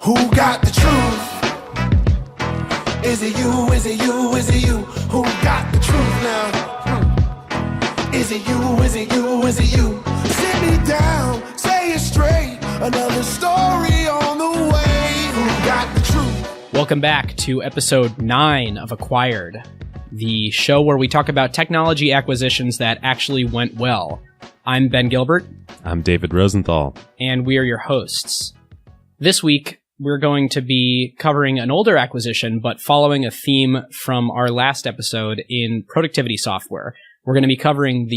Who got the truth? Is it you? Is it you? Is it you? Who got the truth now? Is it you? Is it you? Is it you? Sit me down, say it straight. Another story on the way. Who got the truth? Welcome back to episode 9 of Acquired, the show where we talk about technology acquisitions that actually went well. I'm Ben Gilbert. I'm David Rosenthal. And we are your hosts. This week, we're going to be covering an older acquisition, but following a theme from our last episode in productivity software. We're going to be covering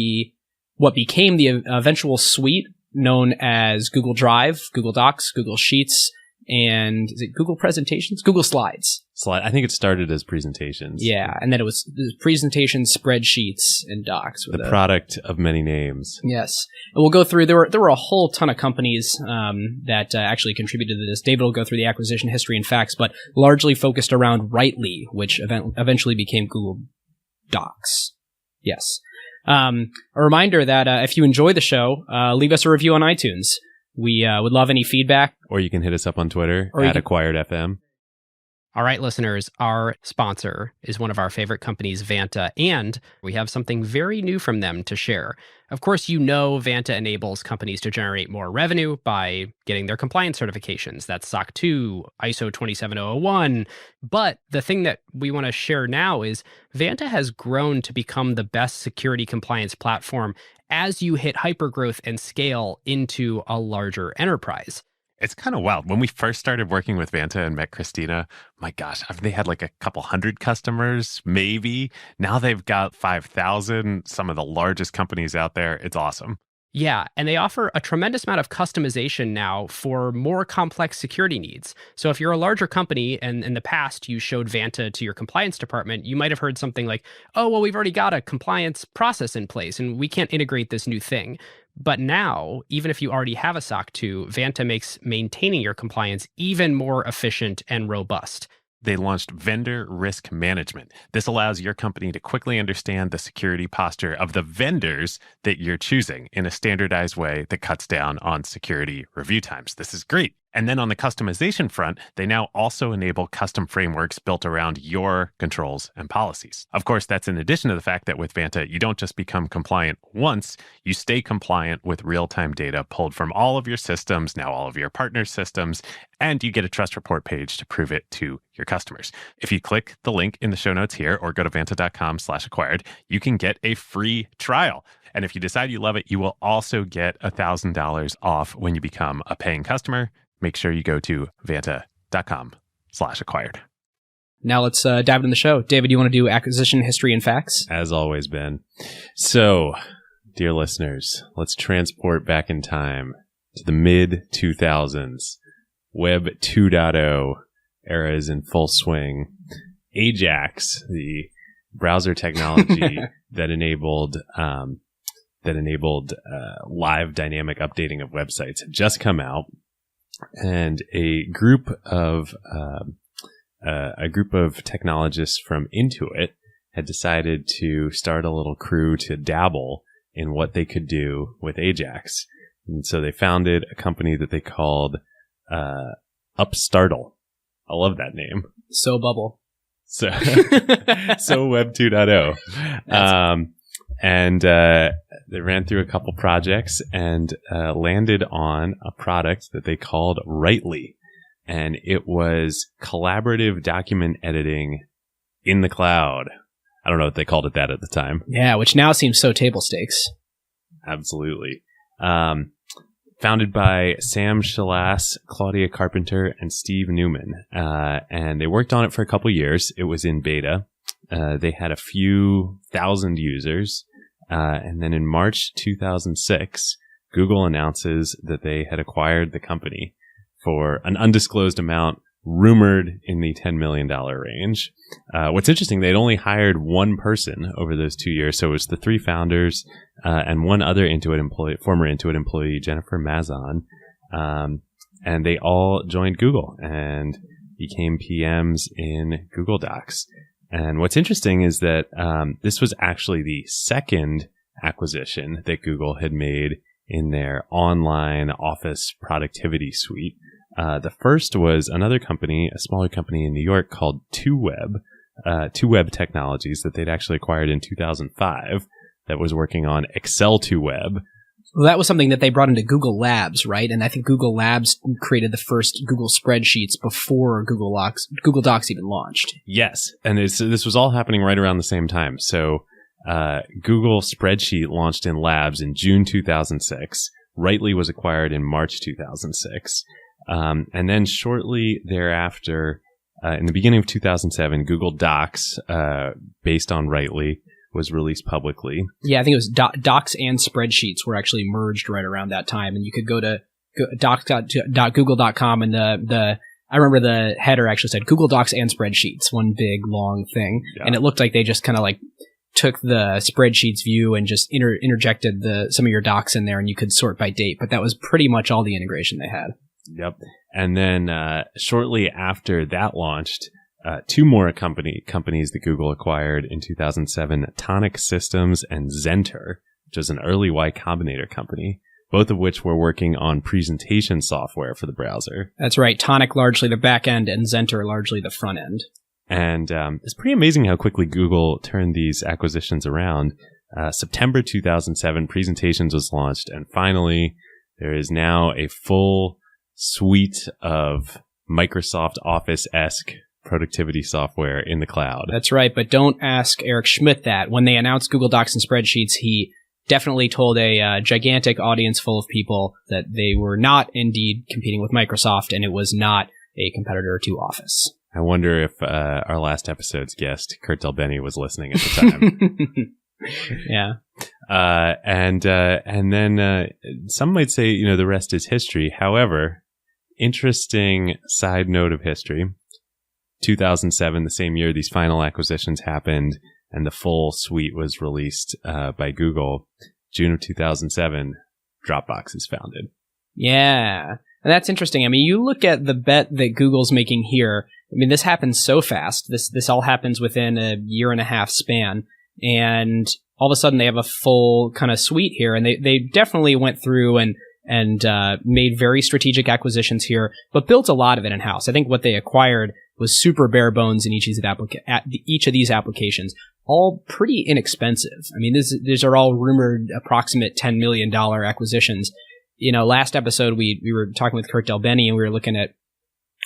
what became the eventual suite known as Google Drive, Google Docs, Google Sheets, and is it Google Presentations? Google Slides. I think it started as presentations. Yeah, and then it was presentations, spreadsheets, and docs. The product of many names. Yes. And we'll go through, there were a whole ton of companies that actually contributed to this. David will go through the acquisition history and facts, but largely focused around Writely, which eventually became Google Docs. Yes. A reminder that if you enjoy the show, leave us a review on iTunes. We would love any feedback. Or you can hit us up on Twitter at AcquiredFM. All right, listeners, our sponsor is one of our favorite companies, Vanta, and we have something very new from them to share. Of course, you know Vanta enables companies to generate more revenue by getting their compliance certifications. That's SOC 2, ISO 27001. But the thing that we want to share now is Vanta has grown to become the best security compliance platform as you hit hypergrowth and scale into a larger enterprise. It's kind of wild. When we first started working with Vanta and met Christina, my gosh, they had like a couple hundred customers, maybe. Now they've got 5,000, some of the largest companies out there. It's awesome. Yeah, and they offer a tremendous amount of customization now for more complex security needs. So if you're a larger company and in the past you showed Vanta to your compliance department, you might have heard something like, oh, well, we've already got a compliance process in place and we can't integrate this new thing. But now, even if you already have a SOC 2, Vanta makes maintaining your compliance even more efficient and robust. They launched Vendor Risk Management. This allows your company to quickly understand the security posture of the vendors that you're choosing in a standardized way that cuts down on security review times. This is great. And then on the customization front, they now also enable custom frameworks built around your controls and policies. Of course, that's in addition to the fact that with Vanta, you don't just become compliant once, you stay compliant with real-time data pulled from all of your systems, now all of your partner systems, and you get a trust report page to prove it to your customers. If you click the link in the show notes here or go to vanta.com/acquired, you can get a free trial. And if you decide you love it, you will also get $1,000 off when you become a paying customer. Make sure you go to vanta.com/acquired. Now let's dive into the show. David, you want to do acquisition history and facts? As always, Ben. So, dear listeners, let's transport back in time to the mid-2000s. Web 2.0 era is in full swing. Ajax, the browser technology that enabled live dynamic updating of websites, had just come out. And a group of technologists from Intuit had decided to start a little crew to dabble in what they could do with Ajax. And so they founded a company that they called Upstartle. I love that name. So bubble. So Web 2.0. And they ran through a couple projects and landed on a product that they called Writely. And it was collaborative document editing in the cloud. I don't know if they called it that at the time. Yeah, which now seems so table stakes. Absolutely. Founded by Sam Shalas, Claudia Carpenter, and Steve Newman. And they worked on it for a couple years. It was in beta. They had a few thousand users. And then in March 2006, Google announces that they had acquired the company for an undisclosed amount, rumored in the $10 million range. What's interesting, they'd only hired one person over those 2 years. So it was the three founders and one other former Intuit employee, Jennifer Mazan. And they all joined Google and became PMs in Google Docs. And what's interesting is that this was actually the second acquisition that Google had made in their online office productivity suite. The first was another company, a smaller company in New York called 2Web, 2Web Technologies, that they'd actually acquired in 2005 that was working on Excel 2Web. Well, that was something that they brought into Google Labs, right? And I think Google Labs created the first Google spreadsheets before Google Docs even launched. Yes. And this was all happening right around the same time. So Google Spreadsheet launched in Labs in June 2006. Rightly was acquired in March 2006. And then shortly thereafter, in the beginning of 2007, Google Docs, based on Rightly, was released publicly. Yeah, I think it was Docs and Spreadsheets were actually merged right around that time, and you could go to docs.google.com, and I remember the header actually said Google Docs and Spreadsheets, one big long thing, and it looked like they just kind of like took the Spreadsheets view and just interjected some of your docs in there, and you could sort by date, but that was pretty much all the integration they had. Yep. And then shortly after that launched, two more companies that Google acquired in 2007, Tonic Systems and Zenter, which was an early Y Combinator company, both of which were working on presentation software for the browser. That's right. Tonic largely the back end and Zenter largely the front end. And it's pretty amazing how quickly Google turned these acquisitions around. September 2007, Presentations was launched, and finally there is now a full suite of Microsoft Office-esque productivity software in the cloud. That's right, but don't ask Eric Schmidt that. When they announced Google Docs and Spreadsheets, he definitely told a gigantic audience full of people that they were not indeed competing with Microsoft, and it was not a competitor to Office. I wonder if our last episode's guest, Kurt Delbenny, was listening at the time. Yeah. And then some might say, the rest is history. However, interesting side note of history. 2007, the same year these final acquisitions happened and the full suite was released by Google. June of 2007, Dropbox is founded. Yeah. And that's interesting. I mean, you look at the bet that Google's making here. I mean, this happens so fast. This all happens within a year and a half span. And all of a sudden they have a full kind of suite here. And they definitely went through and made very strategic acquisitions here, but built a lot of it in-house. I think what they acquired was super bare bones in each of these applications, all pretty inexpensive. I mean, these are all rumored approximate $10 million acquisitions. Last episode we were talking with Kurt Delbenny and we were looking at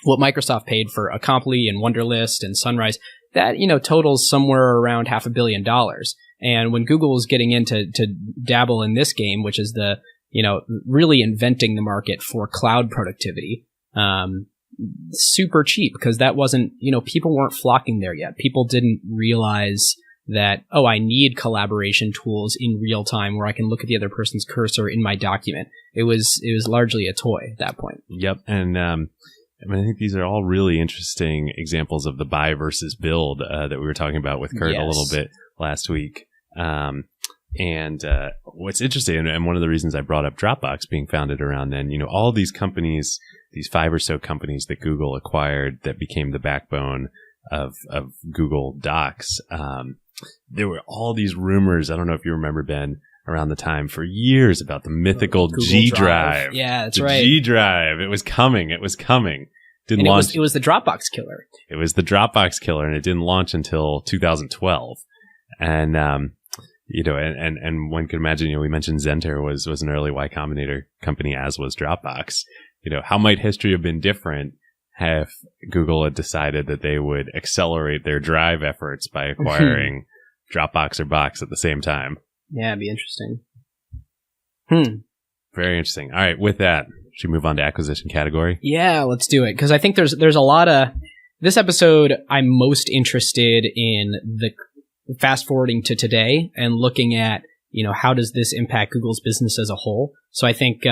what Microsoft paid for Acompli and Wunderlist and Sunrise. That, totals somewhere around $500 million. And when Google is getting into to dabble in this game, which is the really inventing the market for cloud productivity, super cheap, because that wasn't, people weren't flocking there yet. People didn't realize that, I need collaboration tools in real time where I can look at the other person's cursor in my document. It was largely a toy at that point. Yep. And, I think these are all really interesting examples of the buy versus build that we were talking about with Kurt a little bit last week. And what's interesting, and one of the reasons I brought up Dropbox being founded around then, all these companies, these 5 or so companies that Google acquired that became the backbone of Google Docs, there were all these rumors, I don't know if you remember, Ben, around the time for years about the mythical G Drive. Yeah, that's the right. G Drive. It was coming. Didn't and launch. It was the Dropbox killer. It was the Dropbox killer, and it didn't launch until 2012. And and one could imagine, we mentioned Zenter was an early Y Combinator company, as was Dropbox. How might history have been different if Google had decided that they would accelerate their Drive efforts by acquiring Dropbox or Box at the same time? Yeah, it'd be interesting. Very interesting. All right, with that, should we move on to acquisition category? Yeah, let's do it. Because I think there's a lot of... This episode, I'm most interested in the fast forwarding to today and looking at, how does this impact Google's business as a whole? So I think,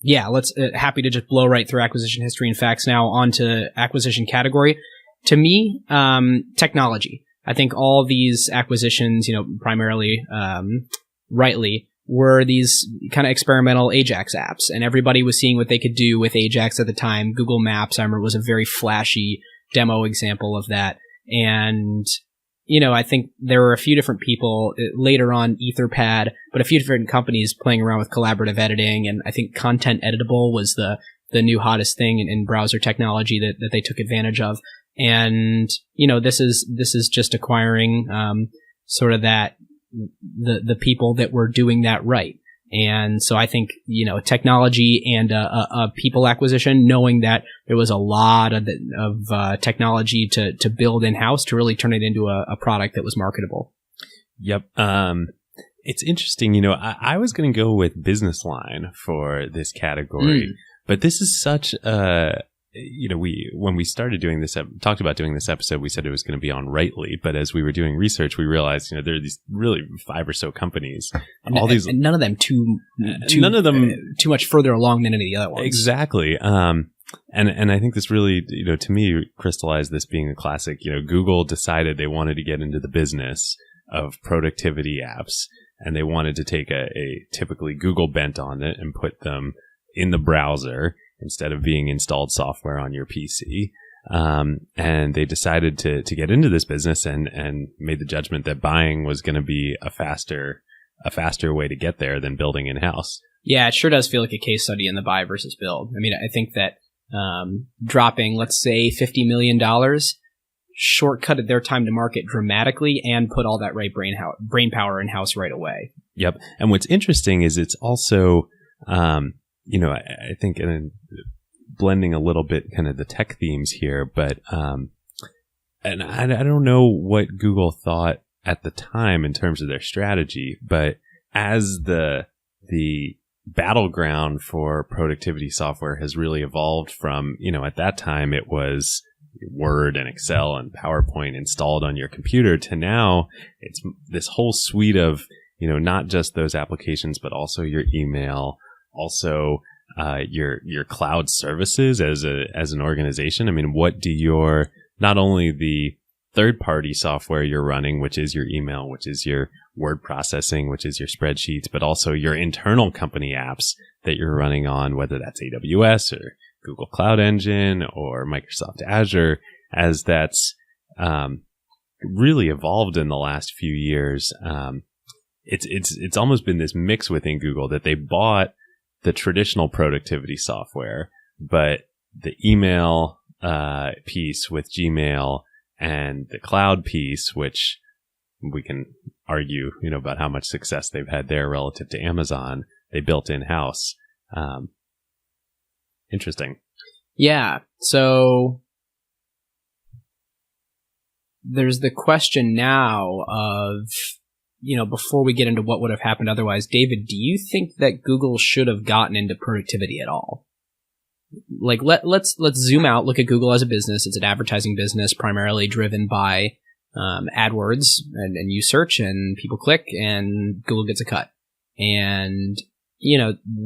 let's happy to just blow right through acquisition history and facts now onto acquisition category. To me, technology. I think all these acquisitions, primarily, Rightly, were these kind of experimental Ajax apps, and everybody was seeing what they could do with Ajax at the time. Google Maps, I remember, was a very flashy demo example of that. And, I think there were a few different people later on, Etherpad, but a few different companies playing around with collaborative editing. And I think Content Editable was the the new hottest thing in browser technology that they took advantage of. And, this is just acquiring, sort of the people that were doing that right. And so I think, technology and a people acquisition, knowing that there was a lot of technology to build in-house to really turn it into a product that was marketable. Yep. It's interesting. I was going to go with business line for this category, but this is such a, when we started doing this, talked about doing this episode, we said it was going to be on Rightly, but as we were doing research, we realized, there are these really 5 or so companies, and none of them too much further along than any of the other ones. Exactly. And I think this really, to me, crystallized this being a classic. Google decided they wanted to get into the business of productivity apps, and they wanted to take a typically Google bent on it and put them in the browser instead of being installed software on your PC. And they decided to get into this business and made the judgment that buying was going to be a faster way to get there than building in-house. Yeah, it sure does feel like a case study in the buy versus build. I mean, I think that dropping, let's say, $50 million shortcutted their time to market dramatically and put all that right brain power in-house right away. Yep. And what's interesting is it's also, I think blending a little bit kind of the tech themes here, but and I don't know what Google thought at the time in terms of their strategy, but as the battleground for productivity software has really evolved from, at that time it was Word and Excel and PowerPoint installed on your computer to now it's this whole suite of, not just those applications, but also your email, also your cloud services as an organization. I mean, what do your, not only the third-party software you're running, which is your email, which is your word processing, which is your spreadsheets, but also your internal company apps that you're running on, whether that's AWS or Google Cloud Engine or Microsoft Azure, as that's really evolved in the last few years. It's almost been this mix within Google that they bought the traditional productivity software, but the email piece with Gmail and the cloud piece, which we can argue, about how much success they've had there relative to Amazon, they built in-house. Interesting. Yeah. So there's the question now of, before we get into what would have happened otherwise, David, do you think that Google should have gotten into productivity at all? Like, let's zoom out, look at Google as a business. It's an advertising business primarily driven by AdWords, and you search and people click and Google gets a cut. And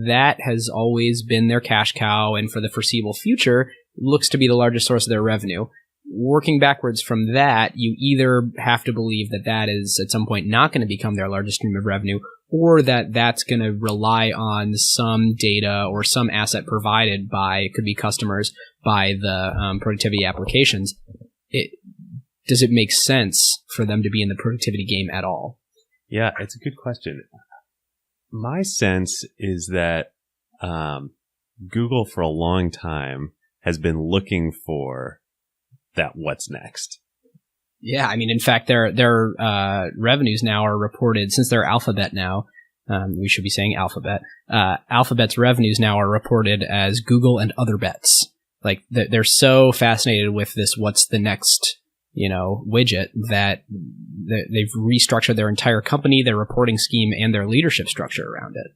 that has always been their cash cow, and for the foreseeable future, looks to be the largest source of their revenue. Working backwards from that, you either have to believe that is at some point not going to become their largest stream of revenue, or that's going to rely on some data or some asset provided by, it could be customers, by the productivity applications. Does it make sense for them to be in the productivity game at all? Yeah, it's a good question. My sense is that Google for a long time has been looking for that what's next. Yeah, I mean, in fact, their revenues now are reported, since they're Alphabet now, we should be saying Alphabet. Alphabet's revenues now are reported as Google and other bets. Like, they're so fascinated with this what's the next, widget, that they've restructured their entire company, their reporting scheme, and their leadership structure around it.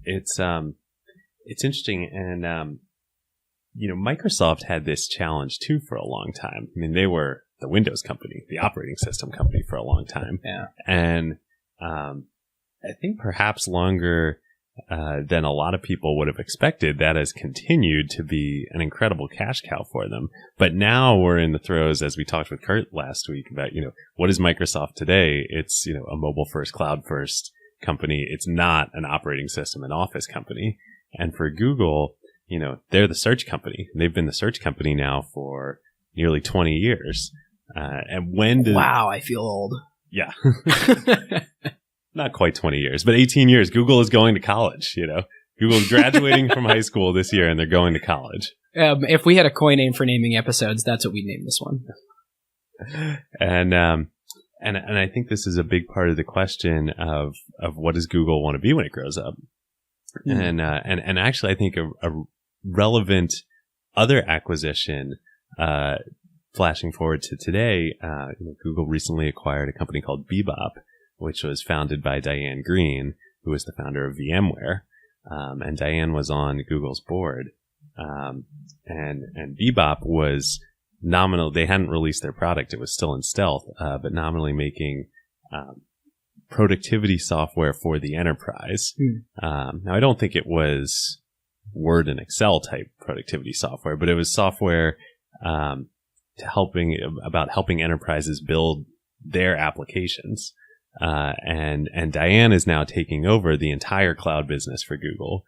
It's interesting, and Microsoft had this challenge too for a long time. I mean, they were the Windows company, the operating system company for a long time. Yeah. And I think perhaps longer than a lot of people would have expected, that has continued to be an incredible cash cow for them. But now we're in the throes, as we talked with Kurt last week about, what is Microsoft today? It's, a mobile first, cloud first company. It's not an operating system, an office company. And for Google, they're the search company. They've been the search company now for nearly 20 years. And when did... Wow, I feel old. Yeah. Not quite 20 years, but 18 years. Google is going to college, Google's graduating from high school this year, and they're going to college. If we had a coin name for naming episodes, that's what we'd name this one. And I think this is a big part of the question of what does Google want to be when it grows up. And actually, I think a relevant other acquisition, flashing forward to today, Google recently acquired a company called Bebop, which was founded by Diane Greene, who was the founder of VMware. And Diane was on Google's board. And Bebop was nominal. They hadn't released their product. It was still in stealth, but nominally making, productivity software for the enterprise. Now, I don't think it was Word and Excel type productivity software, but it was software, helping enterprises build their applications. And Diane is now taking over the entire cloud business for Google,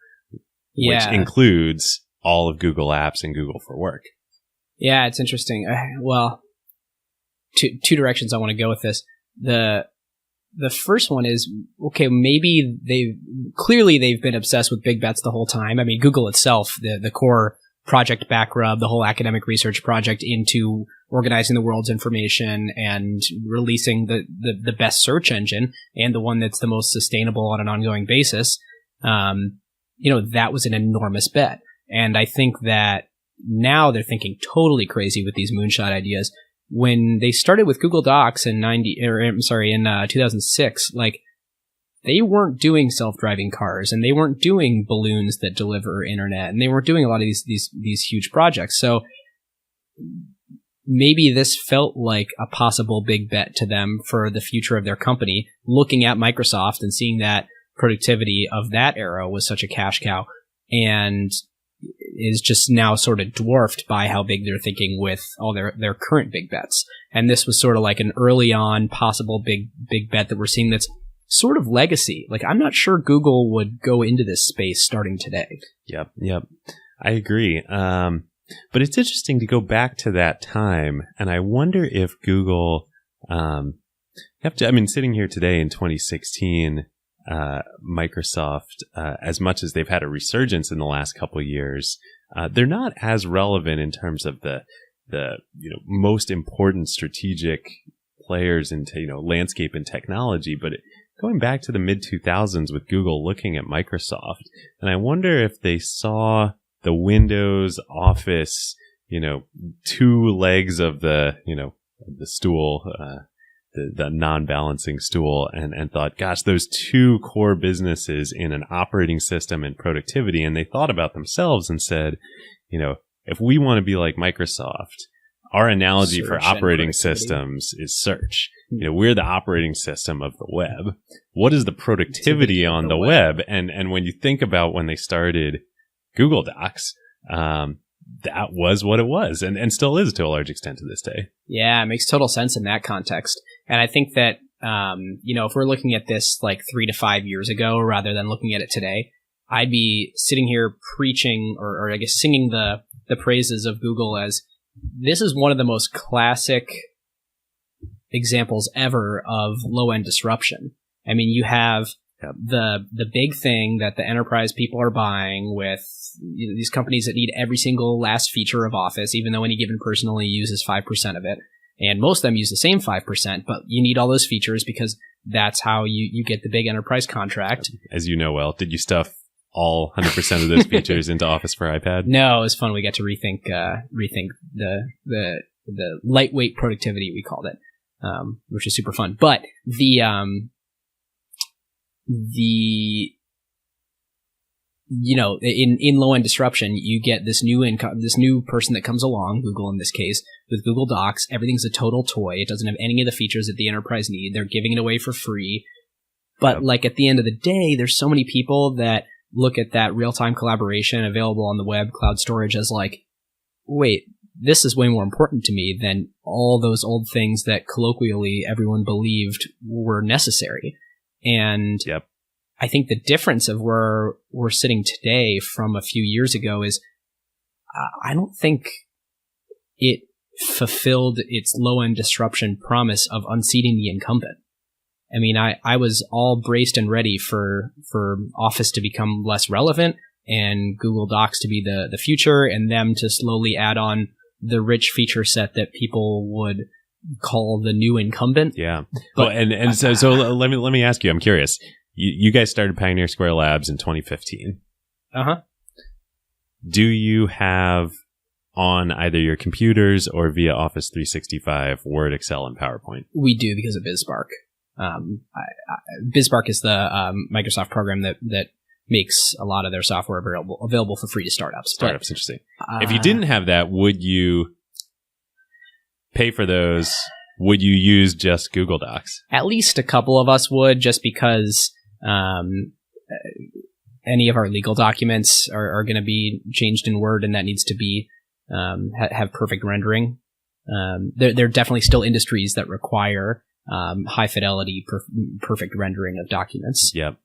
which includes all of Google Apps and Google for Work. Yeah, it's interesting. Well, two directions I want to go with this. The first one is, okay, maybe they've been obsessed with big bets the whole time. I mean, Google itself, the core Project Backrub, the whole academic research project into organizing the world's information and releasing the best search engine and the one that's the most sustainable on an ongoing basis. That was an enormous bet. And I think that now they're thinking totally crazy with these moonshot ideas. When they started with Google Docs in 2006, like, they weren't doing self-driving cars, and they weren't doing balloons that deliver internet, and they weren't doing a lot of these huge projects. So maybe this felt like a possible big bet to them for the future of their company, looking at Microsoft and seeing that productivity of that era was such a cash cow, and is just now sort of dwarfed by how big they're thinking with all their current big bets. And this was sort of like an early on possible big bet that we're seeing that's sort of legacy. Like, I'm not sure Google would go into this space starting today. Yep. I agree. But it's interesting to go back to that time, and I wonder if Google, sitting here today in 2016, Microsoft, as much as they've had a resurgence in the last couple of years, they're not as relevant in terms of the most important strategic players into landscape and technology. But going back to the mid 2000s with Google looking at Microsoft, and I wonder if they saw the Windows Office, two legs of the stool, the non-balancing stool, and thought, gosh, those two core businesses in an operating system and productivity. And they thought about themselves and said, if we want to be like Microsoft, our analogy Search for and operating systems is search. We're the operating system of the web. What is the productivity on the web? And when you think about when they started Google Docs, that was what it was, and still is to a large extent to this day. Yeah, it makes total sense in that context. And I think that, if we're looking at this like 3 to 5 years ago rather than looking at it today, I'd be sitting here preaching or I guess singing the praises of Google as this is one of the most classic examples ever of low-end disruption. I mean, you have the big thing that the enterprise people are buying with these companies that need every single last feature of Office, even though any given person only uses 5% of it. And most of them use the same 5%, but you need all those features because that's how you get the big enterprise contract. As you know well, did you stuff all 100% of those features into Office for iPad? No, it was fun. We got to rethink the lightweight productivity, we called it, which is super fun. But in low-end disruption, you get this new person that comes along, Google in this case, with Google Docs. Everything's a total toy. It doesn't have any of the features that the enterprise need. They're giving it away for free. But like at the end of the day, there's so many people that look at that real-time collaboration available on the web, cloud storage as like, wait, this is way more important to me than all those old things that colloquially everyone believed were necessary. And I think the difference of where we're sitting today from a few years ago is I don't think it fulfilled its low-end disruption promise of unseating the incumbent. I mean, I was all braced and ready for Office to become less relevant. and Google Docs to be the future, and them to slowly add on the rich feature set that people would call the new incumbent. Yeah. But- and so let me ask you, I'm curious. You guys started Pioneer Square Labs in 2015. Uh-huh. Do you have on either your computers or via Office 365 Word, Excel, and PowerPoint? We do because of BizSpark. BizSpark is the Microsoft program that makes a lot of their software available for free to startups. Startups, interesting. If you didn't have that, would you pay for those? Would you use just Google Docs? At least a couple of us would, just because any of our legal documents are going to be changed in Word, and that needs to be have perfect rendering. There are definitely still industries that require high fidelity, perfect rendering of documents. Yep.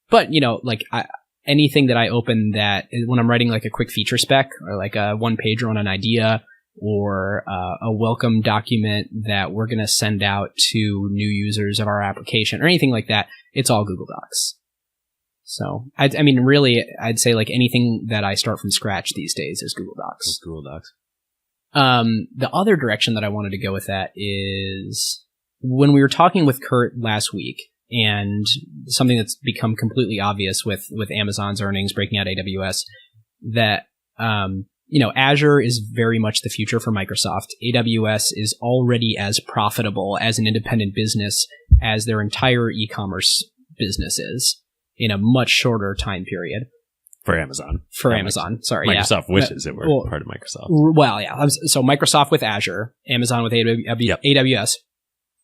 But anything that I open that when I'm writing like a quick feature spec or like a one pager on an idea or a welcome document that we're going to send out to new users of our application or anything like that, it's all Google Docs. So, I mean, really, I'd say like anything that I start from scratch these days is Google Docs. It's Google Docs. The other direction that I wanted to go with that is when we were talking with Kurt last week, and something that's become completely obvious with Amazon's earnings breaking out AWS, that Azure is very much the future for Microsoft. AWS is already as profitable as an independent business as their entire e-commerce business is in a much shorter time period. For Amazon. Sorry. Microsoft yeah. wishes it were part of Microsoft. Well, yeah. So Microsoft with Azure, Amazon with AWS.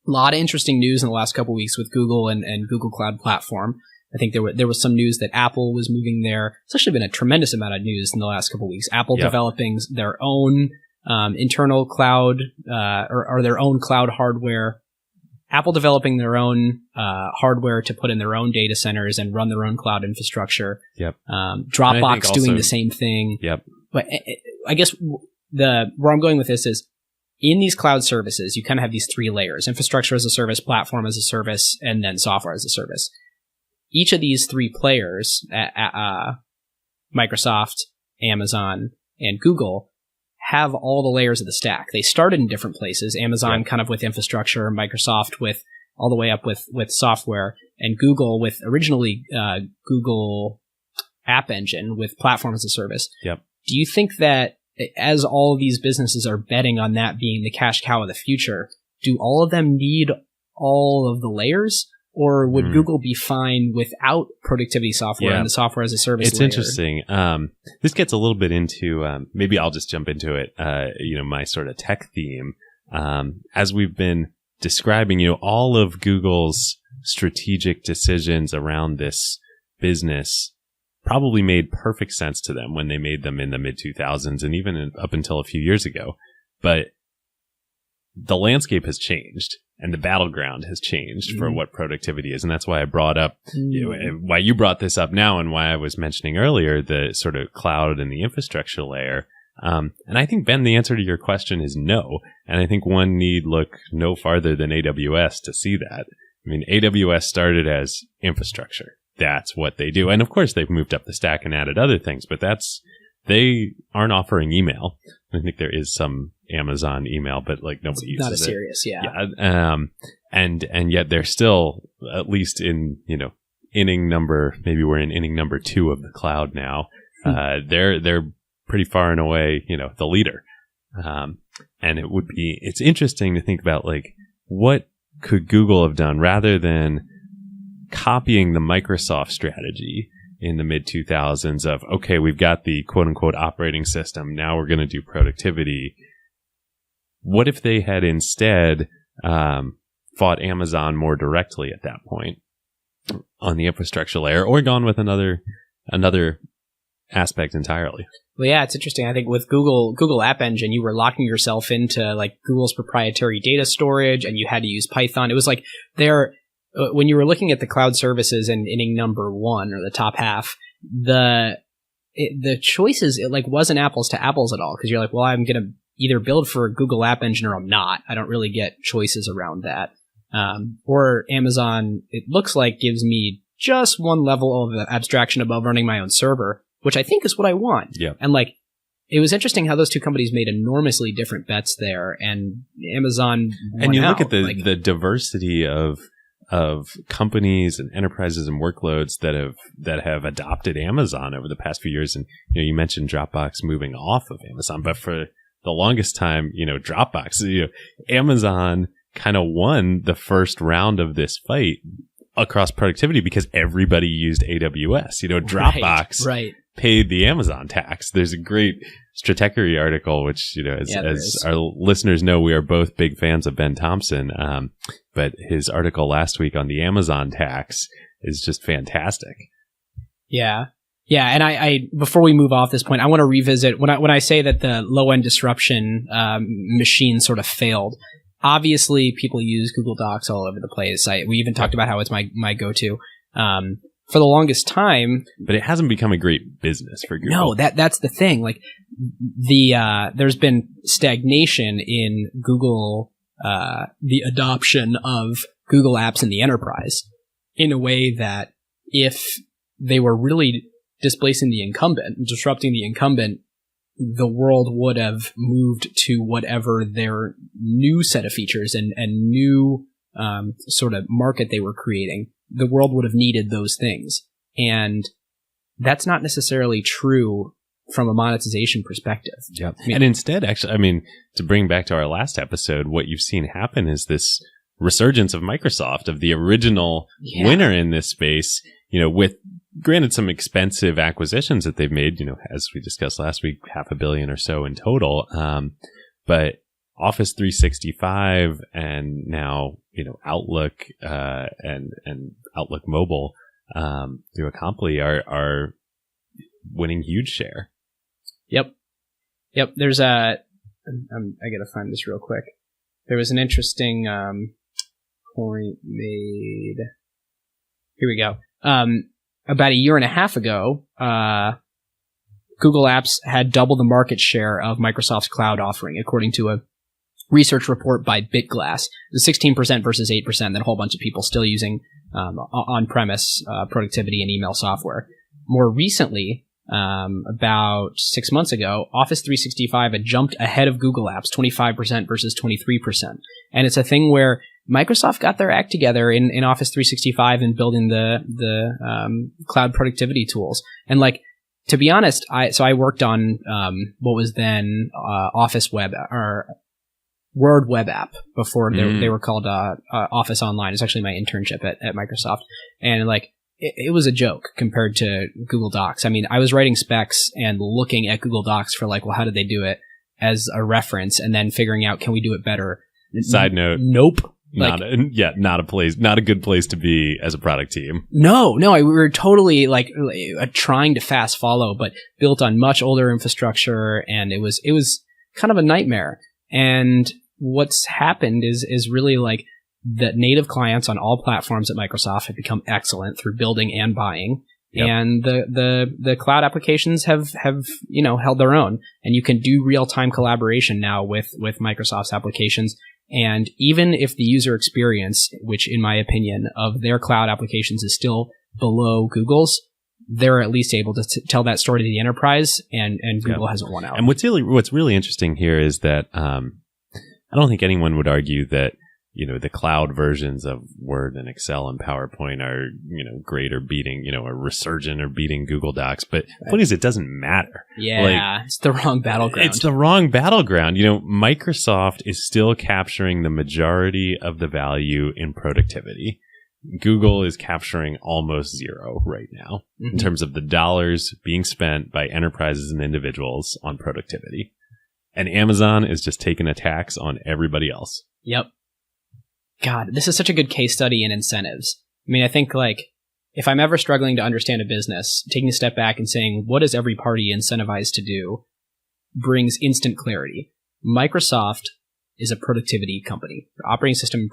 A lot of interesting news in the last couple of weeks with Google and Google Cloud Platform. I think there was some news that Apple was moving there. It's actually been a tremendous amount of news in the last couple of weeks. Apple developing their own internal cloud or their own cloud hardware. Apple developing their own hardware to put in their own data centers and run their own cloud infrastructure. Yep. Dropbox doing the same thing. Yep. But I guess where I'm going with this is, in these cloud services, you kind of have these three layers: infrastructure as a service, platform as a service, and then software as a service. Each of these three players, Microsoft, Amazon, and Google, have all the layers of the stack. They started in different places. Amazon kind of with infrastructure, Microsoft with all the way up with software, and Google with originally Google App Engine with platform as a service. Yep. Do you think that as all of these businesses are betting on that being the cash cow of the future, do all of them need all of the layers? Or would Google be fine without productivity software and the software as a service It's layer? interesting. This gets a little bit into, maybe I'll just jump into it, my sort of tech theme. As we've been describing, all of Google's strategic decisions around this business probably made perfect sense to them when they made them in the mid-2000s and even up until a few years ago. But the landscape has changed and the battleground has changed for what productivity is. And that's why I brought up, why you brought this up now and why I was mentioning earlier the sort of cloud and the infrastructure layer. And I think, Ben, the answer to your question is no. And I think one need look no farther than AWS to see that. I mean, AWS started as infrastructure. That's what they do. And of course, they've moved up the stack and added other things, but they aren't offering email. I think there is some Amazon email, but like nobody uses it. Not as serious, yeah. And yet they're still, at least in, inning number, maybe we're in inning number 2 of the cloud now. They're pretty far and away, the leader. And it's interesting to think about, like, what could Google have done rather than copying the Microsoft strategy in the mid-2000s of, okay, we've got the quote-unquote operating system, now we're going to do productivity. What if they had instead fought Amazon more directly at that point on the infrastructure layer, or gone with another aspect entirely? Well, yeah, it's interesting. I think with Google App Engine, you were locking yourself into like Google's proprietary data storage, and you had to use Python. It was like when you were looking at the cloud services in inning number 1 or the top half, the choices, it like wasn't apples to apples at all, because you're like, well, I'm going to either build for Google App Engine or I'm not. I don't really get choices around that. Or Amazon, it looks like, gives me just one level of abstraction above running my own server. which I think is what I want. Yeah. And like, it was interesting how those two companies made enormously different bets there, and Amazon won And you look out. at the diversity of companies and enterprises and workloads that have adopted Amazon over the past few years. And you mentioned Dropbox moving off of Amazon, but for the longest time, Dropbox, Amazon kind of won the first round of this fight across productivity because everybody used AWS. Dropbox Right. paid the Amazon tax. There's a great Stratechery article, which, as our listeners know, we are both big fans of Ben Thompson. But his article last week on the Amazon tax is just fantastic. Yeah. Yeah. And I before we move off this point, I want to revisit when I say that the low end disruption machine sort of failed. Obviously, people use Google Docs all over the place. We even talked about how it's my go-to. For the longest time, but it hasn't become a great business for Google. No, that's the thing. Like there's been stagnation in Google, the adoption of Google Apps in the enterprise in a way that if they were really displacing the incumbent, disrupting the incumbent, the world would have moved to whatever their new set of features and new sort of market they were creating. The world would have needed those things. And that's not necessarily true from a monetization perspective. Yep. And instead, actually, to bring back to our last episode, what you've seen happen is this resurgence of Microsoft, of the original winner in this space, with granted some expensive acquisitions that they've made, as we discussed last week, $500 million or so in total. But Office 365 and now, Outlook, and Outlook Mobile, through Acompli are winning huge share. Yep. There's I gotta find this real quick. There was an interesting, point made. Here we go. About a year and a half ago, Google Apps had double the market share of Microsoft's cloud offering, according to a research report by BitGlass. It was 16% versus 8%, then a whole bunch of people still using on-premise productivity and email software. More recently, about 6 months ago, Office 365 had jumped ahead of Google Apps, 25% versus 23%. And it's a thing where Microsoft got their act together in Office 365 and building the cloud productivity tools. And to be honest, I worked on what was then Office Web or Word Web App before they were called Office Online. It's actually my internship at Microsoft, and it was a joke compared to Google Docs. I was writing specs and looking at Google Docs for how did they do it as a reference, and then figuring out, can we do it better? Side note, nope. Not a good place to be as a product team. No, we were totally trying to fast follow, but built on much older infrastructure, and it was kind of a nightmare. And what's happened is really the native clients on all platforms at Microsoft have become excellent through building and buying. Yep. And the cloud applications have held their own, and you can do real-time collaboration now with Microsoft's applications. And even if the user experience, which in my opinion of their cloud applications is still below Google's, they're at least able to tell that story to the enterprise, and Google hasn't won out. And what's really interesting here is that I don't think anyone would argue that the cloud versions of Word and Excel and PowerPoint are great or beating or resurgent or beating Google Docs. But the point is, it doesn't matter. Yeah, it's the wrong battleground. It's the wrong battleground. Microsoft is still capturing the majority of the value in productivity. Google is capturing almost zero right now in terms of the dollars being spent by enterprises and individuals on productivity. And Amazon is just taking a tax on everybody else. Yep. God, this is such a good case study in incentives. I think if I'm ever struggling to understand a business, taking a step back and saying, what is every party incentivized to do, brings instant clarity. Microsoft is a productivity company, operating system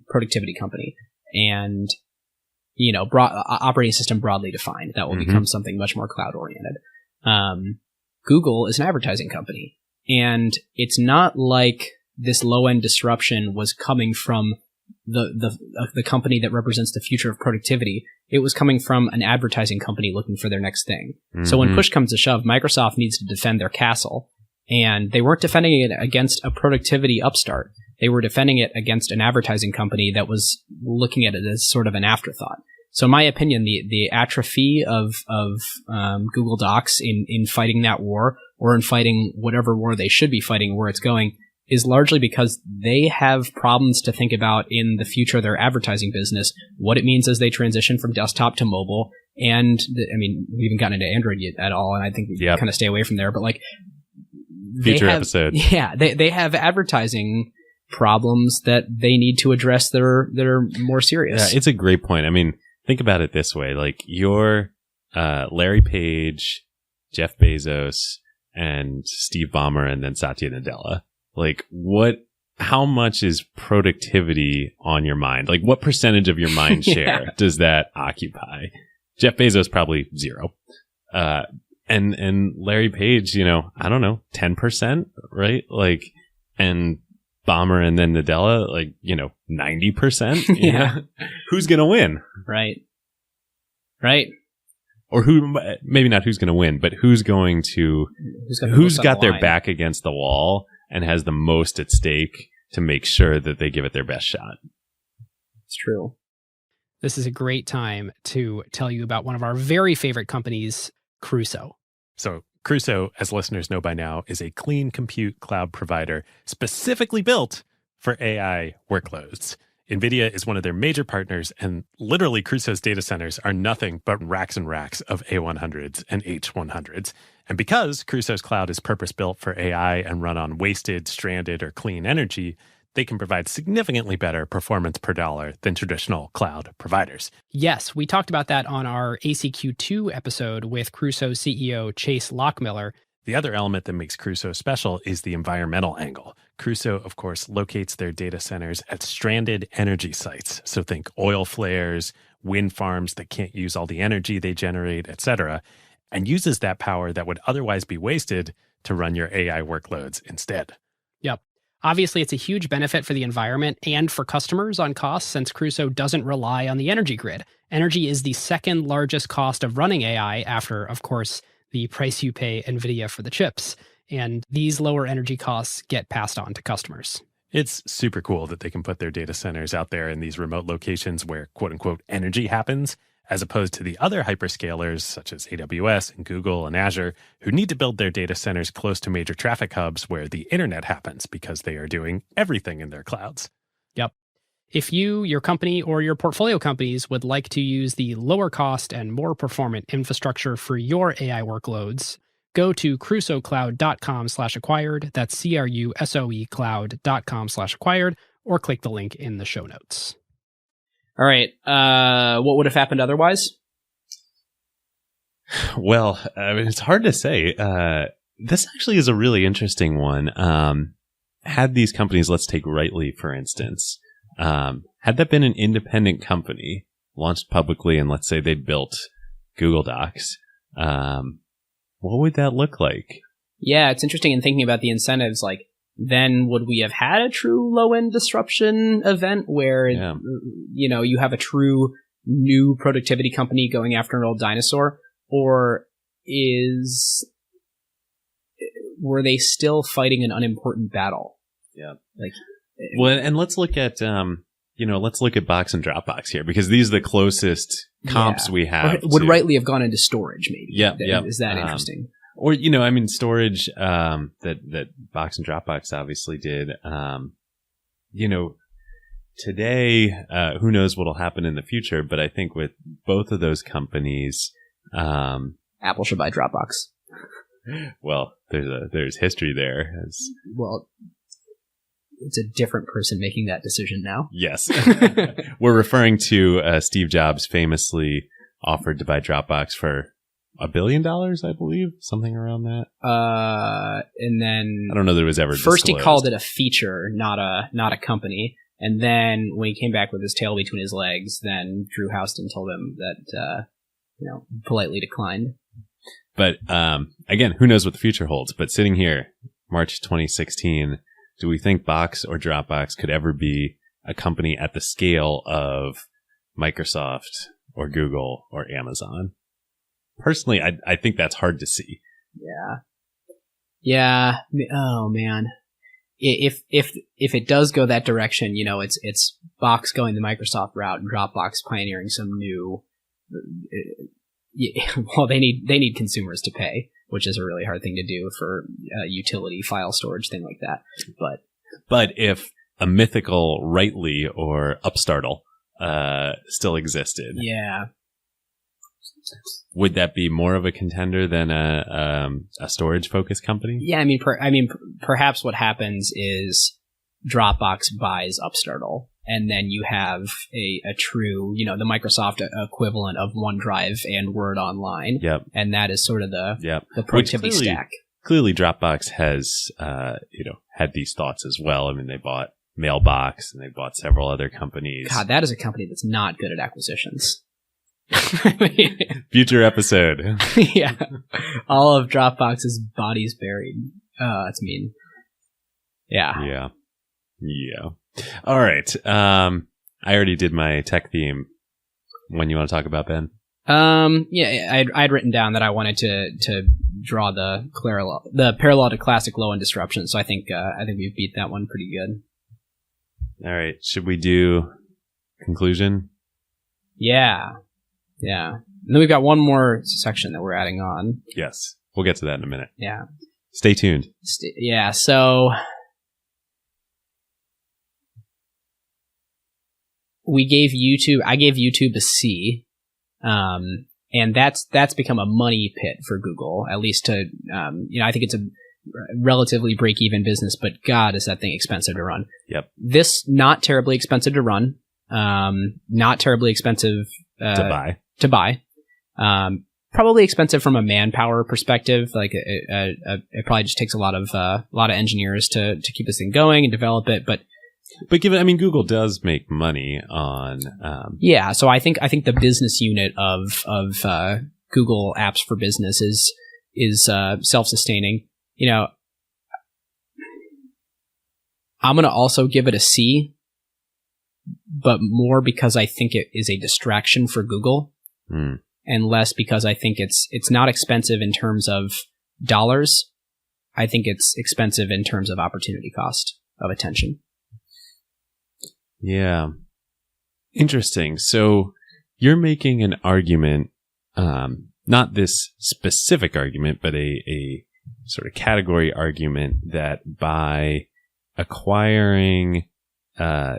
productivity company. And, operating system broadly defined. That will become something much more cloud-oriented. Google is an advertising company. And it's not like this low-end disruption was coming from the company that represents the future of productivity. It was coming from an advertising company looking for their next thing. Mm-hmm. So when push comes to shove, Microsoft needs to defend their castle. And they weren't defending it against a productivity upstart. They were defending it against an advertising company that was looking at it as sort of an afterthought. So in my opinion, the atrophy of Google Docs in fighting that war, or in fighting whatever war they should be fighting, where it's going, is largely because they have problems to think about in the future of their advertising business, what it means as they transition from desktop to mobile. And we haven't gotten into Android yet at all, and I think we kind of stay away from there. But like, future episode. Yeah, they have advertising problems that they need to address that are more serious. Yeah, it's a great point. I mean, think about it this way. Like, you're Larry Page, Jeff Bezos, and Steve Ballmer, and then Satya Nadella. Like, how much is productivity on your mind? Like, what percentage of your mind share does that occupy? Jeff Bezos, probably 0. And Larry Page, I don't know, 10%, right? Like, and Ballmer and then Nadella, like, 90%. Yeah. Who's going to win? Right. Or maybe not who's going to win, but who's got their back against the wall and has the most at stake to make sure that they give it their best shot. It's true. This is a great time to tell you about one of our very favorite companies, Crusoe. So Crusoe, as listeners know by now, is a clean compute cloud provider specifically built for AI workloads. NVIDIA is one of their major partners, and literally Crusoe's data centers are nothing but racks and racks of A100s and H100s. And because Crusoe's cloud is purpose-built for AI and run on wasted, stranded, or clean energy, they can provide significantly better performance per dollar than traditional cloud providers. Yes, we talked about that on our ACQ2 episode with Crusoe CEO Chase Lockmiller. The other element that makes Crusoe special is the environmental angle. Crusoe, of course, locates their data centers at stranded energy sites. So think oil flares, wind farms that can't use all the energy they generate, etc., and uses that power that would otherwise be wasted to run your AI workloads instead. Yep. Obviously, it's a huge benefit for the environment and for customers on costs, since Crusoe doesn't rely on the energy grid. Energy is the second largest cost of running AI after, of course, the price you pay NVIDIA for the chips. And these lower energy costs get passed on to customers. It's super cool that they can put their data centers out there in these remote locations where, quote unquote, energy happens, as opposed to the other hyperscalers such as AWS and Google and Azure, who need to build their data centers close to major traffic hubs where the internet happens because they are doing everything in their clouds. Yep. If you, your company, or your portfolio companies would like to use the lower cost and more performant infrastructure for your AI workloads, go to crusoecloud.com/acquired. That's CRUSOE cloud.com/acquired, or click the link in the show notes. All right. What would have happened otherwise? Well, it's hard to say. This actually is a really interesting one. Had these companies, let's take Rightly, for instance, had that been an independent company launched publicly, and let's say they'd built Google Docs, what would that look like? Yeah, it's interesting in thinking about the incentives. Like, then would we have had a true low-end disruption event where, you have a true new productivity company going after an old dinosaur? Or were they still fighting an unimportant battle? Yeah. Well, and let's look at, Box and Dropbox here, because these are the closest comps we have. Would Rightly have gone into storage, maybe? Yeah. Is that interesting? Or, storage, that Box and Dropbox obviously did. Today, who knows what'll happen in the future, but I think with both of those companies, Apple should buy Dropbox. Well, there's history there. Well, it's a different person making that decision now. Yes. We're referring to Steve Jobs famously offered to buy Dropbox for $1 billion, I believe, something around that. And then I don't know that it was ever first disclosed. He called it a feature, not a company. And then when he came back with his tail between his legs, then Drew Houston told him that politely declined. But again, who knows what the future holds? But sitting here, March 2016, do we think Box or Dropbox could ever be a company at the scale of Microsoft or Google or Amazon. Personally, I think that's hard to see. Yeah. Oh man. If it does go that direction, it's Box going the Microsoft route and Dropbox pioneering some new. Well, they need consumers to pay, which is a really hard thing to do for utility file storage thing like that. But if a mythical Rightly or Upstartle still existed, yeah, would that be more of a contender than a storage focused company? yeah. Perhaps what happens is Dropbox buys Upstartle, and then you have a true, the Microsoft equivalent of OneDrive and Word Online. Yep. And that is sort of the productivity Which stack. Clearly, Dropbox has, had these thoughts as well. I mean, they bought Mailbox and they bought several other companies. God, that is a company that's not good at acquisitions. Future episode. Yeah. All of Dropbox's body's buried. That's mean. Yeah. Yeah. All right. I already did my tech theme. When you want to talk about, Ben? I'd written down that I wanted to draw the parallel to classic low and disruption. So I think we've beat that one pretty good. All right. Should we do conclusion? Yeah. And then we've got one more section that we're adding on. Yes. We'll get to that in a minute. Yeah. Stay tuned. So I gave YouTube a C. And that's become a money pit for Google, at least to, I think it's a relatively break-even business, but God, is that thing expensive to run. Yep. This, not terribly expensive to run, not terribly expensive to buy. Probably expensive from a manpower perspective. Like it probably just takes a lot of engineers to keep this thing going and develop it, but Google does make money on. So I think the business unit of Google Apps for Business is self-sustaining. I'm going to also give it a C, but more because I think it is a distraction for Google, and less because I think it's not expensive in terms of dollars. I think it's expensive in terms of opportunity cost of attention. Yeah. Interesting. So you're making an argument, not this specific argument, but a sort of category argument that by acquiring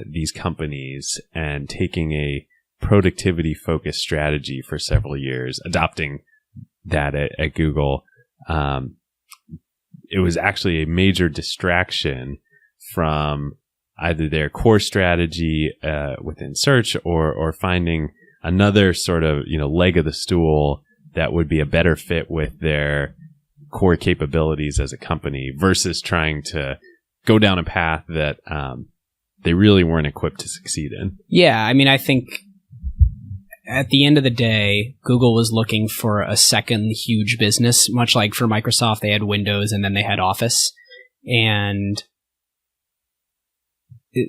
these companies and taking a productivity focused strategy for several years, adopting that at Google, it was actually a major distraction from either their core strategy within search or finding another sort of leg of the stool that would be a better fit with their core capabilities as a company versus trying to go down a path that they really weren't equipped to succeed in. Yeah, I think at the end of the day, Google was looking for a second huge business, much like for Microsoft, they had Windows and then they had Office. And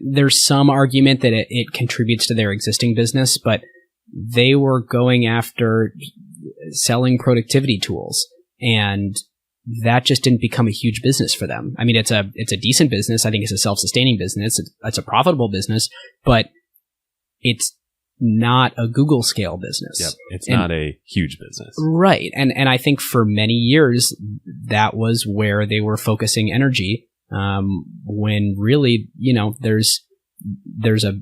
there's some argument that it contributes to their existing business, but they were going after selling productivity tools, and that just didn't become a huge business for them. It's a decent business. I think it's a self-sustaining business. It's a profitable business, but it's not a Google scale business. Yep. It's not a huge business. Right. And I think for many years, that was where they were focusing energy. When really, there's a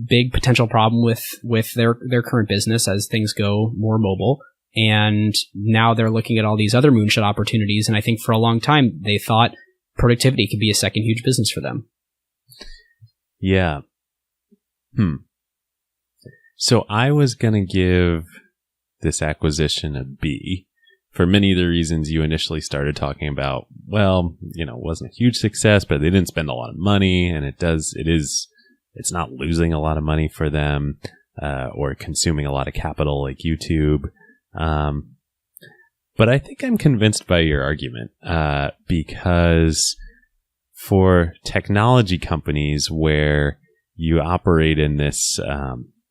big potential problem with their current business as things go more mobile. And now they're looking at all these other moonshot opportunities. And I think for a long time, they thought productivity could be a second huge business for them. Yeah. So I was going to give this acquisition a B for many of the reasons you initially started talking about. Well, it wasn't a huge success, but they didn't spend a lot of money, and it's not losing a lot of money for them, or consuming a lot of capital like YouTube. But I think I'm convinced by your argument, because for technology companies where you operate in this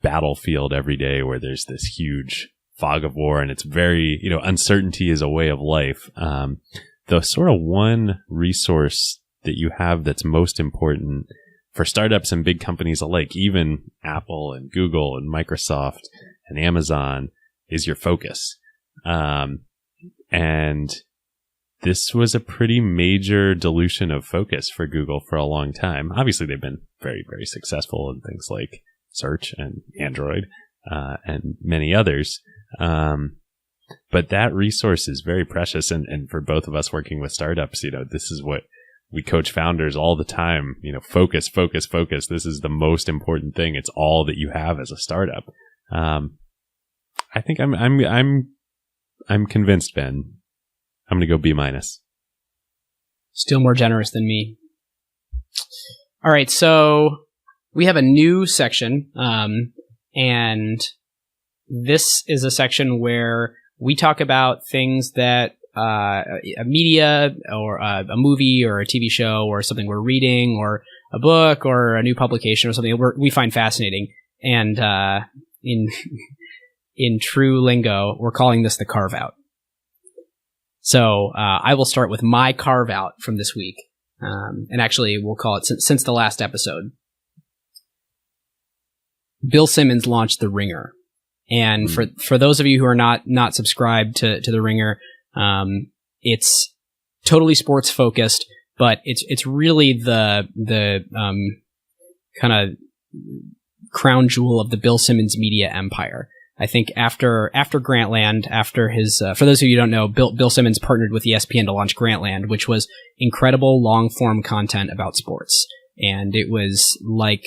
battlefield every day where there's this huge fog of war, and it's very, uncertainty is a way of life. The sort of one resource that you have that's most important for startups and big companies alike, even Apple and Google and Microsoft and Amazon, is your focus. And this was a pretty major dilution of focus for Google for a long time. Obviously, they've been very, very successful in things like search and Android and many others. But that resource is very precious. And for both of us working with startups, this is what we coach founders all the time. Focus, focus, focus. This is the most important thing. It's all that you have as a startup. I think I'm convinced, Ben. I'm going to go B-. Still more generous than me. All right, so we have a new section, and this is a section where we talk about things that a media or a movie or a TV show or something we're reading or a book or a new publication or something we find fascinating. And in true lingo, we're calling this the carve out. So I will start with my carve out from this week. And actually, we'll call it since the last episode. Bill Simmons launched The Ringer. And for those of you who are not subscribed to The Ringer, it's totally sports focused, but it's really the kind of crown jewel of the Bill Simmons media empire. I think after Grantland, after his, for those of you who don't know, Bill Simmons partnered with ESPN to launch Grantland, which was incredible long form content about sports. And it was like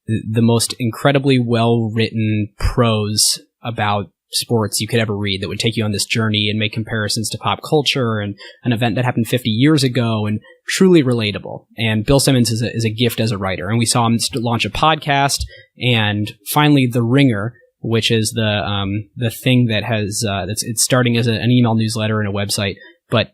the most incredibly well written prose about sports you could ever read that would take you on this journey and make comparisons to pop culture and an event that happened 50 years ago and truly relatable. And Bill Simmons is a gift as a writer. And we saw him launch a podcast and finally The Ringer, which is the thing that has it's starting as an email newsletter and a website, but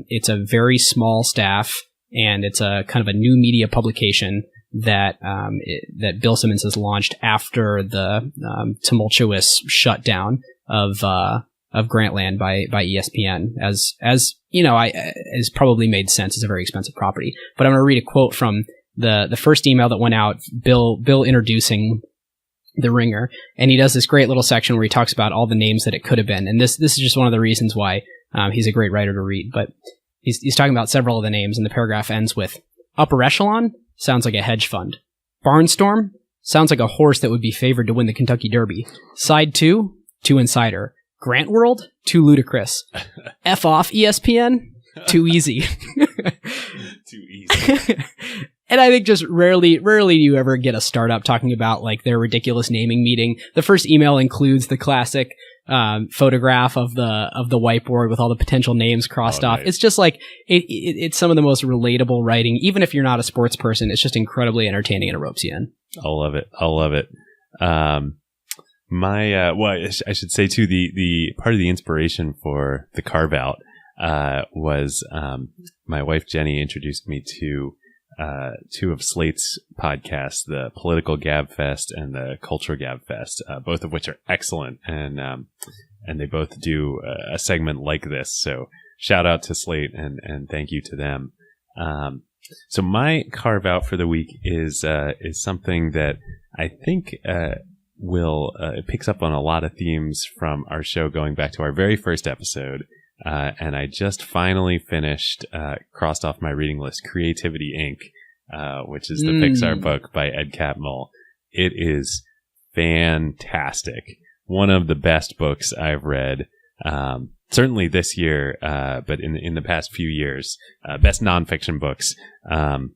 it's a very small staff and it's a kind of a new media publication that that Bill Simmons has launched after the tumultuous shutdown of Grantland by ESPN, as has probably made sense. It's a very expensive property, but I'm going to read a quote from the first email that went out. Bill introducing The Ringer, and he does this great little section where he talks about all the names that it could have been, and this is just one of the reasons why he's a great writer to read. But he's talking about several of the names, and the paragraph ends with Upper Echelon. Sounds like a hedge fund. Barnstorm sounds like a horse that would be favored to win the Kentucky Derby. Side 2, too insider. Grant World, too ludicrous. F off ESPN, too easy. Too easy. And I think just rarely do you ever get a startup talking about like their ridiculous naming meeting. The first email includes the classic photograph of the whiteboard with all the potential names crossed off. Nice. It's just like it's some of the most relatable writing. Even if you're not a sports person, it's just incredibly entertaining and it ropes you in. I'll love it. I should say too, the part of the inspiration for the carve out was my wife Jenny introduced me to two of Slate's podcasts, the Political Gab Fest and the Culture Gab Fest, both of which are excellent, and they both do a segment like this. So shout out to Slate and thank you to them. So my carve out for the week is something that I think it picks up on a lot of themes from our show going back to our very first episode. And I just finally finished, crossed off my reading list, Creativity Inc., which is the Pixar book by Ed Catmull. It is fantastic. One of the best books I've read, certainly this year, but in the past few years, best nonfiction books. And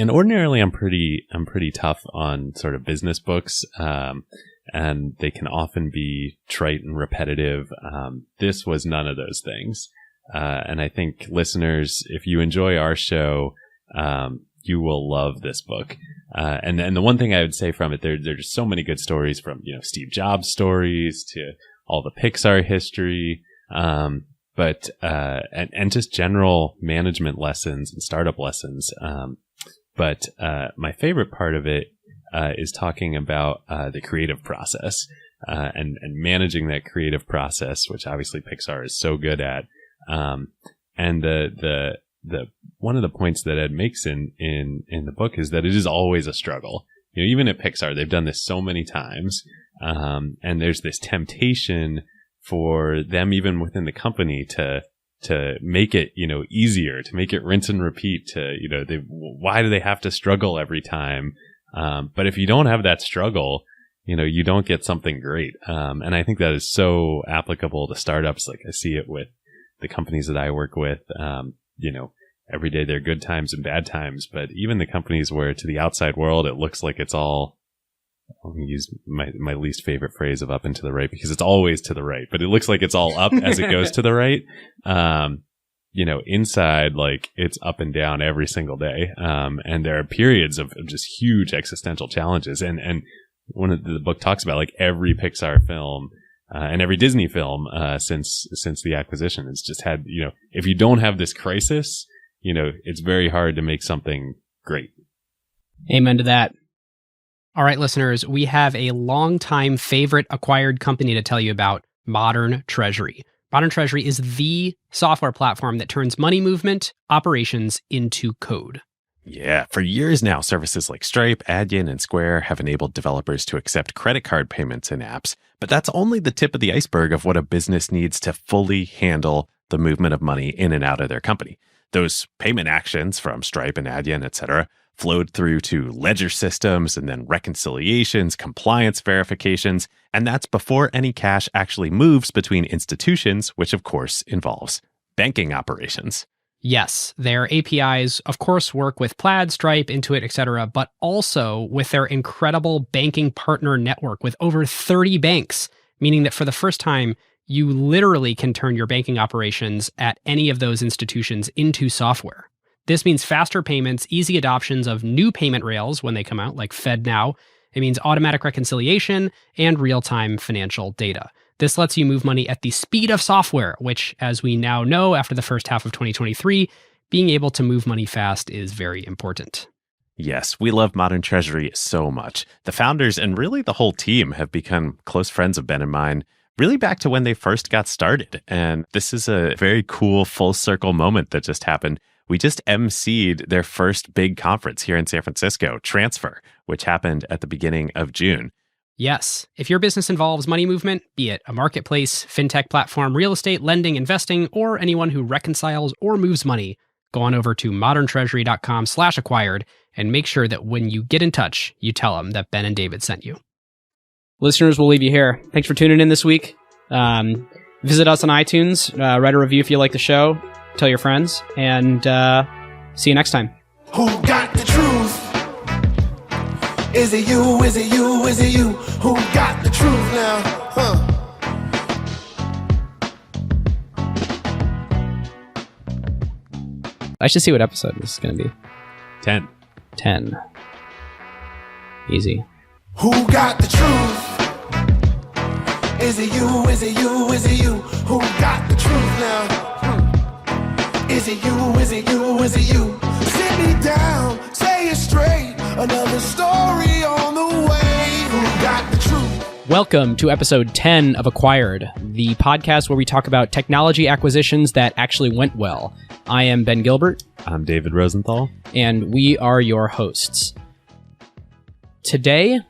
ordinarily I'm pretty tough on sort of business books. And they can often be trite and repetitive. This was none of those things. And I think listeners, if you enjoy our show, you will love this book. And the one thing I would say from it, there's just so many good stories from, Steve Jobs stories to all the Pixar history. But just general management lessons and startup lessons. But my favorite part of it is talking about the creative process and managing that creative process, which obviously Pixar is so good at. And the one of the points that Ed makes in the book is that it is always a struggle. You know, even at Pixar, they've done this so many times, and there's this temptation for them, even within the company, to make it, you know, easier, to make it rinse and repeat. To, you know, why do they have to struggle every time? But if you don't have that struggle, you know, you don't get something great. And I think that is so applicable to startups. Like I see it with the companies that I work with. You know, every day there are good times and bad times, but even the companies where to the outside world, it looks like it's all, I'm going to use my least favorite phrase of up and to the right, because it's always to the right, but it looks like it's all up as it goes to the right. You know, inside, like, it's up and down every single day. And there are periods of just huge existential challenges. And one of the book talks about, like, every Pixar film, and every Disney film, since the acquisition, it's just had, you know, if you don't have this crisis, you know, it's very hard to make something great. Amen to that. All right, listeners, we have a longtime favorite acquired company to tell you about, Modern Treasury. Modern Treasury is the software platform that turns money movement operations into code. Yeah, for years now, services like Stripe, Adyen, and Square have enabled developers to accept credit card payments in apps. But that's only the tip of the iceberg of what a business needs to fully handle the movement of money in and out of their company. Those payment actions from Stripe and Adyen, et cetera, flowed through to ledger systems and then reconciliations, compliance verifications, and that's before any cash actually moves between institutions, which of course involves banking operations. Yes, their APIs, of course, work with Plaid, Stripe, Intuit, etc., but also with their incredible banking partner network with over 30 banks, meaning that for the first time, you literally can turn your banking operations at any of those institutions into software. This means faster payments, easy adoptions of new payment rails when they come out, like FedNow. It means automatic reconciliation and real-time financial data. This lets you move money at the speed of software, which, as we now know after the first half of 2023, being able to move money fast is very important. Yes, we love Modern Treasury so much. The founders and really the whole team have become close friends of Ben and mine, really back to when they first got started. And this is a very cool full circle moment that just happened. We just emceed their first big conference here in San Francisco, Transfer, which happened at the beginning of June. Yes, if your business involves money movement, be it a marketplace, fintech platform, real estate, lending, investing, or anyone who reconciles or moves money, go on over to moderntreasury.com/acquired and make sure that when you get in touch, you tell them that Ben and David sent you. Listeners, we'll leave you here. Thanks for tuning in this week. Visit us on iTunes, write a review if you like the show, tell your friends, and see you next time. Who got the truth? Is it you? Is it you? Is it you? Who got the truth now? Huh? I should see what episode this is going to be. 10. 10. Easy. Who got the truth? Is it you? Is it you? Is it you? Who got the truth now? Is it you? Is it you? Is it you? Sit me down, say it straight. Another story on the way. Who got the truth? Welcome to episode 10 of Acquired, the podcast where we talk about technology acquisitions that actually went well. I am Ben Gilbert. I'm David Rosenthal. And we are your hosts. Today,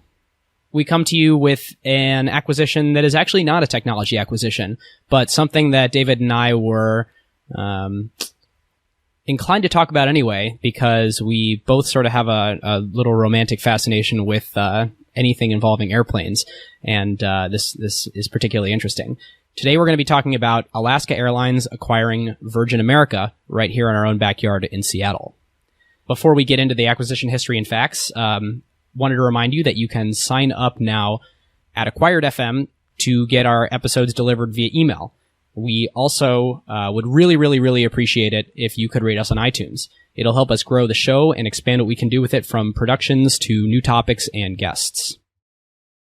we come to you with an acquisition that is actually not a technology acquisition, but something that David and I were inclined to talk about anyway, because we both sort of have a little romantic fascination with anything involving airplanes, and this is particularly interesting. Today we're going to be talking about Alaska Airlines acquiring Virgin America right here in our own backyard in Seattle. Before we get into the acquisition history and facts, wanted to remind you that you can sign up now at Acquired FM to get our episodes delivered via email. We also would really, really, really appreciate it if you could rate us on iTunes. It'll help us grow the show and expand what we can do with it, from productions to new topics and guests.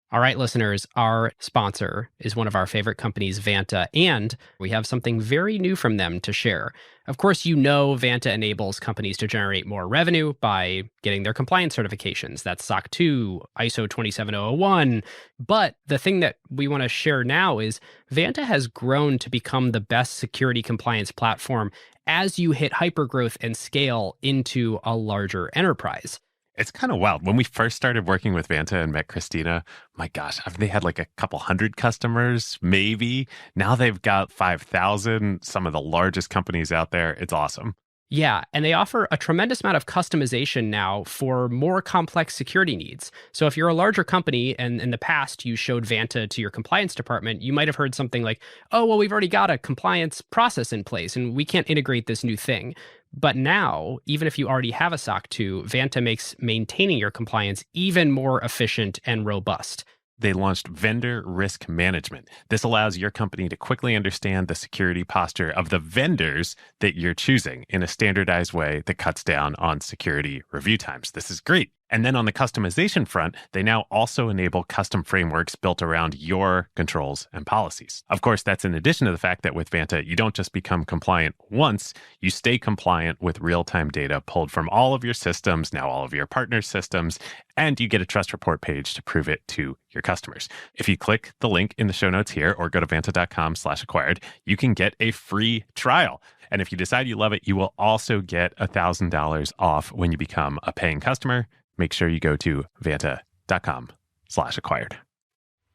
All right, listeners, our sponsor is one of our favorite companies, Vanta, and we have something very new from them to share. Of course, you know Vanta enables companies to generate more revenue by getting their compliance certifications. That's SOC 2, ISO 27001. But the thing that we want to share now is Vanta has grown to become the best security compliance platform as you hit hypergrowth and scale into a larger enterprise. It's kind of wild. When we first started working with Vanta and met Christina, my gosh, they had like a couple hundred customers, maybe. Now they've got 5,000, some of the largest companies out there. It's awesome. Yeah, and they offer a tremendous amount of customization now for more complex security needs. So if you're a larger company and in the past you showed Vanta to your compliance department, you might have heard something like, oh, well, we've already got a compliance process in place and we can't integrate this new thing. But now, even if you already have a SOC 2, Vanta makes maintaining your compliance even more efficient and robust. They launched vendor risk management. This allows your company to quickly understand the security posture of the vendors that you're choosing in a standardized way that cuts down on security review times. This is great. And then on the customization front, they now also enable custom frameworks built around your controls and policies. Of course, that's in addition to the fact that with Vanta, you don't just become compliant once, you stay compliant with real-time data pulled from all of your systems, now all of your partner systems, and you get a trust report page to prove it to your customers. If you click the link in the show notes here or go to vanta.com/acquired, you can get a free trial. And if you decide you love it, you will also get $1,000 off when you become a paying customer. Make sure you go to vanta.com/acquired.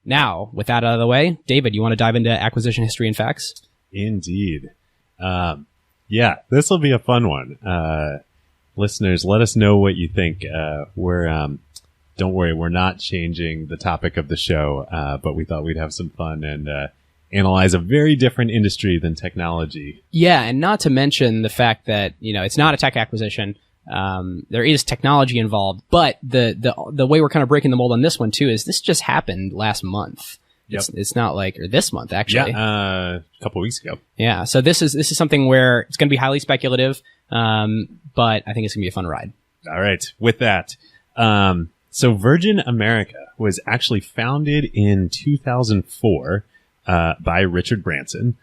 Now, with that out of the way, David, you want to dive into acquisition history and facts? Indeed. Yeah, this will be a fun one. Listeners, let us know what you think. Don't worry, we're not changing the topic of the show, but we thought we'd have some fun and analyze a very different industry than technology. Yeah, and not to mention the fact that, it's not a tech acquisition. There is technology involved, but the way we're kind of breaking the mold on this one too is this just happened last month. Yep. It's not like, or this month actually. Yeah, a couple of weeks ago. Yeah. So this is something where it's going to be highly speculative. But I think it's gonna be a fun ride. All right. With that, so Virgin America was actually founded in 2004, by Richard Branson.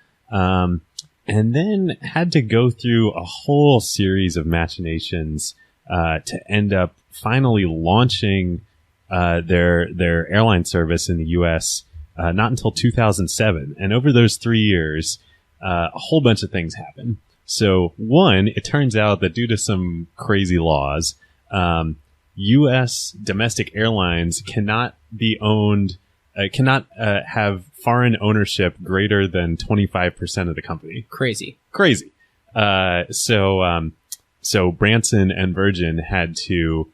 And then had to go through a whole series of machinations to end up finally launching their airline service in the U.S. Not until 2007. And over those 3 years, a whole bunch of things happened. So one, it turns out that due to some crazy laws, U.S. domestic airlines cannot be owned, cannot have foreign ownership greater than 25% of the company. Crazy. So Branson and Virgin had to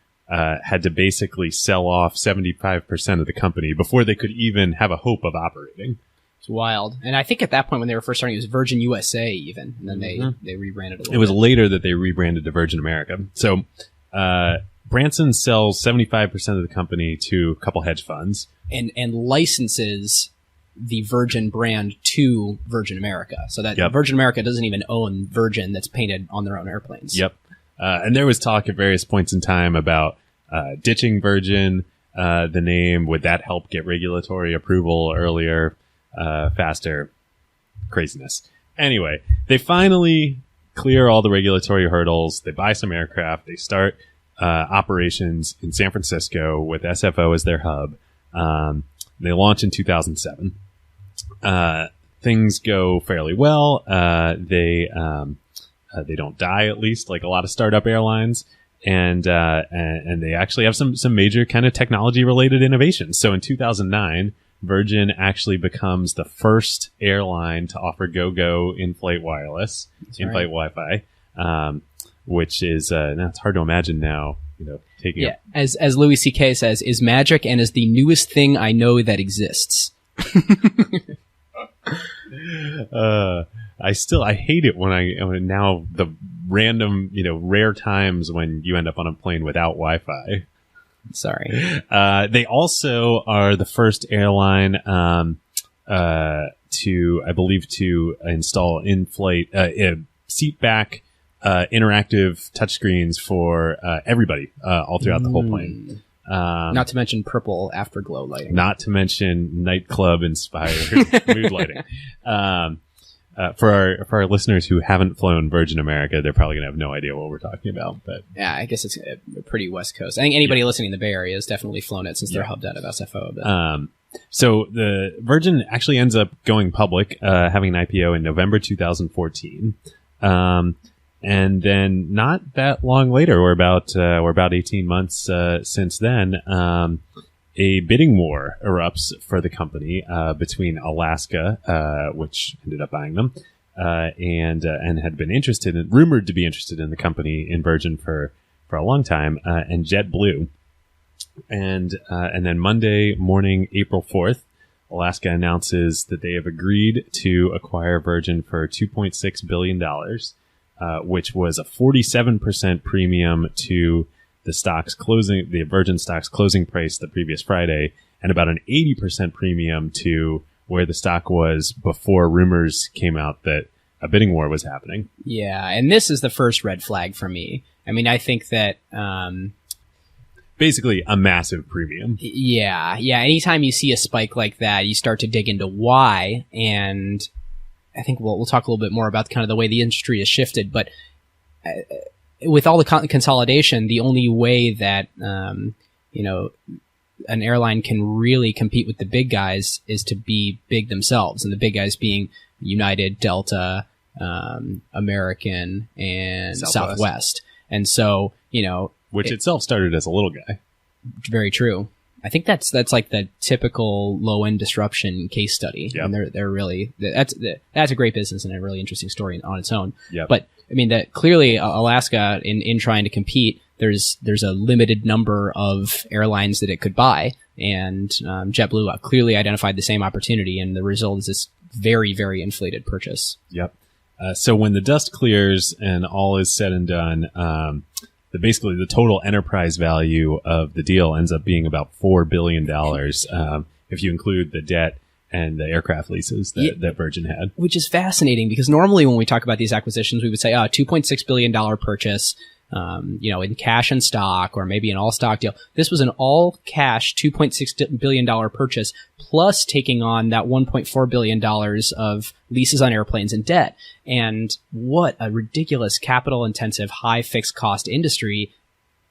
basically sell off 75% of the company before they could even have a hope of operating. It's wild. And I think at that point when they were first starting, it was Virgin USA even, and then they rebranded a little bit. It was later that they rebranded to Virgin America. So Branson sells 75% of the company to a couple hedge funds. And licenses the Virgin brand to Virgin America. So that Virgin America doesn't even own Virgin that's painted on their own airplanes. Yep. And there was talk at various points in time about ditching Virgin, the name. Would that help get regulatory approval earlier, faster? Craziness. Anyway, they finally clear all the regulatory hurdles. They buy some aircraft. They start operations in San Francisco with SFO as their hub. They launch in 2007. Things go fairly well. They don't die, at least, like a lot of startup airlines, and they actually have some major kind of technology related innovations. So in 2009, Virgin actually becomes the first airline to offer GoGo in-flight wireless, in-flight Wi-Fi, which is now it's hard to imagine now. Taking up. As Louis C.K. says, is magic and is the newest thing I know that exists. I hate it when now the random, rare times when you end up on a plane without Wi-Fi. Sorry. They also are the first airline, to install in-flight, seat back, interactive touchscreens for everybody all throughout the whole plane. Not to mention purple afterglow lighting. Not to mention nightclub-inspired mood lighting. For our listeners who haven't flown Virgin America, they're probably going to have no idea what we're talking about. But yeah, I guess it's a pretty West Coast. I think anybody listening in the Bay Area has definitely flown it since they're hubbed out of SFO. But. So the Virgin actually ends up going public, having an IPO in November 2014. And then not that long later, we're about 18 months since then, a bidding war erupts for the company between Alaska, which ended up buying them, and had been rumored to be interested in the company in Virgin for a long time, and JetBlue. And then Monday morning, April 4th, Alaska announces that they have agreed to acquire Virgin for $2.6 billion, which was a 47% premium to the Virgin stock's closing price the previous Friday, and about an 80% premium to where the stock was before rumors came out that a bidding war was happening. Yeah, and this is the first red flag for me. I mean, I think that... basically a massive premium. Yeah. Anytime you see a spike like that, you start to dig into why, and I think we'll talk a little bit more about kind of the way the industry has shifted, but with all the consolidation, the only way that an airline can really compete with the big guys is to be big themselves, and the big guys being United, Delta, American, and Southwest. And so, which itself started as a little guy. Very true. I think that's like the typical low end disruption case study. Yep. And they're really that's a great business and a really interesting story on its own. Yep. But I mean that clearly Alaska in trying to compete, there's a limited number of airlines that it could buy, and JetBlue clearly identified the same opportunity, and the result is this very, very inflated purchase. Yep. So when the dust clears and all is said and done, basically the total enterprise value of the deal ends up being about $4 billion if you include the debt and the aircraft leases that Virgin had. Which is fascinating because normally when we talk about these acquisitions, we would say, $2.6 billion purchase, in cash and stock, or maybe an all stock deal. This was an all cash $2.6 billion purchase, plus taking on that $1.4 billion of leases on airplanes and debt. And what a ridiculous capital intensive, high fixed cost industry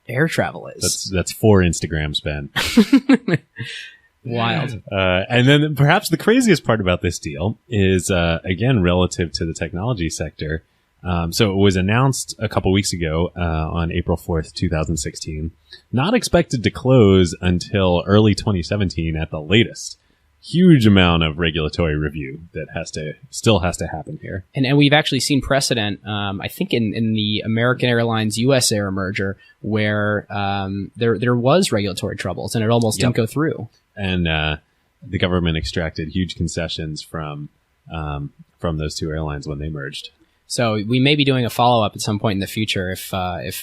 air travel is. That's 4 Instagram spend. Wild. And then perhaps the craziest part about this deal is, again, relative to the technology sector. So it was announced a couple weeks ago on April 4th, 2016. Not expected to close until early 2017 at the latest. Huge amount of regulatory review that still has to happen here. And we've actually seen precedent, I think in the American Airlines US Air merger, where there was regulatory troubles and it almost didn't go through. And the government extracted huge concessions from those two airlines when they merged. So we may be doing a follow-up at some point in the future if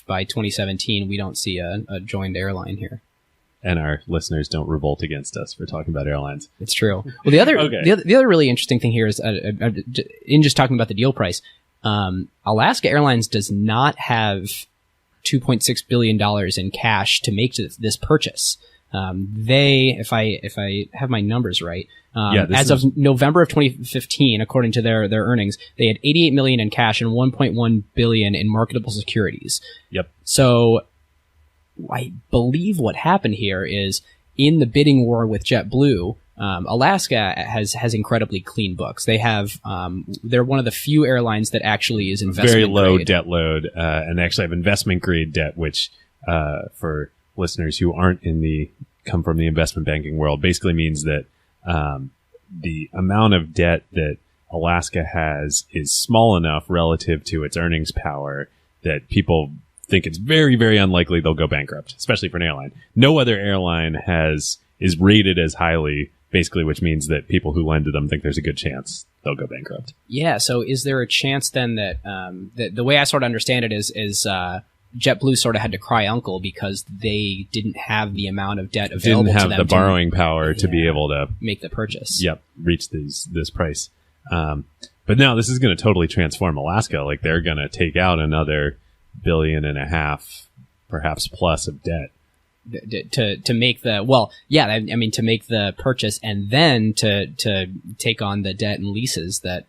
by 2017 we don't see a joined airline here. And our listeners don't revolt against us for talking about airlines. It's true. Well, the other really interesting thing here is, in just talking about the deal price, Alaska Airlines does not have $2.6 billion in cash to make this purchase. If I have my numbers right, as of November of 2015, according to their earnings, they had $88 million in cash and $1.1 billion in marketable securities. Yep. So I believe what happened here is in the bidding war with JetBlue, Alaska has incredibly clean books. They have they're one of the few airlines that actually is investment very low grade. Debt load, and they actually have investment grade debt, which for listeners who come from the investment banking world, basically means that the amount of debt that Alaska has is small enough relative to its earnings power that people think it's very, very unlikely they'll go bankrupt, especially for an airline. No other airline is rated as highly, basically, which means that people who lend to them think there's a good chance they'll go bankrupt. Yeah. So is there a chance then that the way I sort of understand it is JetBlue sort of had to cry uncle because they didn't have the amount of debt available to them. Didn't have the borrowing power to be able to make the purchase. Yep, reach this price. But now this is going to totally transform Alaska. Like they're going to take out another $1.5 billion, perhaps plus, of debt. to make to make the purchase and then to take on the debt and leases that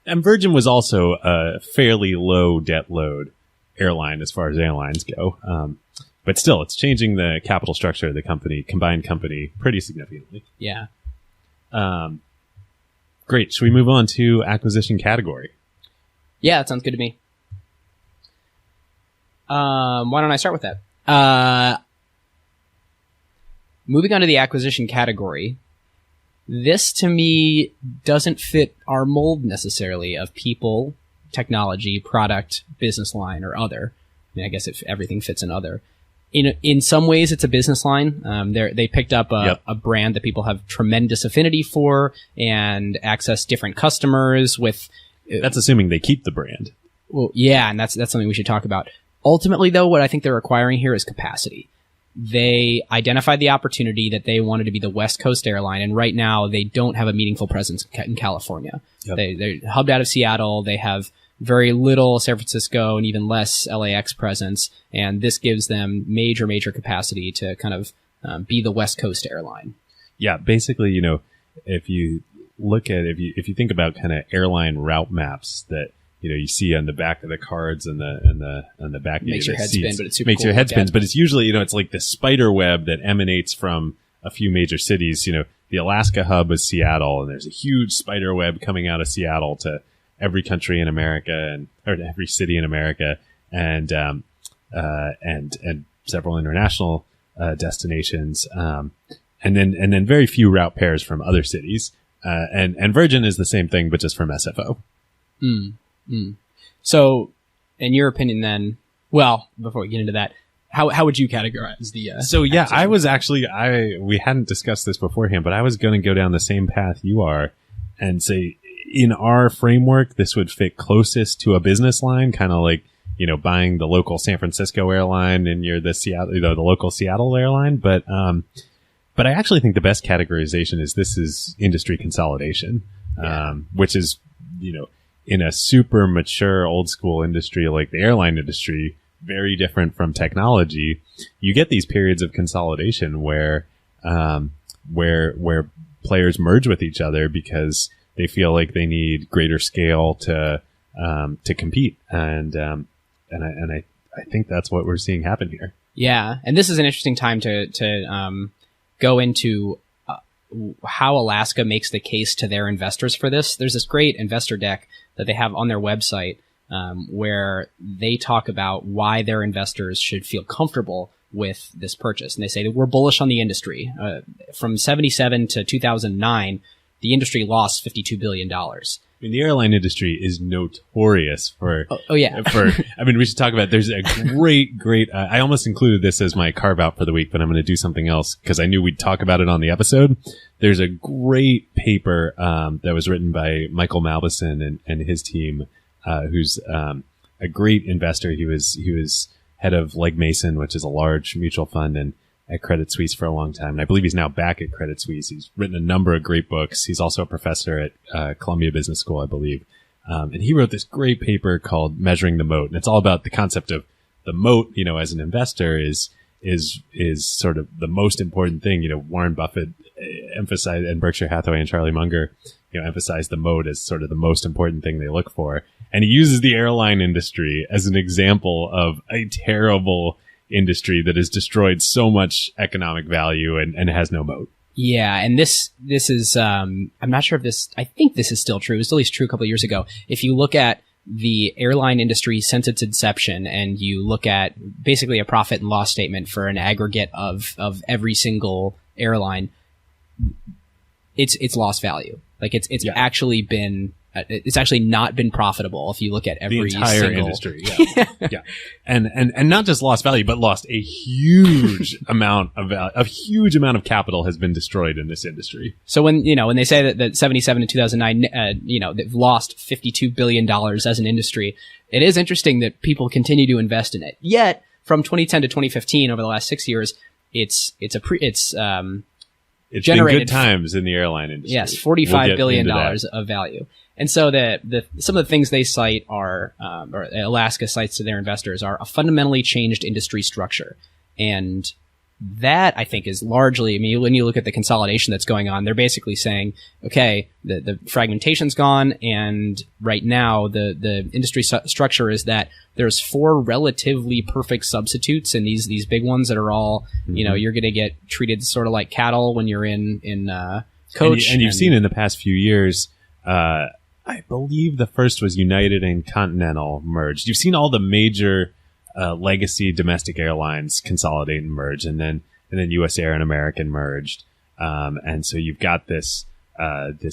And Virgin was also a fairly low debt load airline as far as airlines go. But still, it's changing the capital structure of the combined company, pretty significantly. Yeah. Great. Should we move on to acquisition category? Yeah, that sounds good to me. Why don't I start with that? Moving on to the acquisition category. This, to me, doesn't fit our mold necessarily of people, technology, product, business line, or other. I mean, I guess everything fits in other. In some ways, it's a business line. They picked up a brand that people have tremendous affinity for and access different customers with. That's assuming they keep the brand. Well, yeah, and that's something we should talk about. Ultimately, though, what I think they're acquiring here is capacity. They identified the opportunity that they wanted to be the West Coast airline, and right now they don't have a meaningful presence in California. Yep. They're hubbed out of Seattle. They have very little San Francisco and even less LAX presence, and this gives them major capacity to kind of be the West Coast airline. Yeah, basically, if you look at if you think about kind of airline route maps that you see on the back of the cards and the back of makes your head seats, spin, but it's super makes cool your head to look spins. at. But it's usually it's like the spider web that emanates from a few major cities. The Alaska hub is Seattle, and there's a huge spider web coming out of Seattle to every country in America or to every city in America, and several international destinations, and then very few route pairs from other cities. And Virgin is the same thing, but just from SFO. So, in your opinion, then, well, before we get into that, how would you categorize the? So yeah, I was actually we hadn't discussed this beforehand, but I was going to go down the same path you are, and say in our framework this would fit closest to a business line, kind of like buying the local San Francisco airline and you're the Seattle, the local Seattle airline, but I actually think the best categorization is this is industry consolidation, which is in a super mature old school industry like the airline industry, very different from technology. You get these periods of consolidation where players merge with each other because they feel like they need greater scale to compete, and I think that's what we're seeing happen here. Yeah, and this is an interesting time to go into how Alaska makes the case to their investors for this. There's this great investor deck that they have on their website where they talk about why their investors should feel comfortable with this purchase. And they say that we're bullish on the industry. From 77 to 2009, the industry lost $52 billion. I mean, the airline industry is notorious for. Oh yeah. We should talk about. There's a great. I almost included this as my carve out for the week, but I'm going to do something else because I knew we'd talk about it on the episode. There's a great paper that was written by Michael Malbison and his team, who's a great investor. He was head of Legg Mason, which is a large mutual fund, and at Credit Suisse for a long time. And I believe he's now back at Credit Suisse. He's written a number of great books. He's also a professor at Columbia Business School, I believe. And he wrote this great paper called Measuring the Moat. And it's all about the concept of the moat, as an investor is sort of the most important thing. Warren Buffett emphasized, and Berkshire Hathaway and Charlie Munger, emphasized the moat as sort of the most important thing they look for. And he uses the airline industry as an example of a terrible industry that has destroyed so much economic value and has no moat. Yeah, and this is I'm not sure if this. I think this is still true. It was at least true a couple of years ago. If you look at the airline industry since its inception, and you look at basically a profit and loss statement for an aggregate of every single airline, it's lost value. Like it's actually been. It's actually not been profitable if you look at every the entire single industry. Yeah. And not just lost value, but lost a huge amount of value. A huge amount of capital has been destroyed in this industry. So when they say that 77 to 2009, they've lost $52 billion as an industry, it is interesting that people continue to invest in it. Yet from 2010 to 2015, over the last 6 years, it's It's generated been good times in the airline industry. Yes, $45 billion of value. And so some of the things they cite are, or Alaska cites to their investors, are a fundamentally changed industry structure. And that, I think, is largely, I mean, when you look at the consolidation that's going on, they're basically saying, okay, the fragmentation's gone, and right now the industry structure is that there's 4 relatively perfect substitutes, and these big ones that are all, you know, you're going to get treated sort of like cattle when you're in coach. And you've seen in the past few years, I believe the first was United and Continental merged. You've seen all the major legacy domestic airlines consolidate and merge, and then US Air and American merged, and so you've got this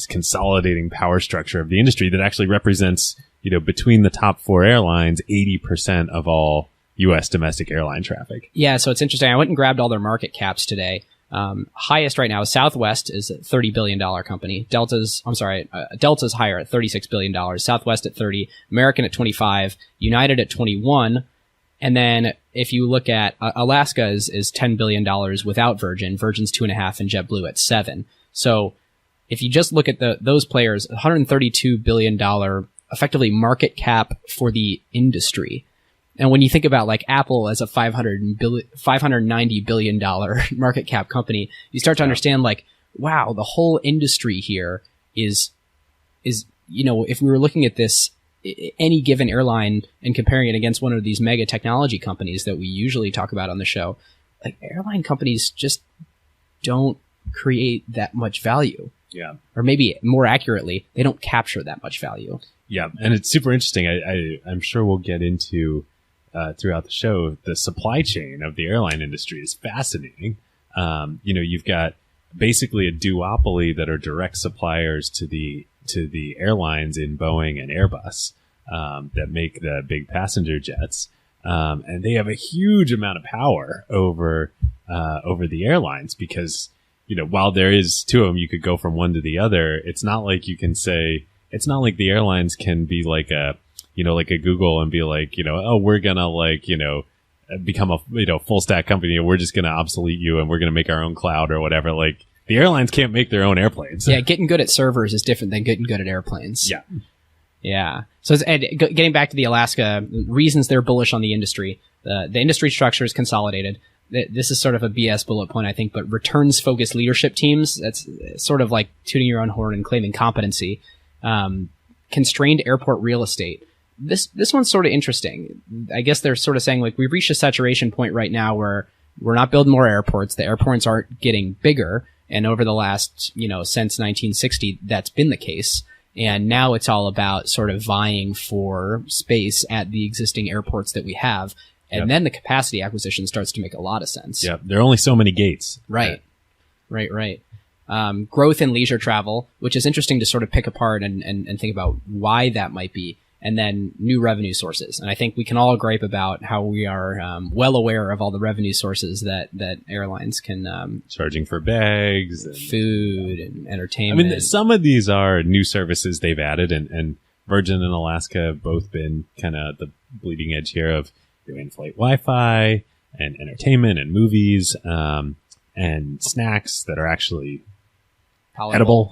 consolidating power structure of the industry that actually represents, you know, between the top 4 airlines, 80% of all U.S. domestic airline traffic. Yeah, so it's interesting. I went and grabbed all their market caps today. Highest right now is Southwest is a $30 billion company. Delta's higher at $36 billion. Southwest at 30, American at 25, United at 21. And then if you look at Alaska is $10 billion without Virgin. Virgin's 2.5 and JetBlue at 7. So if you just look at those players, $132 billion effectively market cap for the industry. And when you think about like Apple as a $590 billion market cap company, you start to understand like, wow, the whole industry here is, you know, if we were looking at this, any given airline and comparing it against one of these mega technology companies that we usually talk about on the show, like airline companies just don't create that much value. Yeah. Or maybe more accurately, they don't capture that much value. Yeah. And it's super interesting. I'm sure we'll get into throughout the show. The supply chain of the airline industry is fascinating. You know, you've got basically a duopoly that are direct suppliers to the airlines in Boeing and Airbus that make the big passenger jets, and they have a huge amount of power over the airlines because, you know, while there is 2 of them, you could go from one to the other. It's not like you can say, it's not like the airlines can be like a Google and be like, you know, oh, we're gonna like, you know, become a, you know, full stack company and we're just gonna obsolete you and we're gonna make our own cloud or whatever. Like, the airlines can't make their own airplanes. Yeah, getting good at servers is different than getting good at airplanes. Yeah. Yeah. So getting back to the Alaska reasons they're bullish on the industry, the industry structure is consolidated. This is sort of a BS bullet point, I think, but returns focused leadership teams. That's sort of like tooting your own horn and claiming competency. Constrained airport real estate. This one's sort of interesting. I guess they're sort of saying like we've reached a saturation point right now where we're not building more airports. The airports aren't getting bigger. And over the last, you know, since 1960, that's been the case. And now it's all about sort of vying for space at the existing airports that we have. And then the capacity acquisition starts to make a lot of sense. Yeah. There are only so many gates. Right. Growth in leisure travel, which is interesting to sort of pick apart and think about why that might be. And then new revenue sources. And I think we can all gripe about how we are well aware of all the revenue sources that airlines can... charging for bags. And food and entertainment. I mean, some of these are new services they've added, and Virgin and Alaska have both been kind of the bleeding edge here of doing flight Wi-Fi and entertainment and movies and snacks that are actually... edible.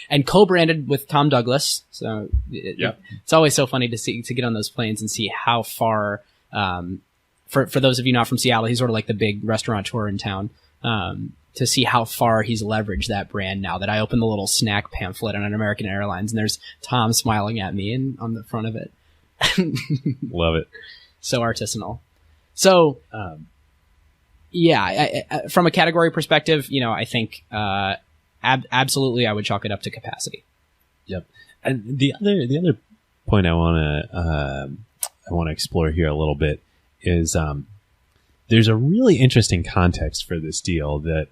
And co-branded with Tom Douglas. So it's always so funny to get on those planes and see how far, for those of you not from Seattle, he's sort of like the big restaurateur in town, to see how far he's leveraged that brand now that I opened the little snack pamphlet on an American Airlines and there's Tom smiling at me and on the front of it. Love it. So artisanal. So, from a category perspective, you know, I think, absolutely, I would chalk it up to capacity. Yep. And the other point I want to explore here a little bit is there's a really interesting context for this deal that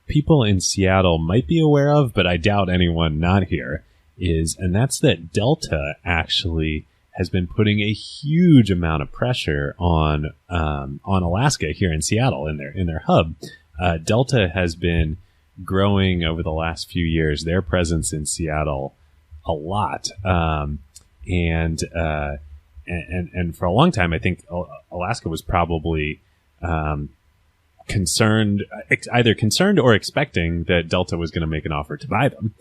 people in Seattle might be aware of, but I doubt anyone not here and that's that Delta actually has been putting a huge amount of pressure on Alaska here in Seattle in their hub. Delta has been growing over the last few years, their presence in Seattle a lot. And for a long time, I think Alaska was probably concerned or expecting that Delta was going to make an offer to buy them.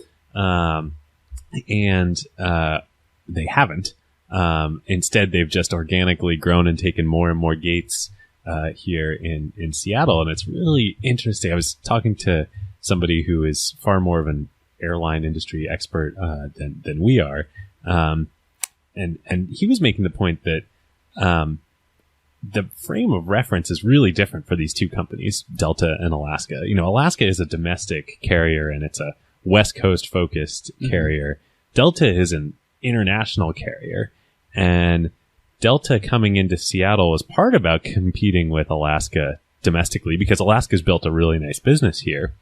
And they haven't. Instead, they've just organically grown and taken more and more gates here in Seattle, and it's really interesting. I was talking to somebody who is far more of an airline industry expert than we are, and he was making the point that the frame of reference is really different for these two companies, Delta and Alaska. Alaska is a domestic carrier and it's a West Coast focused carrier. Delta is an international carrier, and Delta coming into Seattle is part about competing with Alaska domestically because Alaska's built a really nice business here.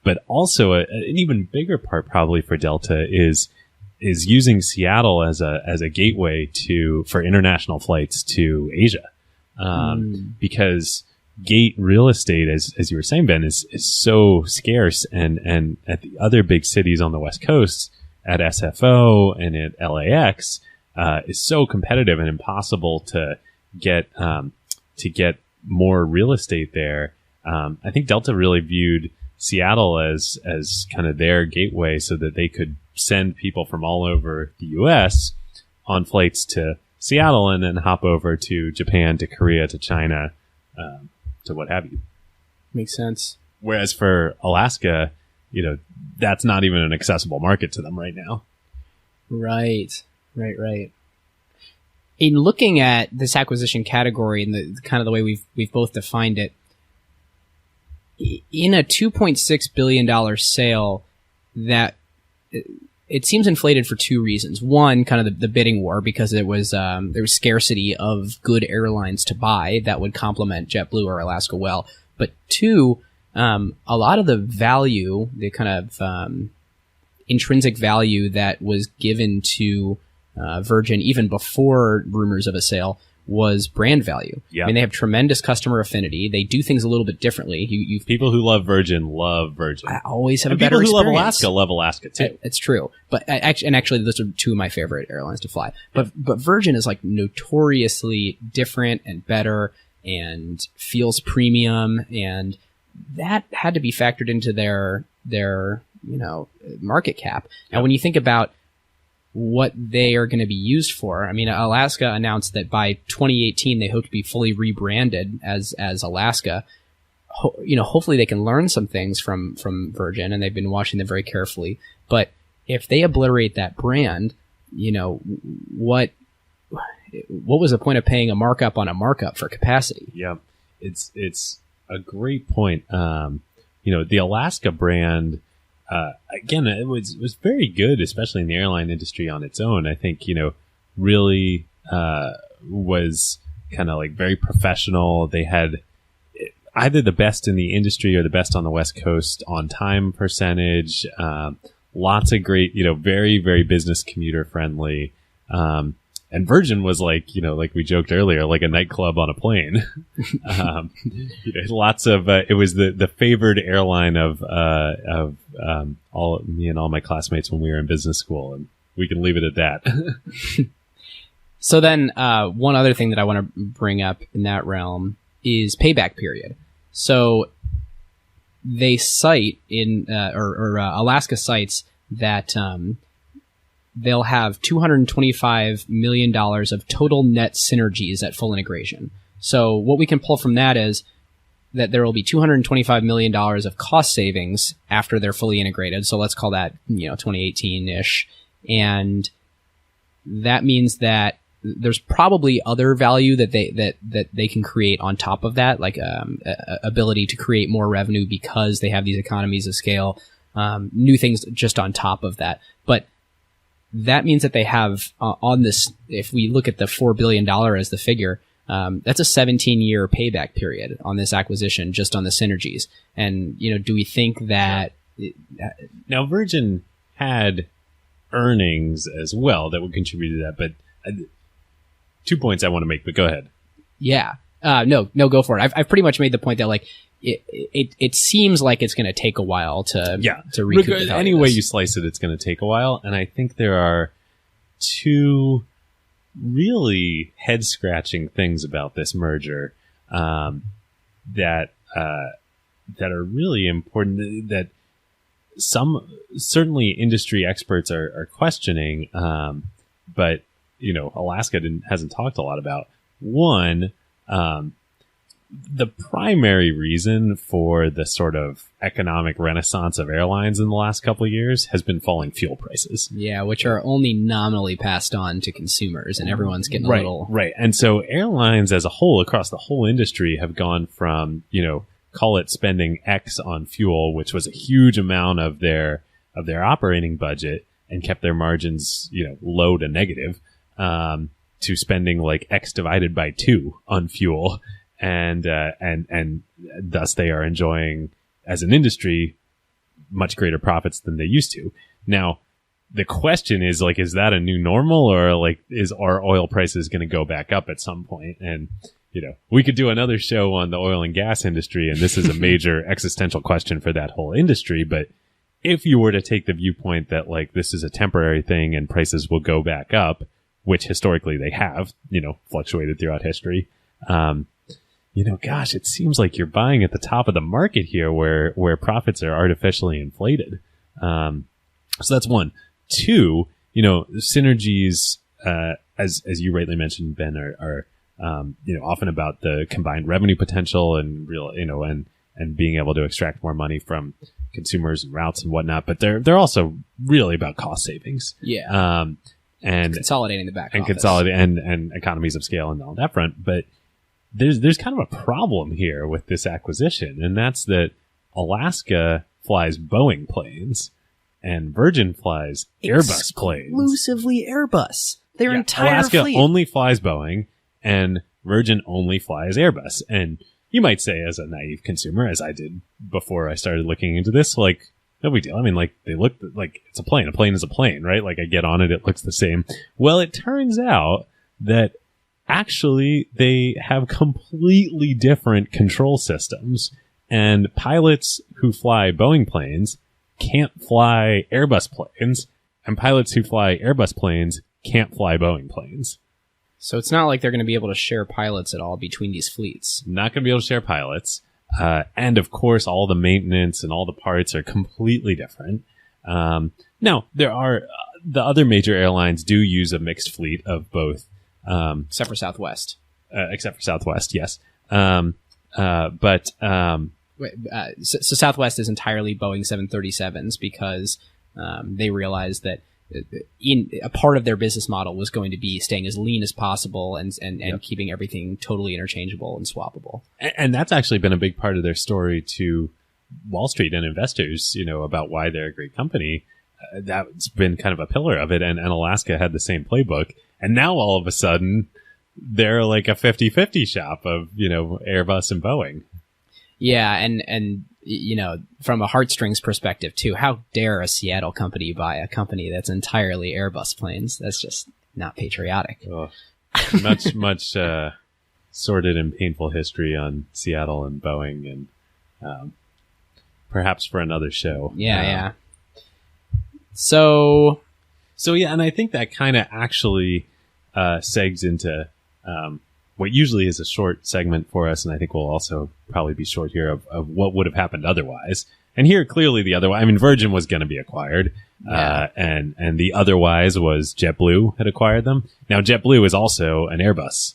But also an even bigger part probably for Delta is using Seattle as a gateway for international flights to Asia. Because gate real estate, as you were saying, Ben, is so scarce, and at the other big cities on the West Coast, at SFO and at LAX, is so competitive and impossible to get more real estate there. I think Delta really viewed Seattle as kind of their gateway so that they could send people from all over the U.S. on flights to Seattle and then hop over to Japan, to Korea, to China, to what have you. Makes sense. Whereas for Alaska, that's not even an accessible market to them right now. Right. In looking at this acquisition category and the kind of the way we've both defined it, in a $2.6 billion sale, that it seems inflated for two reasons. One, kind of the bidding war, because there was scarcity of good airlines to buy that would complement JetBlue or Alaska well. But two, a lot of the value, the kind of intrinsic value that was given to Virgin even before rumors of a sale was brand value. Yeah. I mean, they have tremendous customer affinity. They do things a little bit differently. People who love Virgin love Virgin. I always have and a better people who experience. love Alaska too. It's true. But actually, those are two of my favorite airlines to fly. But Virgin is like notoriously different and better and feels premium, and that had to be factored into their market cap. And when you think about what they are going to be used for, I mean, Alaska announced that by 2018 they hope to be fully rebranded as Alaska. Hopefully they can learn some things from Virgin, and they've been watching them very carefully. But if they obliterate that brand, what was the point of paying a markup on a markup for capacity? Yeah, it's a great point. The Alaska brand, again, it was very good, especially in the airline industry on its own. I think, really was kind of like very professional. They had either the best in the industry or the best on the West Coast on time percentage. Lots of great, very, very business commuter friendly. And Virgin was like we joked earlier, like a nightclub on a plane. Lots of, it was the favored airline of me and all my classmates when we were in business school, and we can leave it at that. So then, one other thing that I want to bring up in that realm is payback period. So they cite Alaska cites that, they'll have $225 million of total net synergies at full integration. So what we can pull from that is that there will be $225 million of cost savings after they're fully integrated. So let's call that, 2018-ish. And that means that there's probably other value that they can create on top of that, like ability to create more revenue because they have these economies of scale, new things just on top of that. But that means that they have on this, if we look at the $4 billion as the figure, that's a 17-year payback period on this acquisition, just on the synergies. And, do we think that... Now, Virgin had earnings as well that would contribute to that, but 2 points I want to make, but go ahead. Yeah. No, go for it. I've pretty much made the point that, like, it seems like it's going to take a while to recoup the value. Any way you slice it, it's going to take a while. And I think there are two really head-scratching things about this merger that are really important, that some certainly industry experts are questioning, but Alaska hasn't talked a lot about. One, the primary reason for the sort of economic renaissance of airlines in the last couple of years has been falling fuel prices. Yeah, which are only nominally passed on to consumers, and everyone's getting a little... Right. And so airlines as a whole, across the whole industry, have gone from, call it spending X on fuel, which was a huge amount of their operating budget and kept their margins, low to negative, to spending like X divided by 2 on fuel. And thus they are enjoying, as an industry, much greater profits than they used to. Now, the question is, like, is that a new normal, or like, are oil prices going to go back up at some point? And, we could do another show on the oil and gas industry, and this is a major existential question for that whole industry. But if you were to take the viewpoint that, like, this is a temporary thing and prices will go back up, which historically they have, fluctuated throughout history, gosh, it seems like you're buying at the top of the market here where profits are artificially inflated. So that's one. Two, synergies, as you rightly mentioned, Ben, are often about the combined revenue potential and and being able to extract more money from consumers and routes and whatnot. But they're also really about cost savings. Yeah. And consolidating the back and office. and economies of scale and all that front. But there's kind of a problem here with this acquisition, and that's that Alaska flies Boeing planes and Virgin flies Airbus planes. Exclusively Airbus. Their entire Alaska fleet. only flies Boeing and Virgin only flies Airbus. And you might say, as a naive consumer, as I did before I started looking into this, like, no big deal. I mean, like, they look like it's a plane. A plane is a plane, right? Like, I get on it, it looks the same. Well, it turns out that actually they have completely different control systems, and pilots who fly Boeing planes can't fly Airbus planes, and pilots who fly Airbus planes can't fly Boeing planes. So it's not like they're going to be able to share pilots at all between these fleets. Not going to be able to share pilots. And of course, all the maintenance and all the parts are completely different. Now, there are the other major airlines do use a mixed fleet of both. Except for Southwest. Yes. So Southwest is entirely Boeing 737s because they realized that a part of their business model was going to be staying as lean as possible and Yep. keeping everything totally interchangeable and swappable. And that's actually been a big part of their story to Wall Street and investors, about why they're a great company. That's been kind of a pillar of it. And Alaska had the same playbook. And now all of a sudden, they're like a 50-50 shop of, Airbus and Boeing. Yeah, and from a heartstrings perspective too, how dare a Seattle company buy a company that's entirely Airbus planes? That's just not patriotic. Oh, much sordid and painful history on Seattle and Boeing, and perhaps for another show. Yeah. So yeah, and I think that kind of actually segs into what usually is a short segment for us, and I think we'll also probably be short here of what would have happened otherwise. And here, clearly, the otherwise, I mean, Virgin was going to be acquired, and the otherwise was JetBlue had acquired them. Now, JetBlue is also an Airbus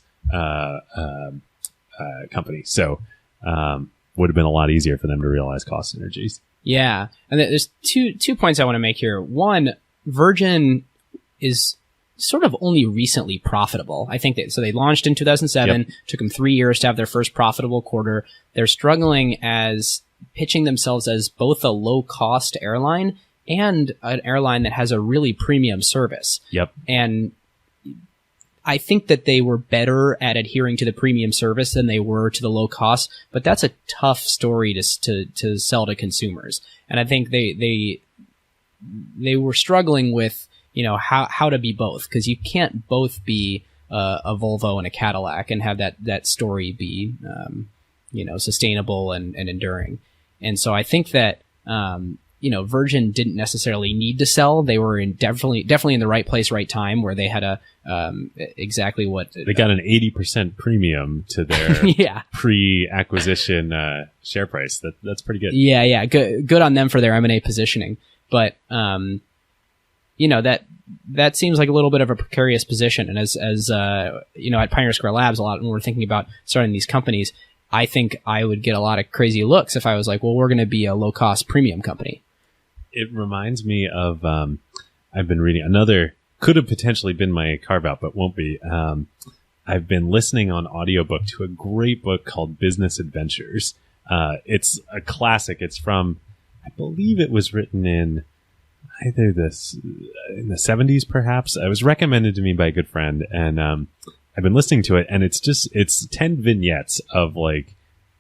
company, so would have been a lot easier for them to realize cost synergies. yeah, and there's two points I want to make here. One, Virgin is sort of only recently profitable. I think so they launched in 2007, took them 3 years to have their first profitable quarter. They're struggling as pitching themselves as both a low cost airline and an airline that has a really premium service. Yep. And I think that they were better at adhering to the premium service than they were to the low cost, but that's a tough story to sell to consumers. And I think they were struggling with how to be both, because you can't both be a Volvo and a Cadillac and have that story be sustainable and enduring. And so I think that Virgin didn't necessarily need to sell. They were definitely in the right place, right time, where they had exactly what they got an 80% premium to their pre-acquisition share price. That's pretty good. Yeah, good on them for their M&A positioning, but that seems like a little bit of a precarious position. And as at Pioneer Square Labs, a lot when we're thinking about starting these companies, I think I would get a lot of crazy looks if I was like, well, we're going to be a low-cost premium company. It reminds me of, I've been reading another, could have potentially been my carve-out, but won't be. I've been listening on audiobook to a great book called Business Adventures. It's a classic. It's from, I believe it was written in either in the 70s, perhaps. It was recommended to me by a good friend, and I've been listening to it, and it's 10 vignettes of like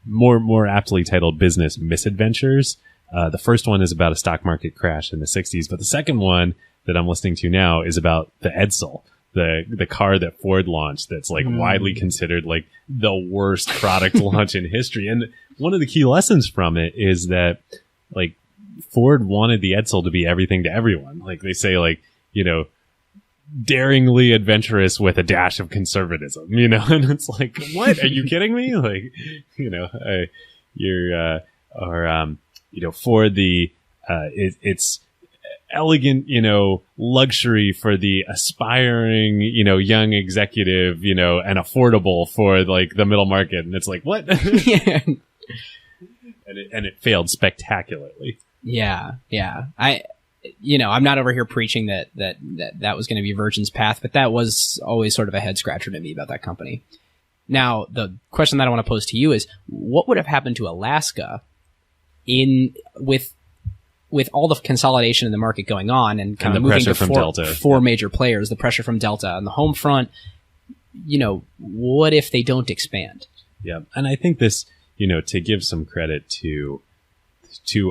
more aptly titled business misadventures. The first one is about a stock market crash in the 60s, but the second one that I'm listening to now is about the Edsel, the car that Ford launched that's like widely considered like the worst product launch in history. And one of the key lessons from it is that like Ford wanted the Edsel to be everything to everyone. Like they say, like, you know, daringly adventurous with a dash of conservatism, you know? And it's like, what? Are you kidding me? Like, you know, you know, for it's elegant, you know, luxury for the aspiring, you know, young executive, you know, and affordable for like the middle market. And it's like, what? Yeah. And it failed spectacularly. Yeah. I'm not over here preaching that was going to be Virgin's path, but that was always sort of a head scratcher to me about that company. Now, the question that I want to pose to you is, what would have happened to Alaska with all the consolidation in the market going on and kind of moving to four major players, the pressure from Delta on the home front? You know, what if they don't expand? Yeah, and I think this, you know, to give some credit to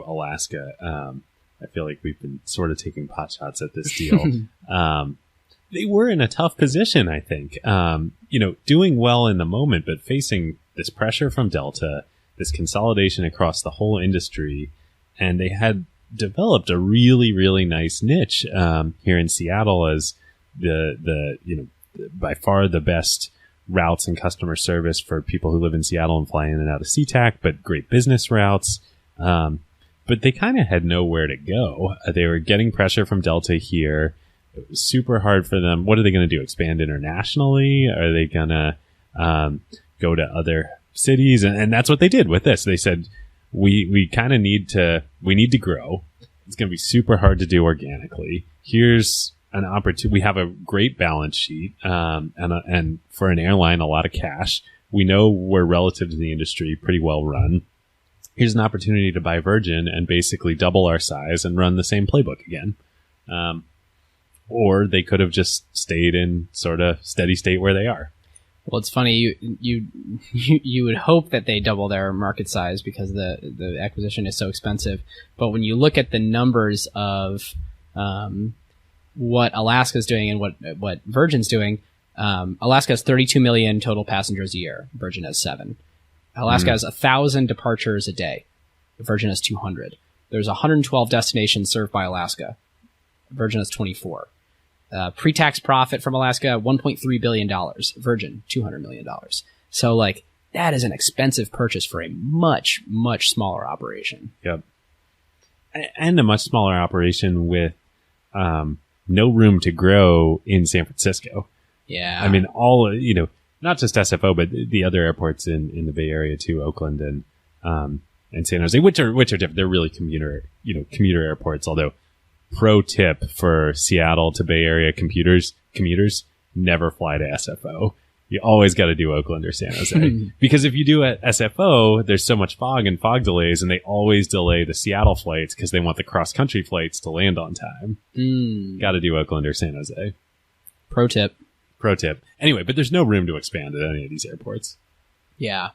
Alaska, I feel like we've been sort of taking pot shots at this deal. They were in a tough position, I think. You know, doing well in the moment, but facing this pressure from Delta, this consolidation across the whole industry, and they had developed a really, really nice niche here in Seattle as the you know, by far the best routes and customer service for people who live in Seattle and fly in and out of SeaTac, but great business routes. But they kind of had nowhere to go. They were getting pressure from Delta here. It was super hard for them. What are they going to do? Expand internationally? Are they going to go to other cities? And that's what they did with this. They said, we kind of need to grow. It's going to be super hard to do organically. Here's an opportunity. We have a great balance sheet, and for an airline, a lot of cash. We know we're relative to the industry pretty well run. Here's an opportunity to buy Virgin and basically double our size and run the same playbook again. Or they could have just stayed in sort of steady state where they are. Well, it's funny. You would hope that they double their market size because the acquisition is so expensive. But when you look at the numbers of what Alaska's doing and what Virgin's doing, Alaska has 32 million total passengers a year. Virgin has 7. Alaska has 1,000 departures a day. Virgin has 200. There's 112 destinations served by Alaska. Virgin has 24. Pre-tax profit from Alaska, $1.3 billion. Virgin, $200 million. So, like, that is an expensive purchase for a much, much smaller operation. Yep. And a much smaller operation with no room to grow in San Francisco. Yeah. I mean, not just SFO, but the other airports in the Bay Area too, Oakland and San Jose, which are different. They're really commuter airports. Although, pro tip for Seattle to Bay Area commuters, never fly to SFO. You always got to do Oakland or San Jose. Because if you do at SFO, there's so much fog and fog delays, and they always delay the Seattle flights because they want the cross-country flights to land on time. Got to do Oakland or San Jose. Pro tip. Anyway, but there's no room to expand at any of these airports. Yeah.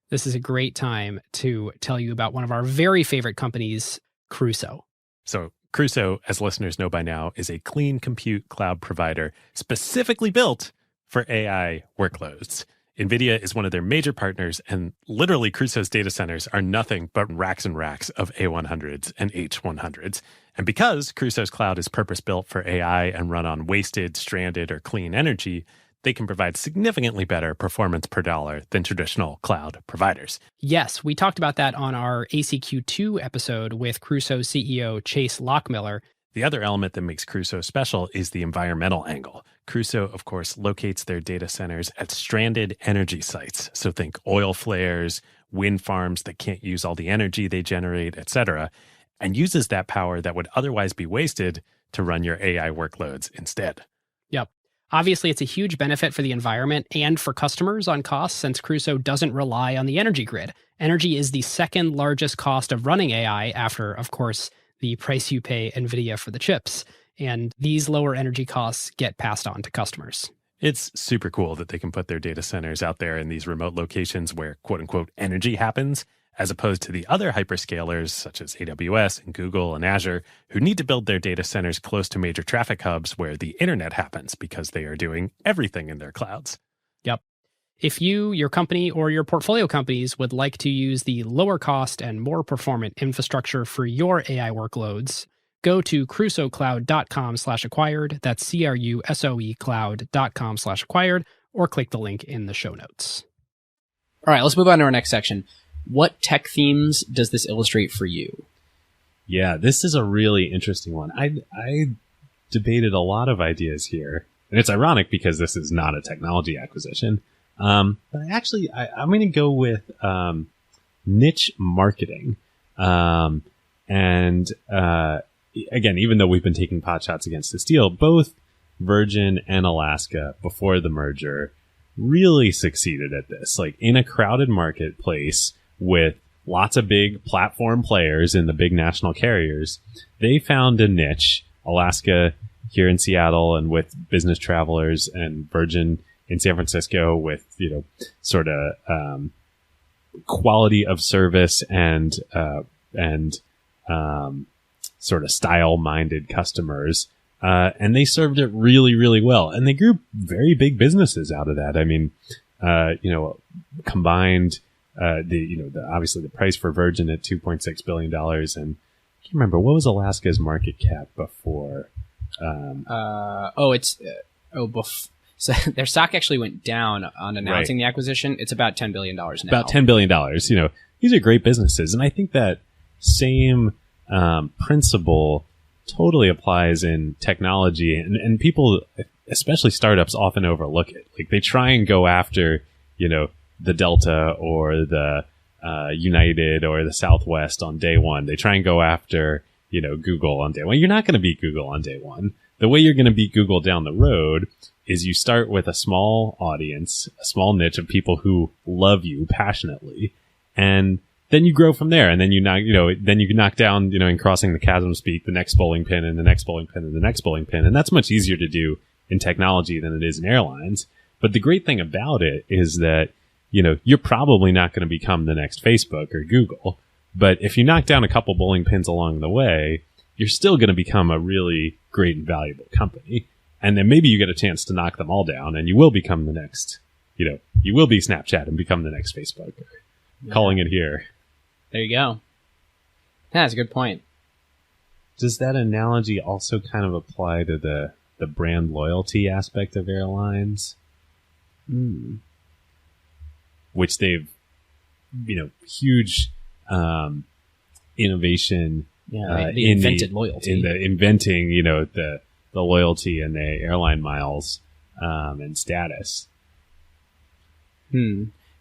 This is a great time to tell you about one of our very favorite companies, Crusoe. So Crusoe, as listeners know by now, is a clean compute cloud provider specifically built for AI workloads. NVIDIA is one of their major partners, and literally Crusoe's data centers are nothing but racks and racks of A100s and H100s. And because Crusoe's cloud is purpose-built for AI and run on wasted, stranded, or clean energy, they can provide significantly better performance per dollar than traditional cloud providers. Yes, we talked about that on our ACQ2 episode with Crusoe CEO Chase Lockmiller. The other element that makes Crusoe special is the environmental angle. Crusoe, of course, locates their data centers at stranded energy sites. So think oil flares, wind farms that can't use all the energy they generate, etc., and uses that power that would otherwise be wasted to run your AI workloads instead. Yep. Obviously, it's a huge benefit for the environment and for customers on costs since Crusoe doesn't rely on the energy grid. Energy is the second largest cost of running AI after, of course, the price you pay NVIDIA for the chips. And these lower energy costs get passed on to customers. It's super cool that they can put their data centers out there in these remote locations where quote unquote energy happens, as opposed to the other hyperscalers such as AWS and Google and Azure, who need to build their data centers close to major traffic hubs where the internet happens because they are doing everything in their clouds. Yep. If you, your company, or your portfolio companies would like to use the lower cost and more performant infrastructure for your AI workloads, go to crusoecloud.com/acquired. That's CRUSOE cloud.com/acquired, or click the link in the show notes. All right, let's move on to our next section. What tech themes does this illustrate for you? Yeah, this is a really interesting one. I debated a lot of ideas here, and it's ironic because this is not a technology acquisition. But I'm going to go with niche marketing. Again, even though we've been taking pot shots against this deal, both Virgin and Alaska before the merger really succeeded at this. Like in a crowded marketplace with lots of big platform players in the big national carriers, they found a niche. Alaska here in Seattle and with business travelers, and Virgin in San Francisco with, sort of quality of service and sort of style-minded customers. And they served it really, really well. And they grew very big businesses out of that. I mean, combined, obviously the price for Virgin at $2.6 billion. And I can't remember, what was Alaska's market cap before? So their stock actually went down on announcing the acquisition. It's about $10 billion now. About $10 billion. These are great businesses. And I think that same principle totally applies in technology, and people, especially startups, often overlook it. Like they try and go after, the Delta or the United or the Southwest on day one. They try and go after, Google on day one. You're not going to beat Google on day one. The way you're going to beat Google down the road is you start with a small audience, a small niche of people who love you passionately, and then you grow from there. And then you knock down, in crossing the chasm speak, the next bowling pin and the next bowling pin and the next bowling pin. And that's much easier to do in technology than it is in airlines. But the great thing about it is that, you're probably not going to become the next Facebook or Google. But if you knock down a couple bowling pins along the way, you're still going to become a really great and valuable company. And then maybe you get a chance to knock them all down and you will become the next, you will be Snapchat and become the next Facebook. Calling it here. There you go. That's a good point. Does that analogy also kind of apply to the brand loyalty aspect of airlines? Which they've, huge innovation. Yeah, they invented loyalty. In the inventing, the loyalty and the airline miles and status.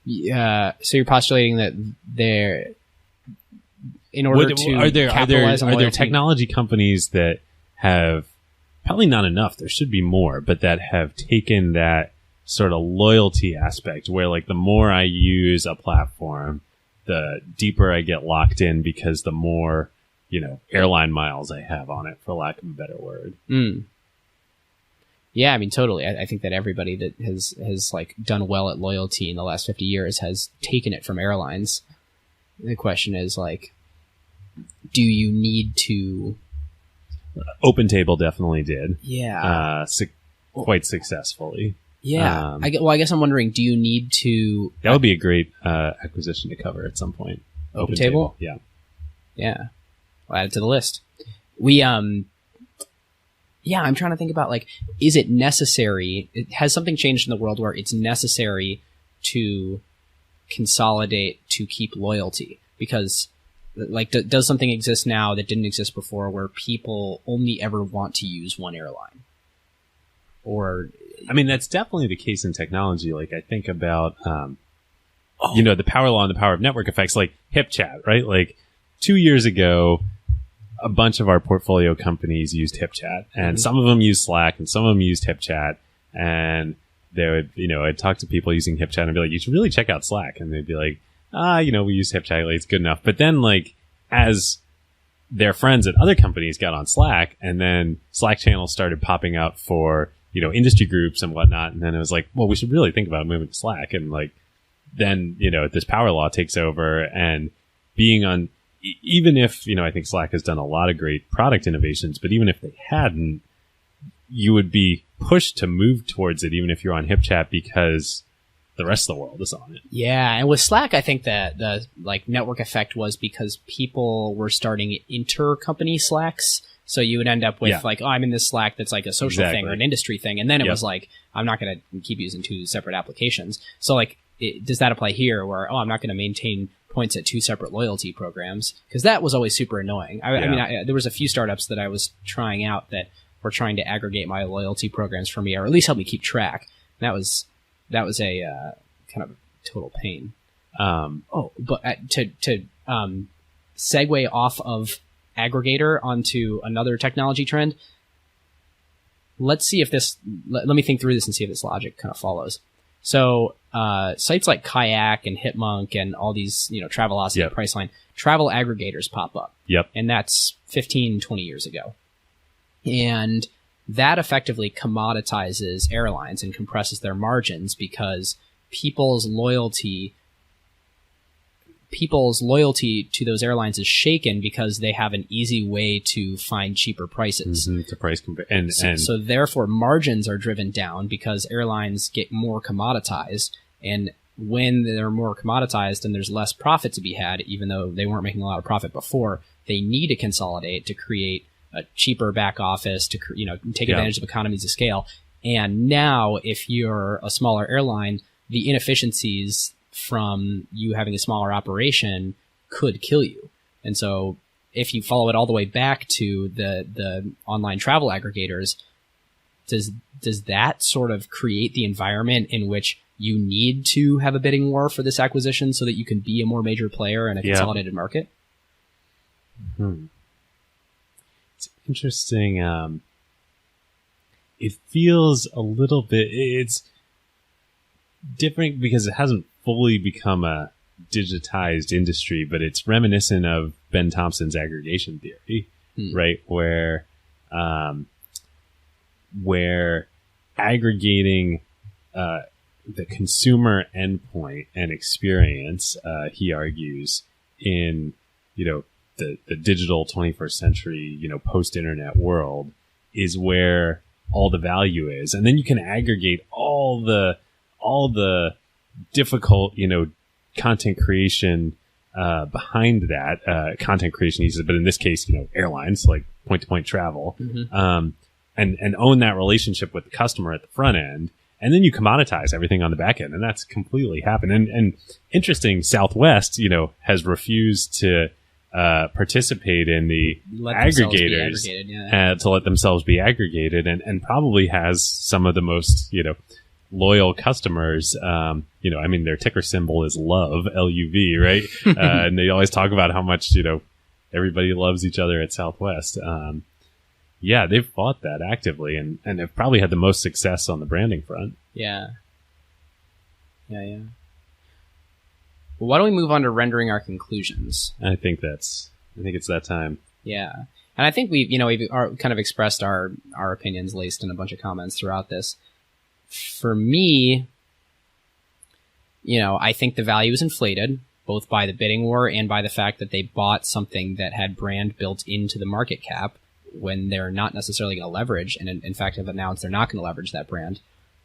Yeah. So you're postulating that they're, in order to are there loyalty, technology companies that have, probably not enough, there should be more, but that have taken that sort of loyalty aspect where, like, the more I use a platform, the deeper I get locked in because the more, airline miles I have on it, for lack of a better word. Yeah, I mean, totally. I think that everybody that has like done well at loyalty in the last 50 years has taken it from airlines. The question is, like, do you need to? OpenTable definitely did. Yeah. Quite successfely. Yeah. I guess I'm wondering, do you need to? That would be a great acquisition to cover at some point. OpenTable? Yeah. Yeah. I'll add it to the list. I'm trying to think about, like, is it necessary? Has something changed in the world where it's necessary to consolidate to keep loyalty? Because, like, does something exist now that didn't exist before where people only ever want to use one airline? or I mean, that's definitely the case in technology. Like, I think about, the power law and the power of network effects, like HipChat, right? Like 2 years ago, a bunch of our portfolio companies used HipChat, and some of them used Slack, and some of them used HipChat. And they would, I'd talk to people using HipChat and be like, you should really check out Slack. And they'd be like, we use HipChat, like, it's good enough. But then, like, as their friends at other companies got on Slack, and then Slack channels started popping up for, industry groups and whatnot. And then it was like, well, we should really think about moving to Slack. And like, then, this power law takes over, and being on, even if, I think Slack has done a lot of great product innovations, but even if they hadn't, you would be pushed to move towards it, even if you're on HipChat, because the rest of the world is on it. Yeah, and with Slack, I think that the network effect was because people were starting intercompany Slacks. So you would end up with I'm in this Slack that's like a social thing or an industry thing, and then it was like, I'm not going to keep using two separate applications. So like, does that apply here? Where I'm not going to maintain points at two separate loyalty programs, because that was always super annoying. I mean, there was a few startups that I was trying out that were trying to aggregate my loyalty programs for me, or at least help me keep track. And that was a kind of total pain. But to segue off of aggregator onto another technology trend, let's see if this. Let me think through this and see if this logic kind of follows. So sites like Kayak and Hitmonk and all these, Travelocity, Priceline, travel aggregators pop up. Yep. And that's 15, 20 years ago. And that effectively commoditizes airlines and compresses their margins, because people's loyalty to those airlines is shaken because they have an easy way to find cheaper prices. To price compare, so therefore margins are driven down because airlines get more commoditized, and when they're more commoditized and there's less profit to be had, even though they weren't making a lot of profit before, they need to consolidate to create a cheaper back office to take advantage of economies of scale. And now, if you're a smaller airline, the inefficiencies from you having a smaller operation could kill you. And so if you follow it all the way back to the online travel aggregators, does that sort of create the environment in which you need to have a bidding war for this acquisition so that you can be a more major player in a consolidated market? It's interesting. It feels a little bit, it's different because it hasn't fully become a digitized industry, but it's reminiscent of Ben Thompson's aggregation theory, right? Where aggregating the consumer endpoint and experience, he argues, in the digital 21st century, post-internet world, is where all the value is, and then you can aggregate all the difficult, content creation behind that content creation. He says, but in this case, airlines, like point-to-point travel, and own that relationship with the customer at the front end, and then you commoditize everything on the back end, and that's completely happened. And interesting, Southwest, has refused to participate in the aggregators to let themselves be aggregated, and probably has some of the most loyal customers. Their ticker symbol is LOVE, LUV, right? And they always talk about how much everybody loves each other at Southwest. They've fought that actively, and have probably had the most success on the branding front. Yeah. Well, why don't we move on to rendering our conclusions? I think it's that time. Yeah. And I think we've kind of expressed our opinions laced in a bunch of comments throughout this. For me, I think the value is inflated, both by the bidding war and by the fact that they bought something that had brand built into the market cap when they're not necessarily going to leverage, and in fact have announced they're not going to leverage that brand.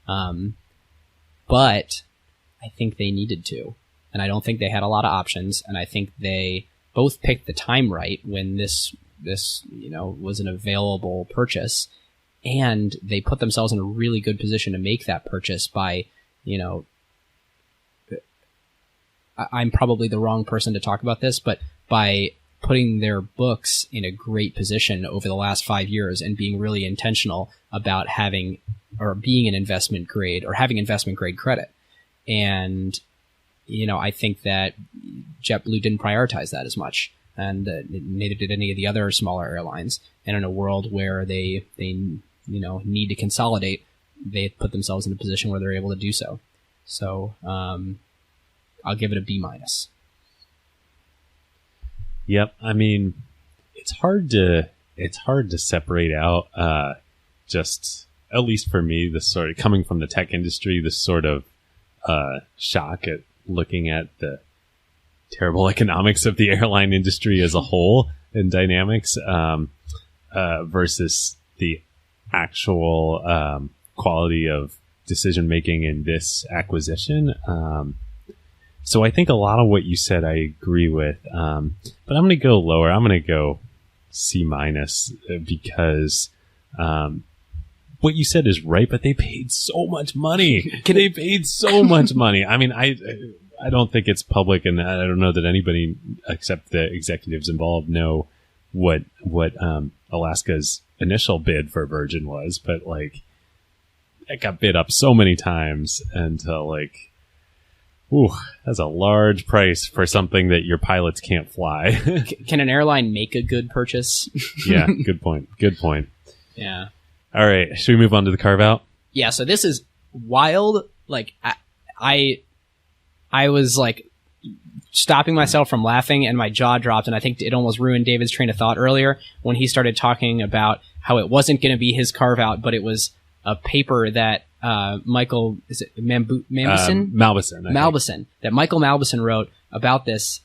But I think they needed to. And I don't think they had a lot of options. And I think they both picked the time right when this was an available purchase. And they put themselves in a really good position to make that purchase by, I'm probably the wrong person to talk about this, but by putting their books in a great position over the last 5 years and being really intentional about having or being an investment grade or having investment grade credit. And, I think that JetBlue didn't prioritize that as much, and neither did any of the other smaller airlines. And in a world where they need to consolidate, they put themselves in a position where they're able to do so. So I'll give it a B-. Yep. I mean, it's hard to separate out, just, at least for me, this sort of coming from the tech industry, this sort of shock at looking at the terrible economics of the airline industry as a whole and dynamics, versus the actual quality of decision making in this acquisition. So I think a lot of what you said I agree with, but I'm going to go lower. I'm going to go C-, because what you said is right, but they paid so much money. They paid so much money. I mean, I don't think it's public, and I don't know that anybody except the executives involved know what Alaska's initial bid for Virgin was, but like it got bid up so many times until like, ooh, that's a large price for something that your pilots can't fly. Can an airline make a good purchase? Yeah, good point. Good point. Yeah. All right, should we move on to the carve out? Yeah, so this is wild. Like I was like stopping myself from laughing, and my jaw dropped, and I think it almost ruined David's train of thought earlier when he started talking about how it wasn't going to be his carve out, but it was a paper that Michael, is it Malbison? Malbison, that Michael Malbison wrote about this.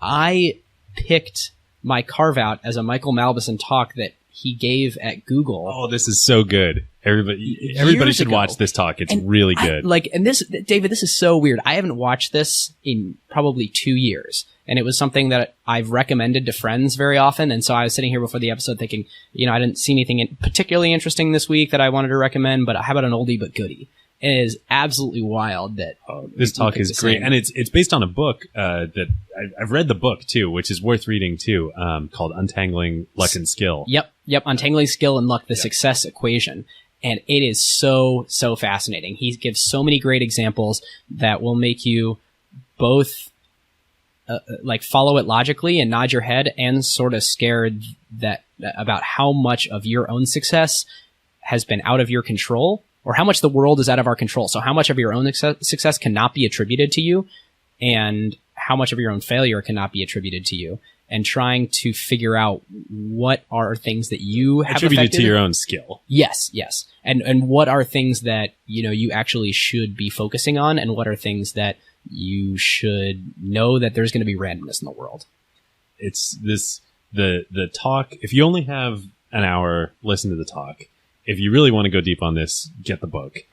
I picked my carve out as a Michael Malbison talk that he gave at Google. Oh, this is so good. Everybody should watch this talk. It's really good. And this, David, this is so weird. I haven't watched this in probably 2 years. And it was something that I've recommended to friends very often. And so I was sitting here before the episode thinking, I didn't see anything particularly interesting this week that I wanted to recommend, but how about an oldie but goodie? It is absolutely wild that this talk is great. And it's based on a book that I've read the book too, which is worth reading too, called Untangling Luck and Skill. Yep. Untangling Skill and Luck, the Success Equation. And it is so fascinating. He gives so many great examples that will make you both follow it logically and nod your head, and sort of scared about how much of your own success has been out of your control, or how much the world is out of our control. So how much of your own success cannot be attributed to you, and how much of your own failure cannot be attributed to you, and trying to figure out what are things that you have attributed to your own skill. Yes. And what are things that, you actually should be focusing on, and what are things that you should know that there's going to be randomness in the world. It's the talk. If you only have an hour, listen to the talk. If you really want to go deep on this, get the book.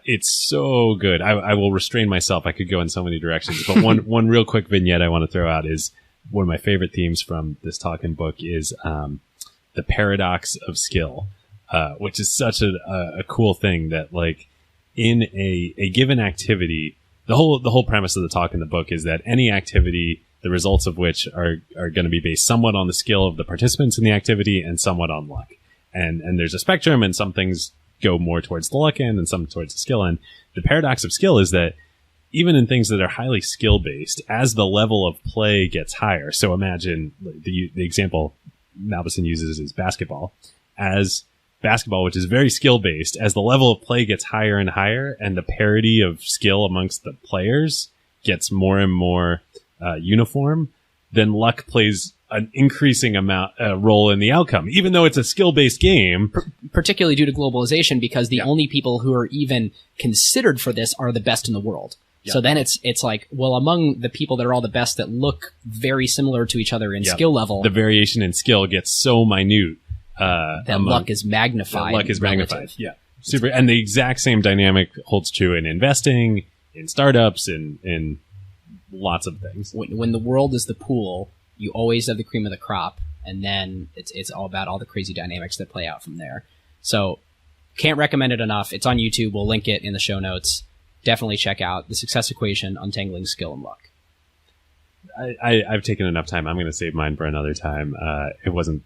It's so good. I will restrain myself. I could go in so many directions, but one real quick vignette I want to throw out is one of my favorite themes from this talk and book is the paradox of skill, which is such a cool thing that, like, in a given activity, the whole premise of the talk in the book is that any activity, the results of which are going to be based somewhat on the skill of the participants in the activity and somewhat on luck. And there's a spectrum, and some things go more towards the luck end and some towards the skill end. The paradox of skill is that even in things that are highly skill based, as the level of play gets higher, so imagine the example Malbison uses is basketball. As basketball, which is very skill based, as the level of play gets higher and higher, and the parity of skill amongst the players gets more and more uniform, then luck plays an increasing role in the outcome, even though it's a skill-based game. Particularly due to globalization, because the only people who are even considered for this are the best in the world. Yep. So then it's like, well, among the people that are all the best that look very similar to each other in skill level, the variation in skill gets so minute that luck is magnified. Yeah, super. And the exact same dynamic holds true in investing, in startups, in lots of things. When the world is the pool, you always have the cream of the crop, and then it's all about all the crazy dynamics that play out from there. So can't recommend it enough. It's on YouTube. We'll link it in the show notes. Definitely check out The Success Equation, Untangling Skill and Luck. I've taken enough time. I'm going to save mine for another time. It wasn't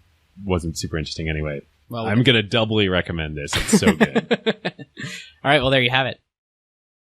super interesting anyway. Well, I'm going to doubly recommend this. It's so good. All right. Well, there you have it.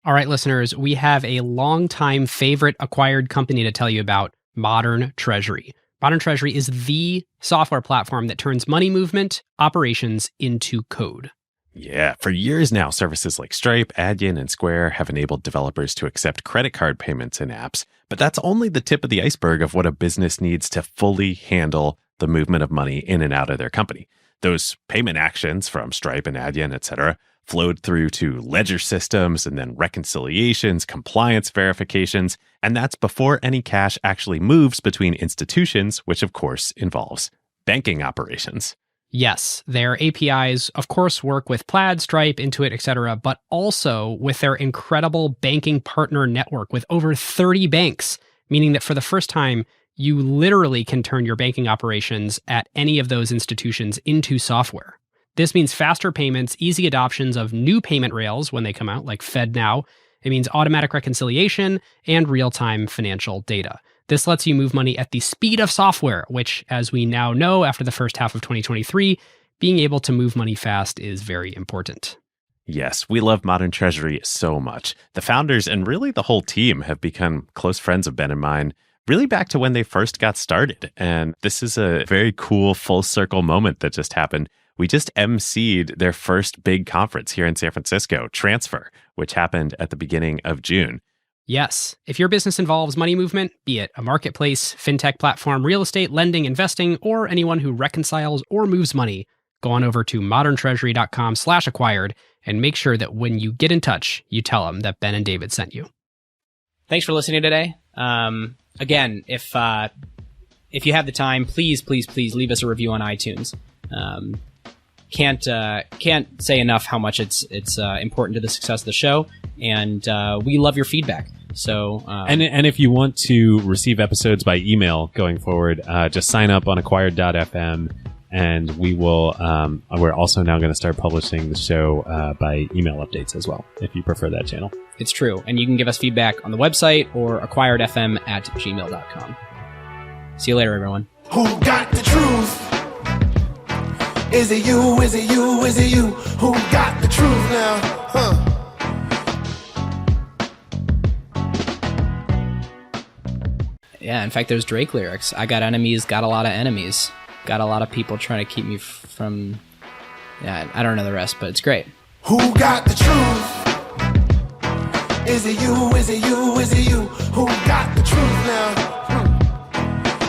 All right, listeners, we have a longtime favorite acquired company to tell you about, Modern Treasury. Modern Treasury is the software platform that turns money movement operations into code. Yeah, for years now, services like Stripe, Adyen, and Square have enabled developers to accept credit card payments in apps. But that's only the tip of the iceberg of what a business needs to fully handle the movement of money in and out of their company. Those payment actions from Stripe and Adyen, et cetera, flowed through to ledger systems and then reconciliations, compliance verifications, and that's before any cash actually moves between institutions, which of course involves banking operations. Yes, their APIs, of course, work with Plaid, Stripe, Intuit, etc., but also with their incredible banking partner network with over 30 banks, meaning that for the first time, you literally can turn your banking operations at any of those institutions into software. This means faster payments, easy adoptions of new payment rails when they come out, like FedNow. It means automatic reconciliation and real-time financial data. This lets you move money at the speed of software, which, as we now know after the first half of 2023, being able to move money fast is very important. Yes, we love Modern Treasury so much. The founders and really the whole team have become close friends of Ben and mine, really back to when they first got started. And this is a very cool full circle moment that just happened. We just emceed their first big conference here in San Francisco, Transfer, which happened at the beginning of June. Yes, if your business involves money movement, be it a marketplace, fintech platform, real estate, lending, investing, or anyone who reconciles or moves money, go on over to moderntreasury.com/acquired and make sure that when you get in touch, you tell them that Ben and David sent you. Thanks for listening today. Again, if you have the time, please leave us a review on iTunes. Can't say enough how much it's important to the success of the show, and we love your feedback. So and if you want to receive episodes by email going forward, just sign up on acquired.fm, and we will. We're also now going to start publishing the show by email updates as well, if you prefer that channel. It's true, and you can give us feedback on the website or acquiredfm@gmail.com. See you later, everyone. Who got the truth? Is it you? Is it you? Is it you? Who got the truth now? Huh? Yeah, in fact, there's Drake lyrics. I got enemies, got a lot of enemies. Got a lot of people trying to keep me from... Yeah, I don't know the rest, but it's great. Who got the truth? Is it you? Is it you? Is it you? Who got the truth now?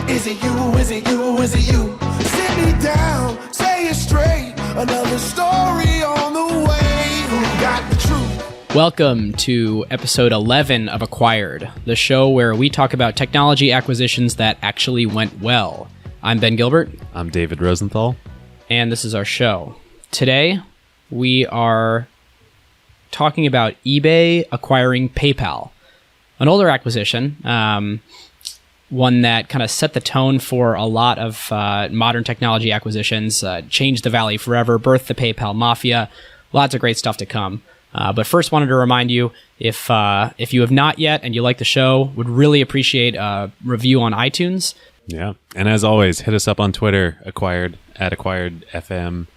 Is it you? Is it you? Is it you? Sit me down, say it straight. Another story on the way. Who got the truth? Welcome to episode 11 of Acquired, the show where we talk about technology acquisitions that actually went well. I'm Ben Gilbert. I'm David Rosenthal. And this is our show. Today, we are talking about eBay acquiring PayPal. An older acquisition, one that kind of set the tone for a lot of modern technology acquisitions, changed the valley forever, birthed the PayPal mafia. Lots of great stuff to come. But first, wanted to remind you, if you have not yet and you like the show, would really appreciate a review on iTunes. Yeah, and as always, hit us up on Twitter, acquiredfm,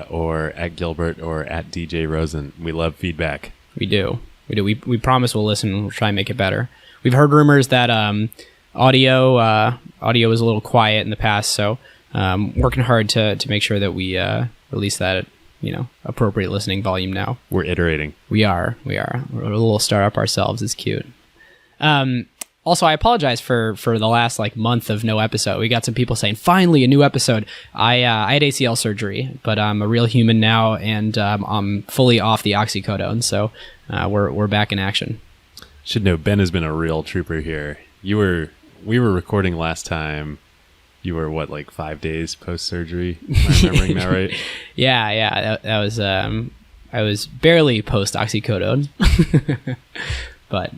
or at Gilbert or at DJ Rosen. We love feedback. We do. We promise we'll listen and we'll try and make it better. We've heard rumors that audio was a little quiet in the past, so working hard to make sure that we release that at appropriate listening volume now. We're iterating. We are. We're a little startup ourselves. It's cute. Also, I apologize for the last month of no episode. We got some people saying, finally, a new episode. I had ACL surgery, but I'm a real human now, and I'm fully off the oxycodone, so we're back in action. Should know, Ben has been a real trooper here. We were recording last time. You were, 5 days post-surgery? Am I remembering that right? Yeah. That was, I was barely post-oxycodone. But,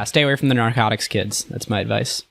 stay away from the narcotics, kids. That's my advice.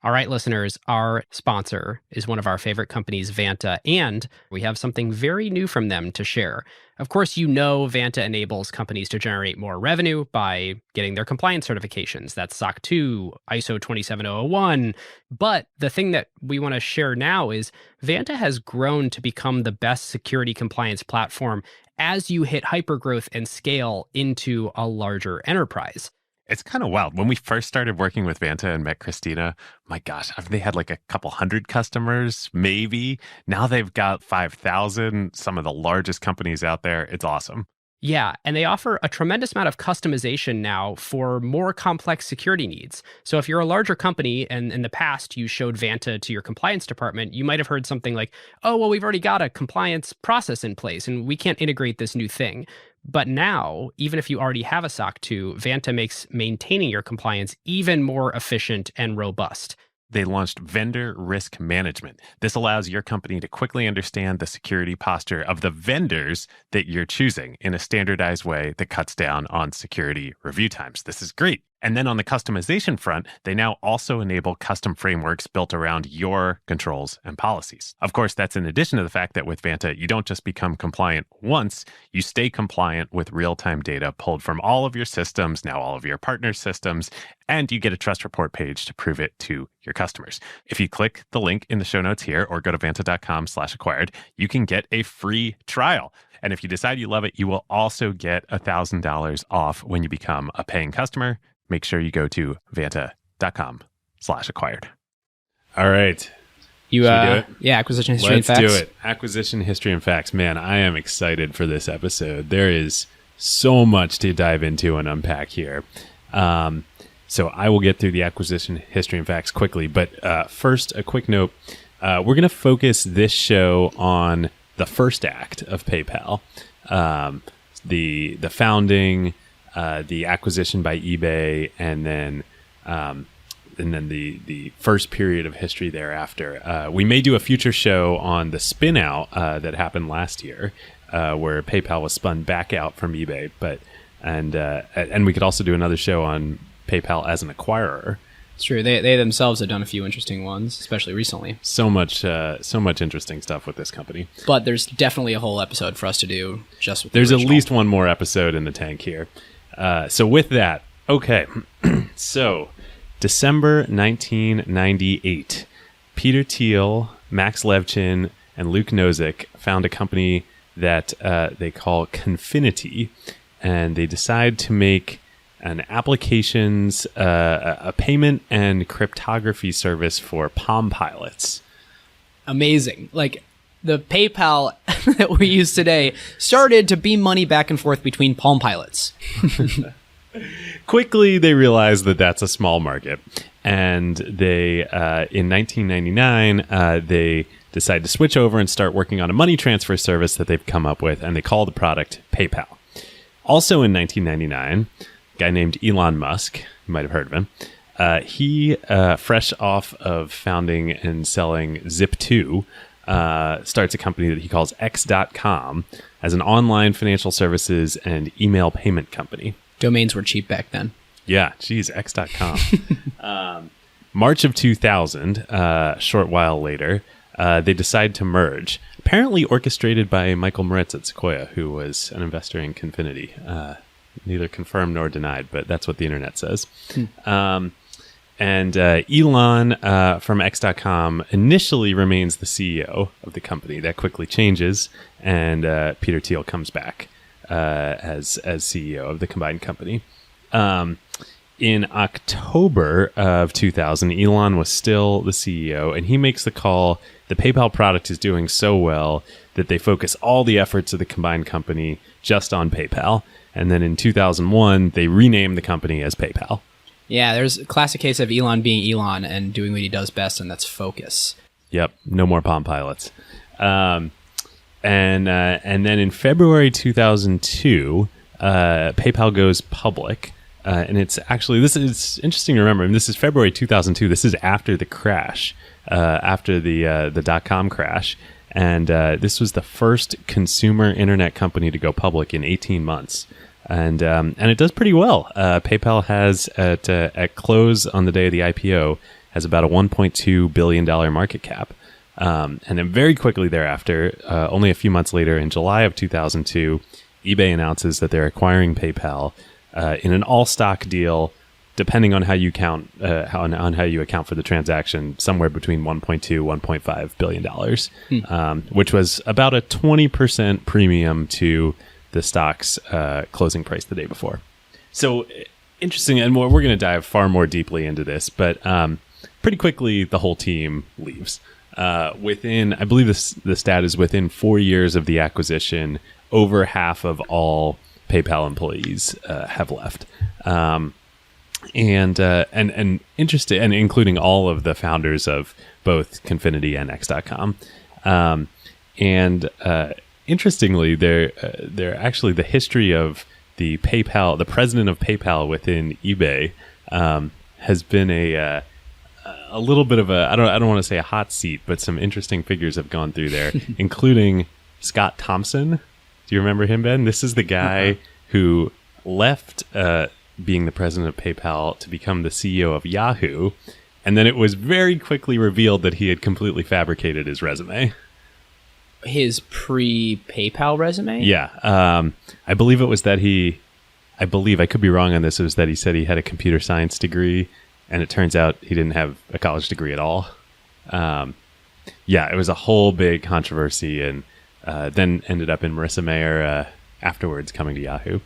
All right, listeners, our sponsor is one of our favorite companies, Vanta, and we have something very new from them to share. Of course, you know Vanta enables companies to generate more revenue by getting their compliance certifications. That's SOC 2, ISO 27001. But the thing that we want to share now is Vanta has grown to become the best security compliance platform as you hit hypergrowth and scale into a larger enterprise. It's kind of wild. When we first started working with Vanta and met Christina, my gosh, they had like a couple hundred customers, maybe. Now they've got 5,000, some of the largest companies out there. It's awesome. Yeah, and they offer a tremendous amount of customization now for more complex security needs. So if you're a larger company and in the past you showed Vanta to your compliance department, you might have heard something like, oh, well, we've already got a compliance process in place and we can't integrate this new thing. But now, even if you already have a SOC 2, Vanta makes maintaining your compliance even more efficient and robust. They launched vendor risk management. This allows your company to quickly understand the security posture of the vendors that you're choosing in a standardized way that cuts down on security review times. This is great. And then on the customization front, they now also enable custom frameworks built around your controls and policies. Of course, that's in addition to the fact that with Vanta, you don't just become compliant once, you stay compliant with real-time data pulled from all of your systems, now all of your partner systems, and you get a trust report page to prove it to your customers. If you click the link in the show notes here or go to vanta.com/acquired, you can get a free trial. And if you decide you love it, you will also get $1,000 off when you become a paying customer. Make sure you go to vanta.com/acquired. All right. Should we do it? Yeah, acquisition history Let's and facts. do it. Acquisition history and facts. Man, I am excited for this episode. There is so much to dive into and unpack here. So I will get through the acquisition history and facts quickly. But first, a quick note. We're going to focus this show on the first act of PayPal, the founding, the acquisition by eBay, and then the first period of history thereafter. We may do a future show on the spin out that happened last year, where PayPal was spun back out from eBay. And we could also do another show on PayPal as an acquirer. It's true. They themselves have done a few interesting ones, especially recently. So much interesting stuff with this company. But there's definitely a whole episode for us to do just with There's the at original. least one more episode in the tank here. So with that, okay. So December 1998, Peter Thiel, Max Levchin, and Luke Nozick found a company that they call Confinity, and they decide to make an applications, a payment and cryptography service for Palm Pilots. Amazing. Like, the PayPal that we use today started to beam money back and forth between Palm Pilots. Quickly, they realized that that's a small market, and they, in 1999, they decide to switch over and start working on a money transfer service that they've come up with, and they call the product PayPal. Also in 1999, a guy named Elon Musk, you might have heard of him, he, fresh off of founding and selling Zip2, starts a company that he calls X.com as an online financial services and email payment company. Domains were cheap back then. Yeah, geez, X.com. March of 2000, a short while later, they decide to merge. Apparently orchestrated by Michael Moritz at Sequoia, who was an investor in Confinity. Neither confirmed nor denied, but that's what the internet says. And Elon from X.com initially remains the CEO of the company. That quickly changes, and Peter Thiel comes back as CEO of the combined company. In October of 2000, Elon was still the CEO, and he makes the call the PayPal product is doing so well that they focus all the efforts of the combined company just on PayPal. And then in 2001, they renamed the company as PayPal. Yeah, there's a classic case of Elon being Elon and doing what he does best, and that's focus. Yep, no more Palm Pilots. And then in February 2002, PayPal goes public. And it's actually, it's interesting to remember, and this is February 2002. This is after the crash, after the dot-com crash. And this was the first consumer internet company to go public in 18 months. And it does pretty well. PayPal has, at close on the day of the IPO, has about a $1.2 billion market cap. And then very quickly thereafter, only a few months later, in July of 2002, eBay announces that they're acquiring PayPal in an all-stock deal, depending on how you count, on how you account for the transaction, somewhere between $1.2–1.5 billion, which was about a 20% premium to the stock's closing price the day before. So interesting, and we're going to dive far more deeply into this, but pretty quickly the whole team leaves. Within, I believe the stat is within 4 years of the acquisition, over half of all PayPal employees have left. And interesting, and including all of the founders of both Confinity and X.com. Interestingly, they're actually the history of the president of PayPal within eBay has been a little bit of a, I don't want to say a hot seat, but some interesting figures have gone through there, including Scott Thompson. Do you remember him, Ben? This is the guy who left being the president of PayPal to become the CEO of Yahoo. And then it was very quickly revealed that he had completely fabricated his resume. His pre-PayPal resume? Yeah. I believe it was that I could be wrong on this, it was that he said he had a computer science degree, and it turns out he didn't have a college degree at all. Yeah, it was a whole big controversy, and then ended up in Marissa Mayer afterwards coming to Yahoo.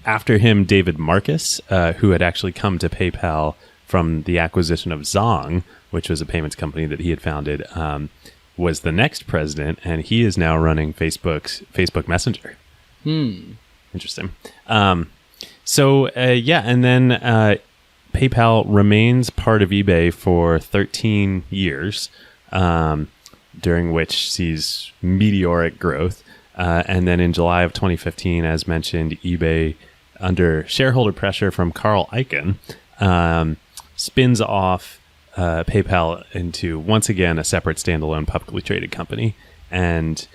After him, David Marcus, who had actually come to PayPal from the acquisition of Zong, which was a payments company that he had founded, was the next president, and he is now running Facebook Messenger. Interesting. And then PayPal remains part of eBay for 13 years, during which sees meteoric growth. And then in July of 2015, as mentioned, eBay, under shareholder pressure from Carl Icahn, spins off PayPal into, once again, a separate standalone publicly traded company. And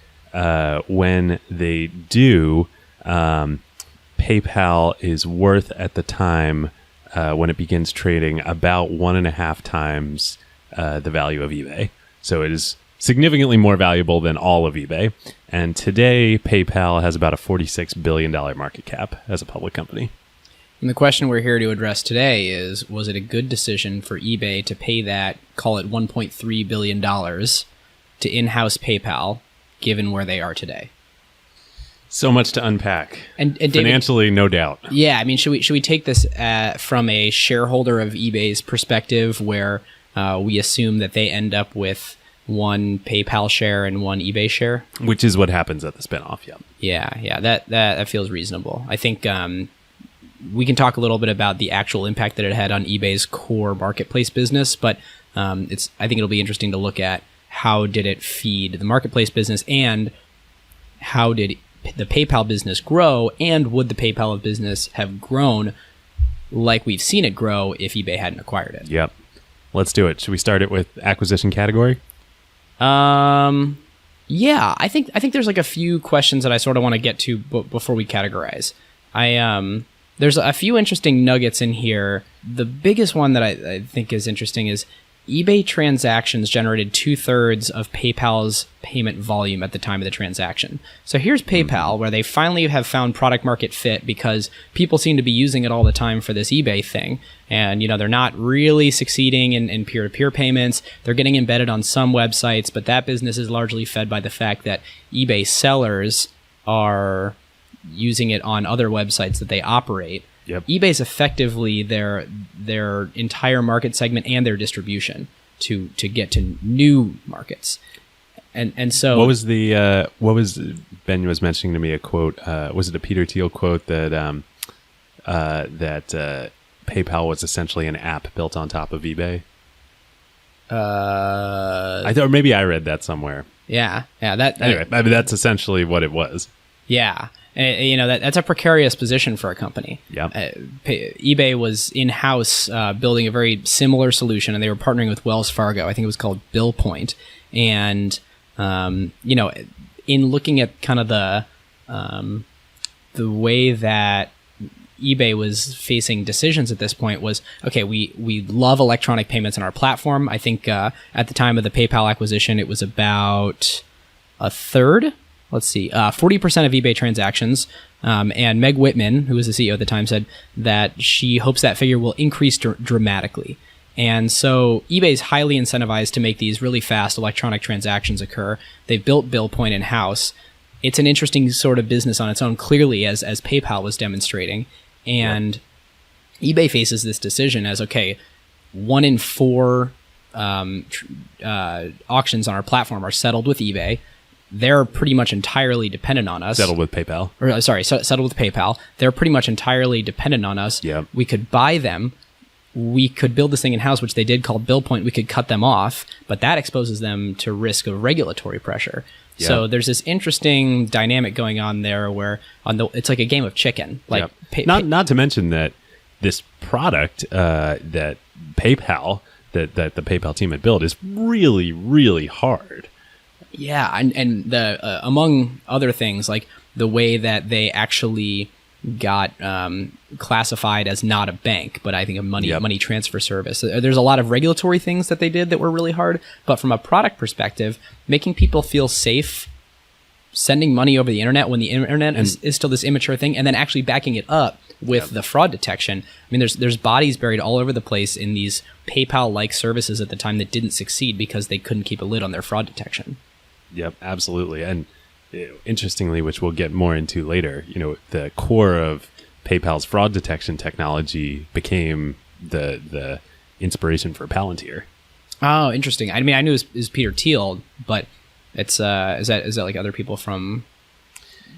when they do, PayPal is worth at the time, when it begins trading, about 1.5 times the value of eBay. So it is significantly more valuable than all of eBay. And today, PayPal has about a $46 billion market cap as a public company. And the question we're here to address today is, was it a good decision for eBay to pay that, call it $1.3 billion, to in-house PayPal, given where they are today? So much to unpack. And David, financially, no doubt. Yeah, I mean, should we take this from a shareholder of eBay's perspective, where we assume that they end up with one PayPal share and one eBay share? Which is what happens at the spinoff, yeah. Yeah, that feels reasonable. I think we can talk a little bit about the actual impact that it had on eBay's core marketplace business, but I think it'll be interesting to look at how did it feed the marketplace business, and how did the PayPal business grow, and would the PayPal business have grown like we've seen it grow if eBay hadn't acquired it? Yep. Let's do it. Should we start it with acquisition category? Yeah, I think there's like a few questions that I sort of want to get to before we categorize. There's a few interesting nuggets in here. The biggest one that I think is interesting is eBay transactions generated 2/3 of PayPal's payment volume at the time of the transaction. So here's PayPal, where they finally have found product market fit because people seem to be using it all the time for this eBay thing. And, they're not really succeeding in peer-to-peer payments. They're getting embedded on some websites, but that business is largely fed by the fact that eBay sellers are using it on other websites that they operate. Yep. eBay's effectively their entire market segment and their distribution to get to new markets. And so what was Ben was mentioning to me a quote, was it a Peter Thiel quote that PayPal was essentially an app built on top of eBay? I thought maybe I read that somewhere. Yeah. Anyway, I mean, that's essentially what it was. Yeah. That's a precarious position for a company. Yeah. eBay was in-house building a very similar solution, and they were partnering with Wells Fargo. I think it was called BillPoint. And, in looking at kind of the way that eBay was facing decisions at this point was, okay, we love electronic payments on our platform. I think at the time of the PayPal acquisition, it was about a third. Let's see, 40% of eBay transactions. And Meg Whitman, who was the CEO at the time, said that she hopes that figure will increase dramatically. And so eBay's highly incentivized to make these really fast electronic transactions occur. They've built BillPoint in-house. It's an interesting sort of business on its own, clearly, as PayPal was demonstrating. And eBay faces this decision as, okay, 1 in 4 auctions on our platform are settled with eBay. They're pretty much entirely dependent on us. Settled with PayPal. Settled with PayPal. They're pretty much entirely dependent on us. Yep. We could buy them. We could build this thing in-house, which they did, called BillPoint. We could cut them off, but that exposes them to risk of regulatory pressure. Yep. So there's this interesting dynamic going on there where it's like a game of chicken. Like not to mention that this product that PayPal, that the PayPal team had built is really, really hard. Yeah, and the among other things, like the way that they actually got classified as not a bank, but I think a money transfer service. There's a lot of regulatory things that they did that were really hard, but from a product perspective, making people feel safe sending money over the internet when the internet is still this immature thing, and then actually backing it up with the fraud detection. I mean, there's bodies buried all over the place in these PayPal-like services at the time that didn't succeed because they couldn't keep a lid on their fraud detection. Yep, absolutely. And interestingly, which we'll get more into later, the core of PayPal's fraud detection technology became the inspiration for Palantir. Oh, interesting. I mean, I knew it was Peter Thiel, but it's is that like other people from?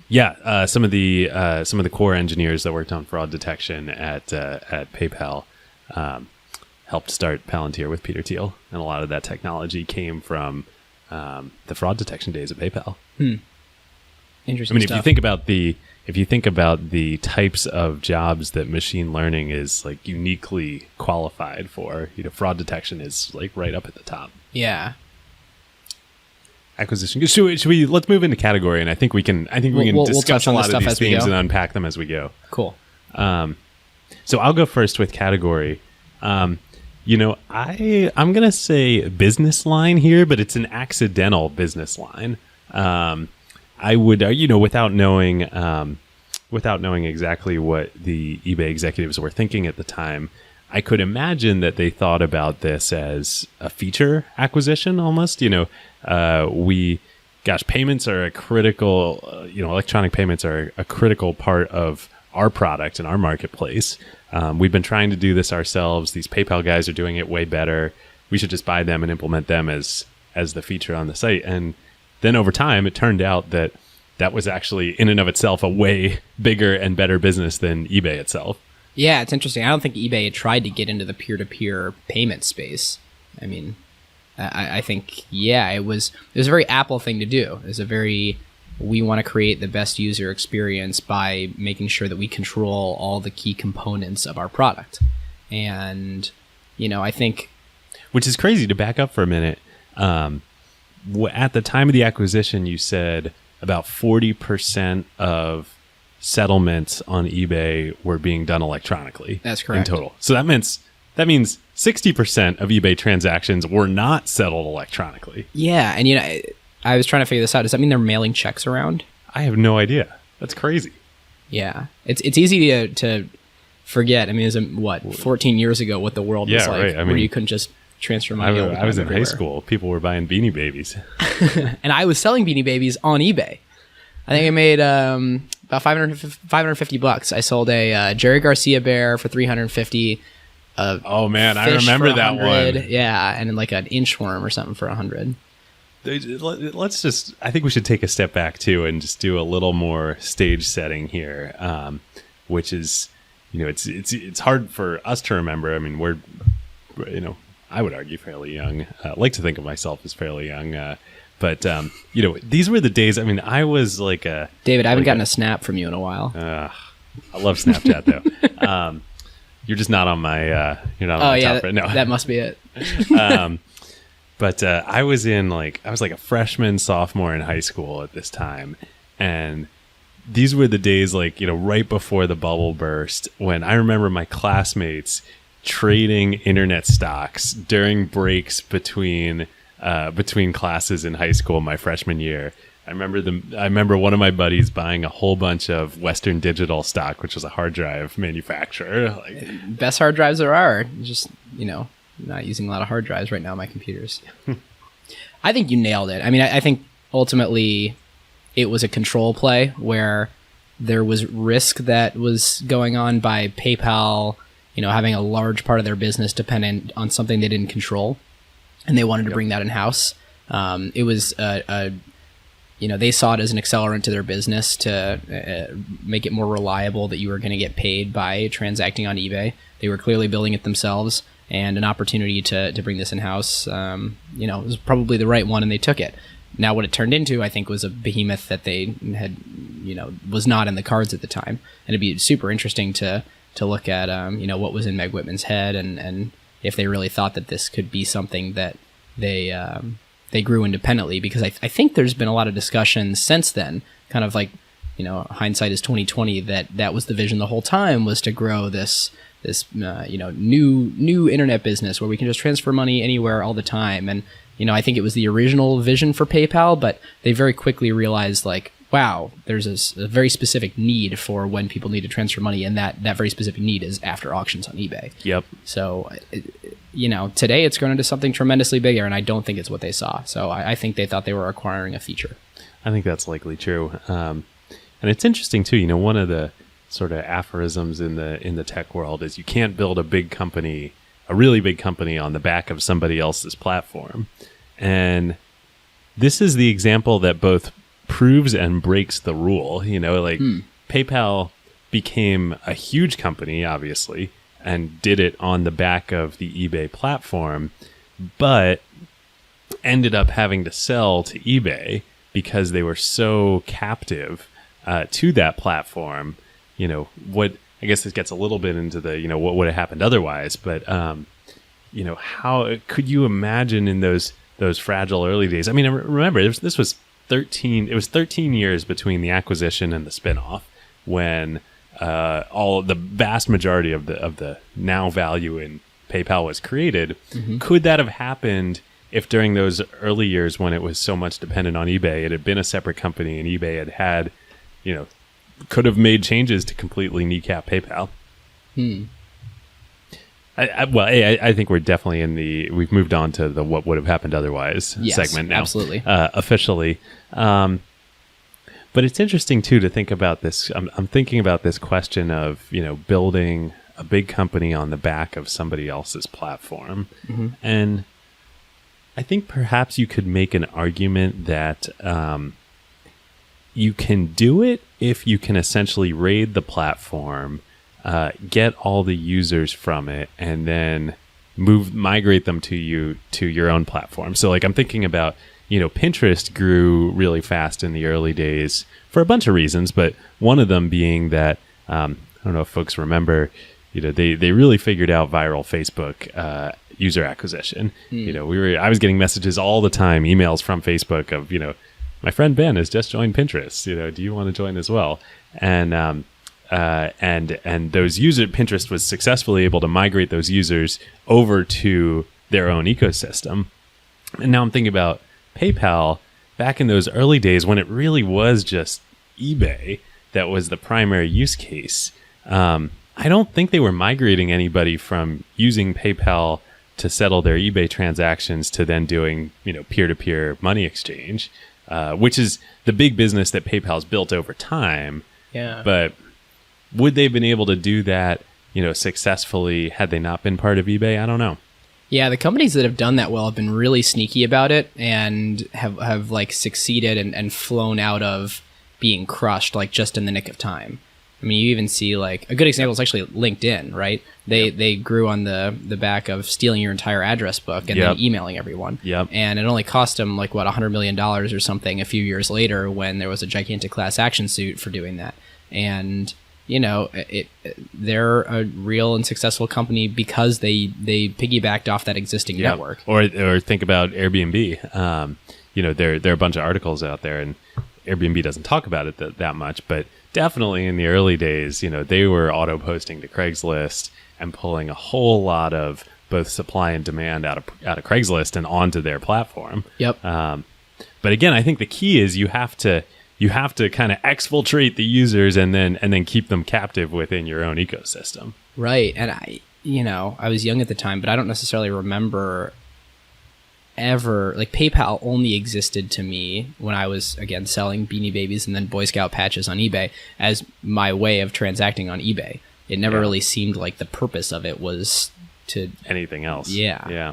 Yeah, some of the core engineers that worked on fraud detection at PayPal helped start Palantir with Peter Thiel, and a lot of that technology came from the fraud detection days at PayPal. Interesting. I mean, stuff. if you think about the types of jobs that machine learning is like uniquely qualified for, fraud detection is like right up at the top. Yeah. Acquisition. Should we let's move into category, and I think we can discuss a lot of these themes and unpack them as we go. Cool. So I'll go first with category. I'm gonna say business line here, but it's an accidental business line. I would, without knowing exactly what the eBay executives were thinking at the time, I could imagine that they thought about this as a feature acquisition almost. Payments are a critical, electronic payments are a critical part of our product and our marketplace. We've been trying to do this ourselves. These PayPal guys are doing it way better. We should just buy them and implement them as the feature on the site. And then over time, it turned out that was actually in and of itself a way bigger and better business than eBay itself. Yeah, it's interesting. I don't think eBay had tried to get into the peer-to-peer payment space. I mean, I think, it was a very Apple thing to do. It was we want to create the best user experience by making sure that we control all the key components of our product. And, I think... Which is crazy. To back up for a minute, at the time of the acquisition, you said about 40% of settlements on eBay were being done electronically. That's correct. In total. So that means 60% of eBay transactions were not settled electronically. Yeah, and I was trying to figure this out. Does that mean they're mailing checks around? I have no idea. That's crazy. Yeah, it's easy to forget. I mean, it was 14 years ago what the world was like, right. I mean, where you couldn't just transfer money. I was in high school. People were buying Beanie Babies, and I was selling Beanie Babies on eBay. I think I made about $550. I sold a Jerry Garcia bear for $350. Oh man, I remember that one. Yeah, and then like an inchworm or something for $100. I think we should take a step back too and just do a little more stage setting here, which is, it's hard for us to remember. I mean, we're, I would argue fairly young. I like to think of myself as fairly young. But these were the days. I mean, I was like David, I haven't gotten a snap from you in a while. I love Snapchat though. You're just not on my. You're not on my top right now. That must be it. But I was like a freshman, sophomore in high school at this time, and these were the days, like, right before the bubble burst, when I remember my classmates trading internet stocks during breaks between classes in high school my freshman year. I remember one of my buddies buying a whole bunch of Western Digital stock, which was a hard drive manufacturer. Like, best hard drives there are. Just, not using a lot of hard drives right now on my computers. I think you nailed it. I mean, I think ultimately it was a control play where there was risk that was going on by PayPal, having a large part of their business dependent on something they didn't control, and they wanted to bring that in-house. It was they saw it as an accelerant to their business to make it more reliable that you were going to get paid by transacting on eBay. They were clearly building it themselves, and an opportunity to bring this in-house, was probably the right one, and they took it. Now, what it turned into, I think, was a behemoth that they had, was not in the cards at the time. And it'd be super interesting to look at, what was in Meg Whitman's head, and if they really thought that this could be something that they grew independently, because I think there's been a lot of discussion since then, kind of like, hindsight is 2020, that was the vision the whole time, was to grow this new internet business where we can just transfer money anywhere all the time. And I think it was the original vision for PayPal, but they very quickly realized, like, wow, there's a very specific need for when people need to transfer money, and that very specific need is after auctions on eBay. Yep. So, today it's grown into something tremendously bigger, and I don't think it's what they saw. So I think they thought they were acquiring a feature. I think that's likely true. And it's interesting too, one of the sort of aphorisms in the tech world is you can't build a really big company on the back of somebody else's platform. And this is the example that both proves and breaks the rule. PayPal became a huge company, obviously, and did it on the back of the eBay platform, but ended up having to sell to eBay because they were so captive to that platform. What, I guess this gets a little bit into the, what would have happened otherwise, but, how could you imagine in those fragile early days? I mean, remember, this was 13 years between the acquisition and the spinoff when the vast majority of the now value in PayPal was created. Mm-hmm. Could that have happened if during those early years when it was so much dependent on eBay, it had been a separate company and eBay had could have made changes to completely kneecap PayPal? I think we're definitely we've moved on to the what would have happened otherwise segment now. Absolutely. Officially. But it's interesting too to think about this. I'm thinking about this question of, building a big company on the back of somebody else's platform. Mm-hmm. And I think perhaps you could make an argument that you can do it if you can essentially raid the platform, get all the users from it, and then migrate them to your own platform. So like I'm thinking about, Pinterest grew really fast in the early days for a bunch of reasons, but one of them being that, I don't know if folks remember, they really figured out viral Facebook user acquisition. I was getting messages all the time, emails from Facebook of, my friend Ben has just joined Pinterest. Do you want to join as well? And those Pinterest was successfully able to migrate those users over to their own ecosystem. And now I'm thinking about PayPal back in those early days when it really was just eBay that was the primary use case. I don't think they were migrating anybody from using PayPal to settle their eBay transactions to then doing, peer-to-peer money exchange, which is the big business that PayPal's built over time. Yeah. But would they have been able to do that, successfully had they not been part of eBay? I don't know. Yeah, the companies that have done that well have been really sneaky about it and have like succeeded and flown out of being crushed like just in the nick of time. I mean, you even see like a good example is actually LinkedIn, right? They grew on the back of stealing your entire address book and then emailing everyone. Yep. And it only cost them like $100 million or something a few years later when there was a gigantic class action suit for doing that. And they're a real and successful company because they piggybacked off that existing network. Or think about Airbnb. There are a bunch of articles out there, and Airbnb doesn't talk about it that much, but definitely in the early days, they were auto posting to Craigslist and pulling a whole lot of both supply and demand out of Craigslist and onto their platform. Yep. But again, I think the key is you have to kind of exfiltrate the users and then keep them captive within your own ecosystem. Right. And I was young at the time, but I don't necessarily remember ever, like, PayPal only existed to me when I was, again, selling Beanie Babies and then Boy Scout patches on eBay as my way of transacting on eBay. It never really seemed like the purpose of it was to anything else. Yeah.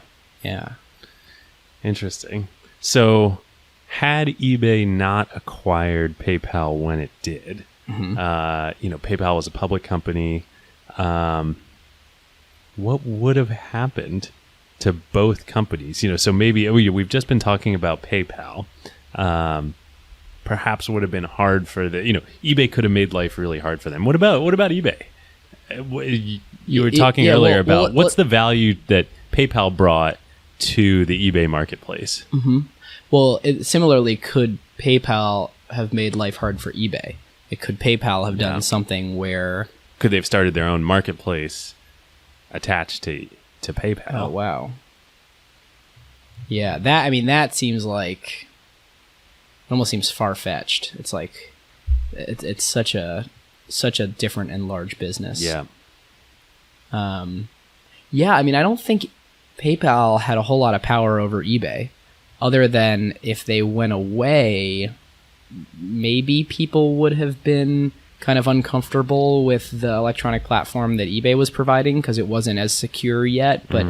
Interesting. So had eBay not acquired PayPal when it did, PayPal was a public company. What would have happened to both companies? So maybe we've just been talking about PayPal. Perhaps would have been hard for eBay could have made life really hard for them. What about eBay? You were talking earlier about what's the value that PayPal brought to the eBay marketplace. Mm-hmm. Well, similarly, could PayPal have made life hard for eBay? Could PayPal have done something where... Could they have started their own marketplace attached to PayPal? Oh, wow. Yeah, that seems like... It almost seems far-fetched. It's like... It's such a different and large business. Yeah. I don't think PayPal had a whole lot of power over eBay, other than if they went away, maybe people would have been kind of uncomfortable with the electronic platform that eBay was providing because it wasn't as secure yet, but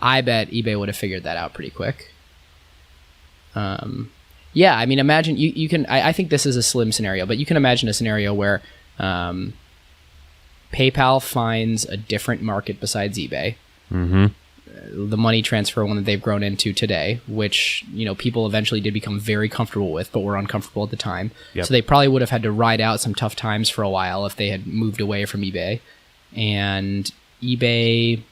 I bet eBay would have figured that out pretty quick. Imagine you can, I think this is a slim scenario, but you can imagine a scenario where PayPal finds a different market besides eBay. Mm-hmm. The money transfer one that they've grown into today, which people eventually did become very comfortable with, but were uncomfortable at the time. Yep. So they probably would have had to ride out some tough times for a while if they had moved away from eBay. And eBay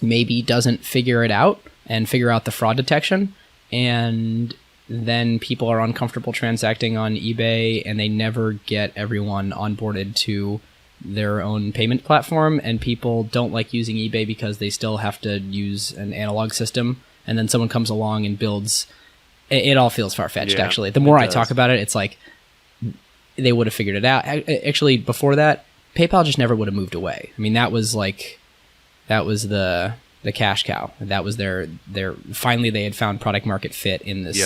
maybe doesn't figure it out and figure out the fraud detection, and then people are uncomfortable transacting on eBay and they never get everyone onboarded to their own payment platform, and people don't like using eBay because they still have to use an analog system, and then someone comes along and builds it. All feels far-fetched. Actually, the more I talk about it, it's like they would have figured it out. Actually, before that, PayPal just never would have moved away. That was the cash cow. That was their finally they had found product market fit in this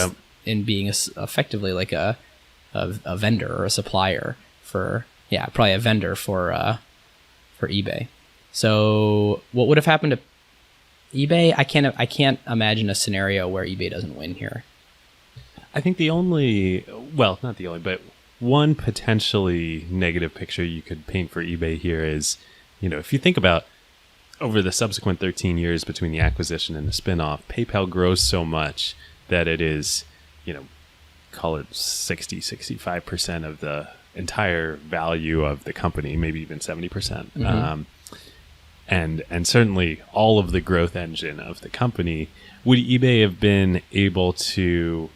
in being effectively like a vendor or a supplier for probably a vendor for eBay. So what would have happened to eBay? I can't imagine a scenario where eBay doesn't win here. I think not the only, but one potentially negative picture you could paint for eBay here is, if you think about over the subsequent 13 years between the acquisition and the spinoff, PayPal grows so much that it is, call it 65% of the entire value of the company, maybe even 70%. Mm-hmm. And certainly all of the growth engine of the company. Would eBay have been able to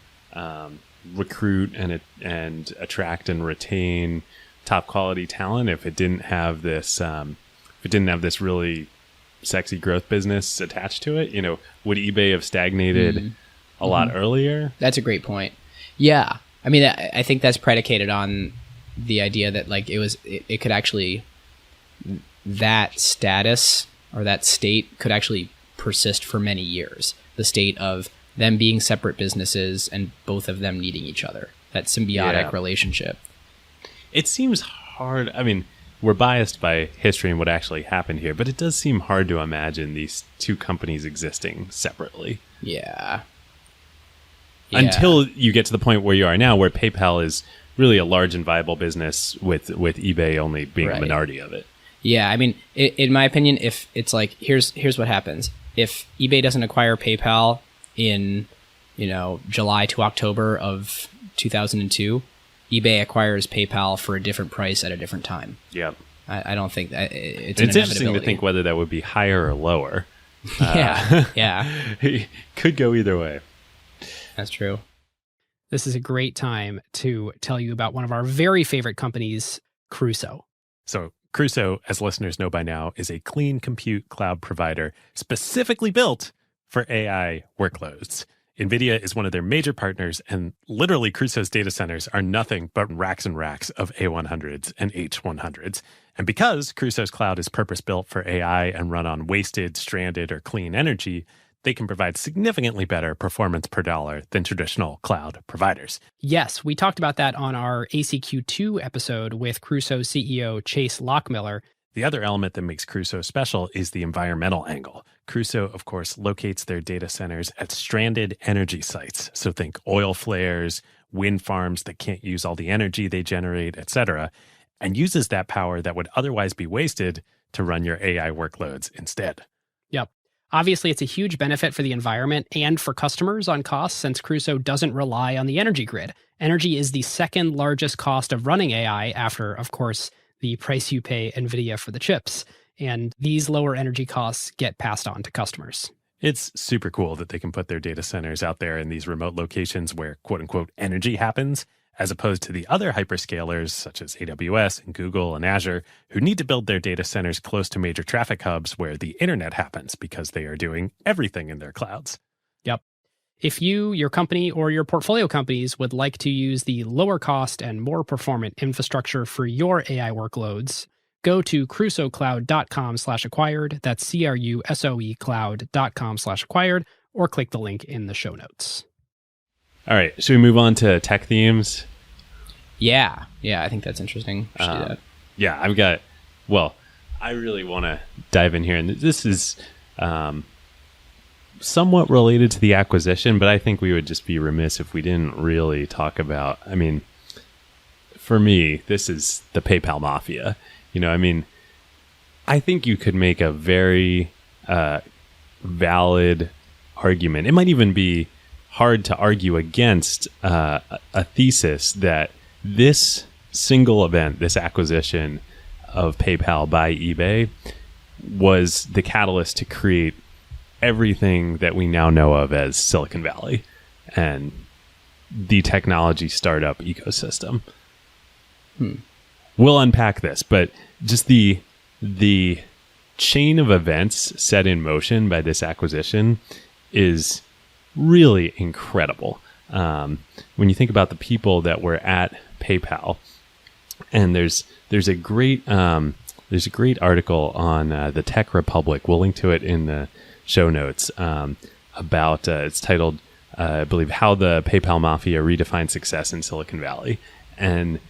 recruit and attract and retain top quality talent if it didn't have this really sexy growth business attached to it? Would eBay have stagnated a lot earlier? That's a great point. Yeah. I think that's predicated on the idea that it could actually, that status or that state could actually persist for many years. The state of them being separate businesses and both of them needing each other. That symbiotic relationship. It seems hard. We're biased by history and what actually happened here, but it does seem hard to imagine these two companies existing separately. Yeah. Until you get to the point where you are now, where PayPal is really a large and viable business with eBay only being a minority of it. Yeah, in my opinion, if it's like, here's what happens. If eBay doesn't acquire PayPal in, July to October of 2002, eBay acquires PayPal for a different price at a different time. Yeah. I don't think that it's interesting to think whether that would be higher or lower. Yeah. It could go either way. That's true. this is a great time to tell you about one of our very favorite companies, Crusoe. So Crusoe, as listeners know by now, is a clean compute cloud provider specifically built for AI workloads. NVIDIA is one of their major partners, and literally Crusoe's data centers are nothing but racks and racks of A100s and H100s. And because Crusoe's cloud is purpose-built for AI and run on wasted, stranded, or clean energy, they can provide significantly better performance per dollar than traditional cloud providers. Yes, we talked about that on our ACQ2 episode with Crusoe CEO Chase Lockmiller. The other element that makes Crusoe special is the environmental angle. Crusoe, of course, locates their data centers at stranded energy sites. So think oil flares, wind farms that can't use all the energy they generate, etc., and uses that power that would otherwise be wasted to run your AI workloads instead. Yep. Obviously, it's a huge benefit for the environment and for customers on costs since Crusoe doesn't rely on the energy grid. Energy is the second largest cost of running AI after, of course, the price you pay NVIDIA for the chips. And these lower energy costs get passed on to customers. It's super cool that they can put their data centers out there in these remote locations where, quote unquote, energy happens, as opposed to the other hyperscalers such as AWS and Google and Azure, who need to build their data centers close to major traffic hubs where the internet happens because they are doing everything in their clouds. Yep. If you, your company, or your portfolio companies would like to use the lower cost and more performant infrastructure for your AI workloads, go to crusoecloud.com/acquired. That's CRUSOE cloud.com/acquired, or click the link in the show notes. All right. Should we move on to tech themes? Yeah, I think that's interesting. We should do that. Yeah, I really want to dive in here. And this is somewhat related to the acquisition, but I think we would just be remiss if we didn't really talk about, for me, this is the PayPal mafia. I think you could make a very valid argument. It might even be hard to argue against a thesis that this single event, this acquisition of PayPal by eBay, was the catalyst to create everything that we now know of as Silicon Valley and the technology startup ecosystem. We'll unpack this, but just the chain of events set in motion by this acquisition is really incredible. When you think about the people that were at PayPal, and there's a great article on the Tech Republic. We'll link to it in the show notes about it's titled I believe How the PayPal Mafia Redefined Success in Silicon Valley, and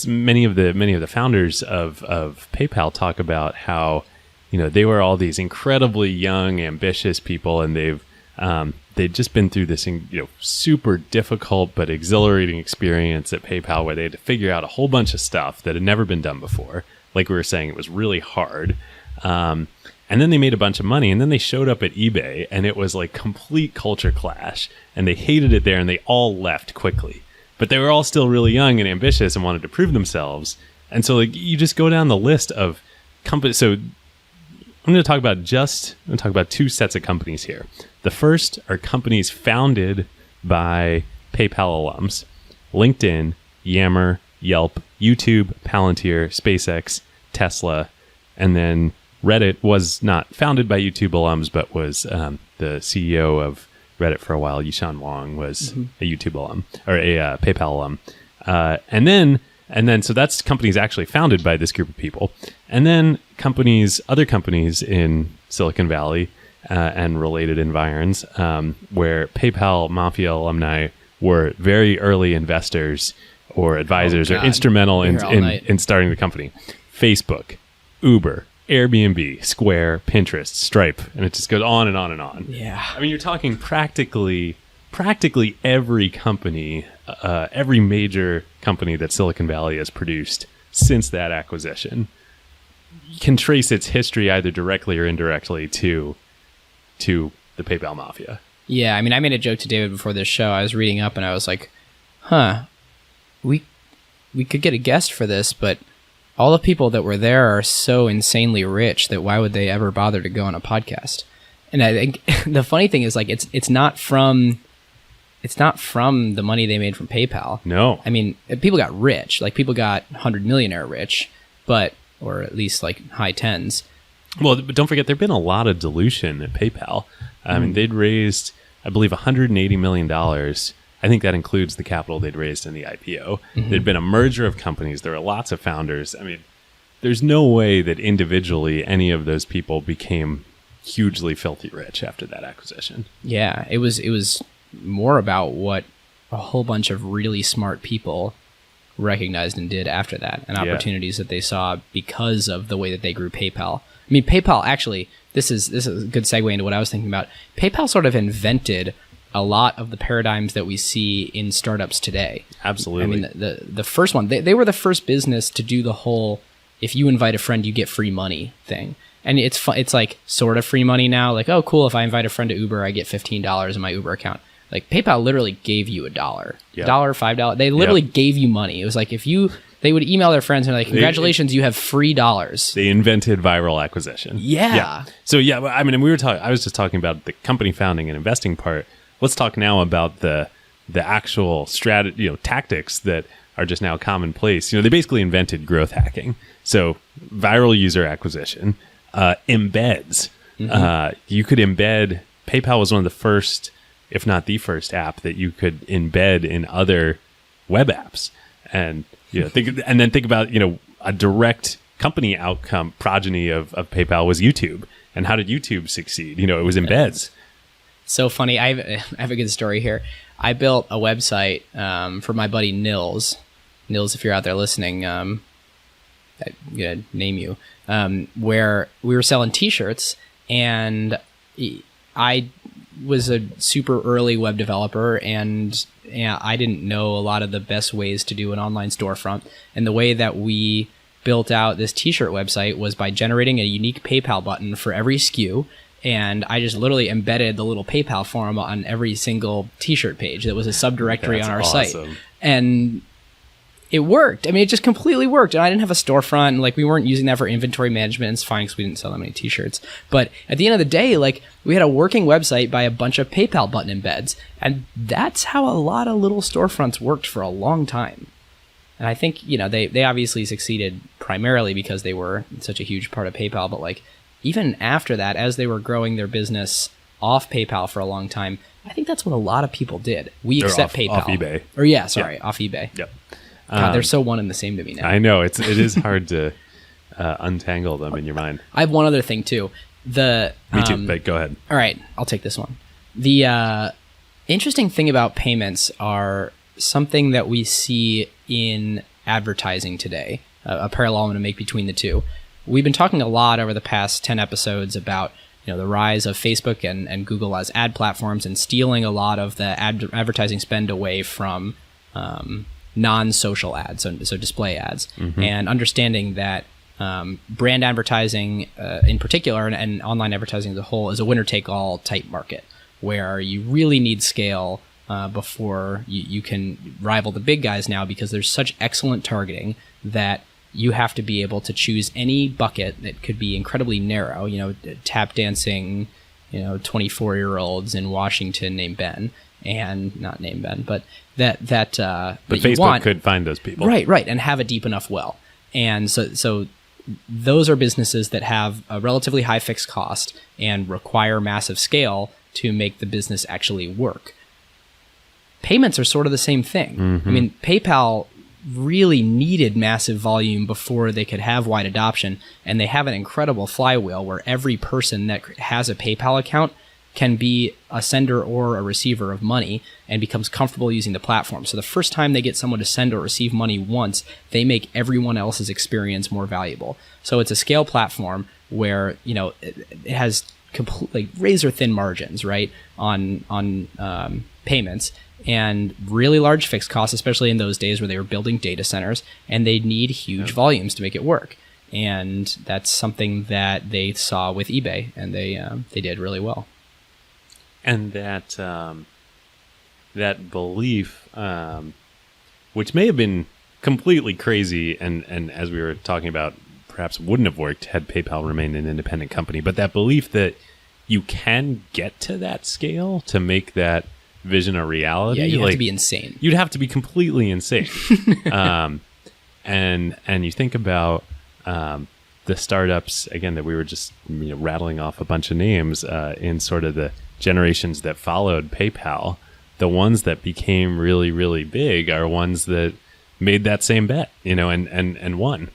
many of the founders of PayPal talk about how they were all these incredibly young, ambitious people, and they'd just been through this super difficult but exhilarating experience at PayPal where they had to figure out a whole bunch of stuff that had never been done before. Like we were saying, it was really hard. And then they made a bunch of money, and then they showed up at eBay, and it was like complete culture clash, and they hated it there, and they all left quickly. But they were all still really young and ambitious and wanted to prove themselves. And so you just go down the list of companies. So I'm going to talk about two sets of companies here. The first are companies founded by PayPal alums: LinkedIn, Yammer, Yelp, YouTube, Palantir, SpaceX, Tesla, and then Reddit was not founded by YouTube alums, but was the CEO of Reddit for a while, Yishan Wang, was a YouTube alum or a PayPal alum. And then so that's companies actually founded by this group of people. And then other companies in Silicon Valley and related environs, where PayPal Mafia alumni were very early investors or advisors or instrumental in starting the company. Facebook, Uber, Airbnb, Square, Pinterest, Stripe, and it just goes on and on and on. Yeah. You're talking practically every company, every major company that Silicon Valley has produced since that acquisition can trace its history either directly or indirectly to the PayPal Mafia. Yeah, I made a joke to David before this show. I was reading up and I was like, we could get a guest for this, but all the people that were there are so insanely rich that why would they ever bother to go on a podcast? And I think the funny thing is, like, it's not from it's not from the money they made from PayPal. No. I mean, people got rich. Like, people got 100 millionaire rich, or at least like high tens. Well, but don't forget, there'd been a lot of dilution at PayPal. I mean, they'd raised, I believe, $180 million. I think that includes the capital they'd raised in the IPO. There'd been a merger of companies. There were lots of founders. I mean, there's no way that individually any of those people became hugely filthy rich after that acquisition. Yeah, it was more about what a whole bunch of really smart people recognized and did after that, and opportunities that they saw because of the way that they grew PayPal. I mean, PayPal actually, this is a good segue into what I was thinking about. PayPal sort of invented a lot of the paradigms that we see in startups today. Absolutely. I mean, the first one, they were the first business to do the whole, if you invite a friend, you get free money thing. And it's like sort of free money now. Like, oh, cool, if I invite a friend to Uber, I get $15 in my Uber account. Like, PayPal literally gave you $1. Yep. $1, $5. They literally gave you money. It was like, they would email their friends and be like, congratulations, you have free dollars. They invented viral acquisition. Yeah. So, I mean, I was just talking about the company founding and investing part. Let's talk now about the actual strategy, tactics that are just now commonplace. They basically invented growth hacking. So, viral user acquisition, embeds. You could embed. PayPal was one of the first, if not the first app that you could embed in other web apps. And think about, a direct company outcome progeny of PayPal was YouTube. And how did YouTube succeed? It was embeds. So funny. I have a good story here. I built a website for my buddy Nils. Nils, if you're out there listening, I'm going to name you, where we were selling t-shirts, and I was a super early web developer, and I didn't know a lot of the best ways to do an online storefront. And the way that we built out this t-shirt website was by generating a unique PayPal button for every SKU. And I just literally embedded the little PayPal form on every single t-shirt page that was a subdirectory on our site. And it worked. I mean, it just completely worked. And I didn't have a storefront. And, we weren't using that for inventory management. It's fine because we didn't sell that many t-shirts. But at the end of the day, we had a working website by a bunch of PayPal button embeds. And that's how a lot of little storefronts worked for a long time. And I think, they obviously succeeded primarily because they were such a huge part of PayPal. But, even after that, as they were growing their business off PayPal for a long time, I think that's what a lot lot did. We accept PayPal. Off eBay. Off eBay. Yep. God, they're so one and the same to me now. I know. It is hard to untangle them in your mind. I have one other thing, too. Me too, but go ahead. All right, I'll take this one. The interesting thing about payments are something that we see in advertising today, a parallel I'm going to make between the two. We've been talking a lot over the past 10 episodes about the rise of Facebook and Google as ad platforms and stealing a lot of the advertising spend away from non-social ads, so display ads, and understanding that brand advertising in particular and online advertising as a whole is a winner-take-all type market where you really need scale before you can rival the big guys now, because there's such excellent targeting that you have to be able to choose any bucket that could be incredibly narrow, tap dancing, 24-year-olds in Washington named Ben, and not named Ben, but but Facebook could find those people. Right, and have a deep enough well. And so those are businesses that have a relatively high fixed cost and require massive scale to make the business actually work. Payments are sort of the same thing. I mean, PayPal really needed massive volume before they could have wide adoption, and they have an incredible flywheel where every person that has a PayPal account can be a sender or a receiver of money and becomes comfortable using the platform. So the first time they get someone to send or receive money once, they make everyone else's experience more valuable. So it's a scale platform where it has completely razor thin margins, right, on payments, and really large fixed costs, especially in those days where they were building data centers and they'd need huge volumes to make it work. And that's something that they saw with eBay, and they did really well. And that belief, which may have been completely crazy, and as we were talking about, perhaps wouldn't have worked had PayPal remained an independent company, but that belief that you can get to that scale to make that vision a reality. Yeah, you have like, to be insane. You'd have to be completely insane. And you think about the startups again that we were just rattling off a bunch of names in sort of the generations that followed PayPal. The ones that became really, really big are ones that made that same bet, and won.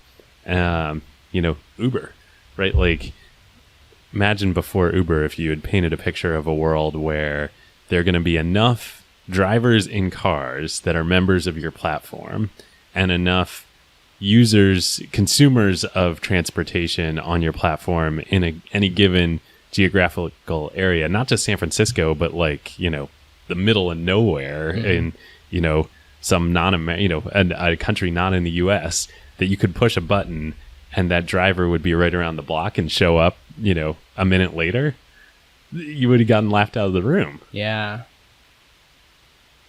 Uber, right? Like, imagine before Uber if you had painted a picture of a world where there are going to be enough drivers in cars that are members of your platform and enough users, consumers of transportation on your platform in any given geographical area, not just San Francisco, but like, the middle of nowhere in, some a country not in the US, that you could push a button and that driver would be right around the block and show up, a minute later, you would have gotten laughed out of the room. Yeah.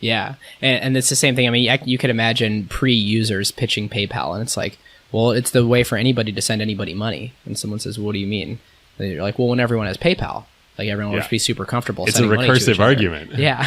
Yeah. And it's the same thing. I mean, you could imagine pre-users pitching PayPal, and it's like, well, it's the way for anybody to send anybody money. And someone says, what do you mean? And you're like, well, when everyone has PayPal, like everyone would be super comfortable It's a sending money to each recursive other. argument. Yeah.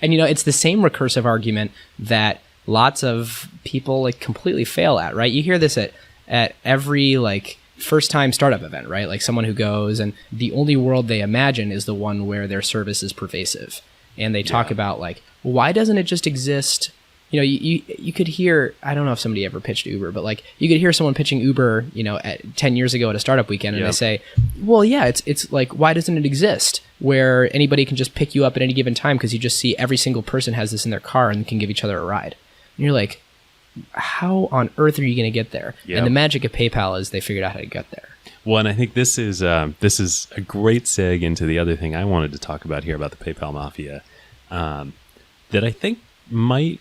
And, it's the same recursive argument that lots of people like completely fail at, right? You hear this at every like first time startup event, right? Like someone who goes and the only world they imagine is the one where their service is pervasive. And they talk about like, why doesn't it just exist? You could hear, I don't know if somebody ever pitched Uber, but like you could hear someone pitching Uber, at 10 years ago at a startup weekend, and they say, well, yeah, it's like, why doesn't it exist where anybody can just pick you up at any given time because you just see every single person has this in their car and can give each other a ride. And you're like, how on earth are you going to get there? Yep. And the magic of PayPal is they figured out how to get there. Well, and I think this is a great seg into the other thing I wanted to talk about here about the PayPal Mafia, that I think might,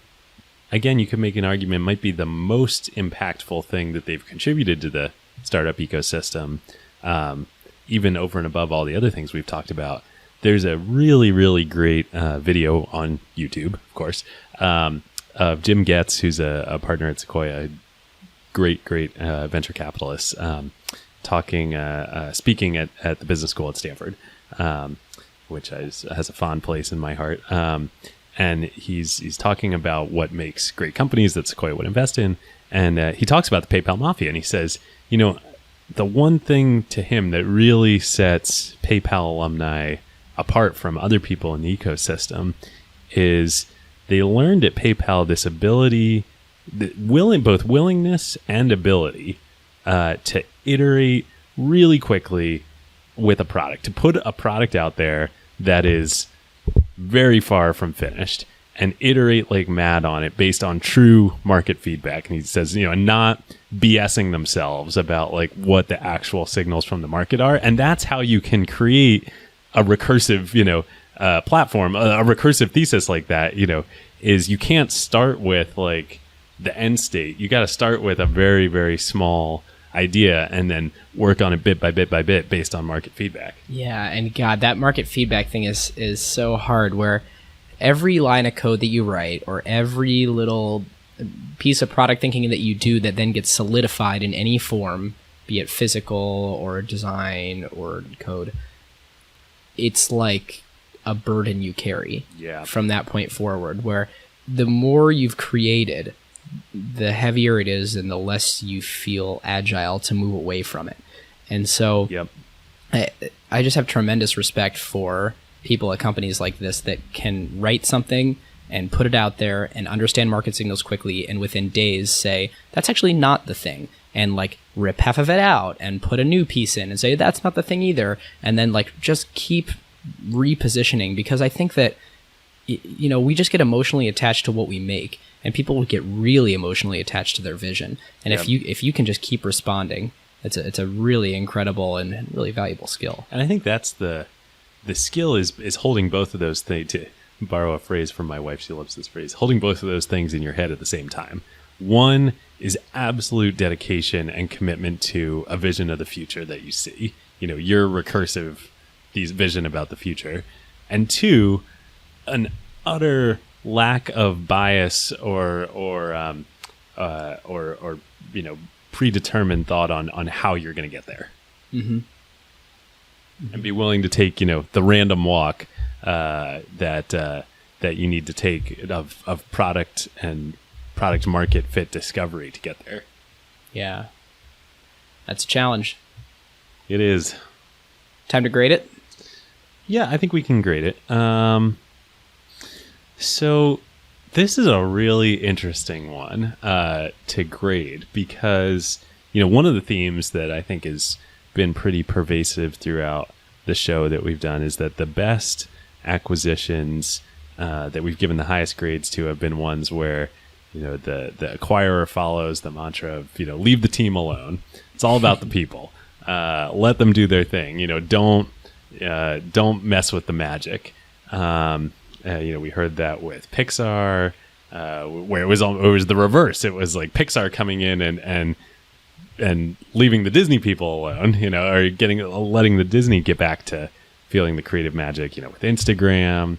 again, you could make an argument, might be the most impactful thing that they've contributed to the startup ecosystem, even over and above all the other things we've talked about. There's a really, really great video on YouTube, of course, of Jim Getz, who's a partner at Sequoia, great venture capitalist, speaking at the business school at Stanford, which has a fond place in my heart. And he's talking about what makes great companies that Sequoia would invest in. And he talks about the PayPal Mafia, and he says, the one thing to him that really sets PayPal alumni apart from other people in the ecosystem is they learned at PayPal this ability, both willingness and ability to iterate really quickly with a product, to put a product out there that is very far from finished and iterate like mad on it based on true market feedback. And he says, not BSing themselves about like what the actual signals from the market are. And that's how you can create a recursive, platform, a recursive thesis like that, is you can't start with like the end state. You got to start with a very, very small idea and then work on it bit by bit by bit based on market feedback. Yeah, and God, that market feedback thing is so hard, where every line of code that you write or every little piece of product thinking that you do that then gets solidified in any form, be it physical or design or code, it's like a burden you carry from that point forward, where the more you've created, the heavier it is and the less you feel agile to move away from it. And so I just have tremendous respect for people at companies like this that can write something and put it out there and understand market signals quickly and within days say, that's actually not the thing, and like rip half of it out and put a new piece in and say, that's not the thing either. And then like just keep repositioning, because I think that, we just get emotionally attached to what we make, and people will get really emotionally attached to their vision. And if you can just keep responding, it's a really incredible and really valuable skill. And I think that's the skill is holding both of those things. To borrow a phrase from my wife, she loves this phrase, holding both of those things in your head at the same time. One is absolute dedication and commitment to a vision of the future that you see, your recursive vision about the future. And two, an utter lack of bias or predetermined thought on how you're going to get there. Mm-hmm. And be willing to take the random walk that you need to take of product and product market fit discovery to get there. Yeah. That's a challenge. It is. Time to grade it? Yeah, I think we can grade it. So this is a really interesting one to grade because, one of the themes that I think has been pretty pervasive throughout the show that we've done is that the best acquisitions that we've given the highest grades to have been ones where, the acquirer follows the mantra of, leave the team alone. It's all about the people. Let them do their thing. Don't mess with the magic. We heard that with Pixar, where it was the reverse. It was like Pixar coming in and leaving the Disney people alone, or letting the Disney get back to feeling the creative magic, with Instagram,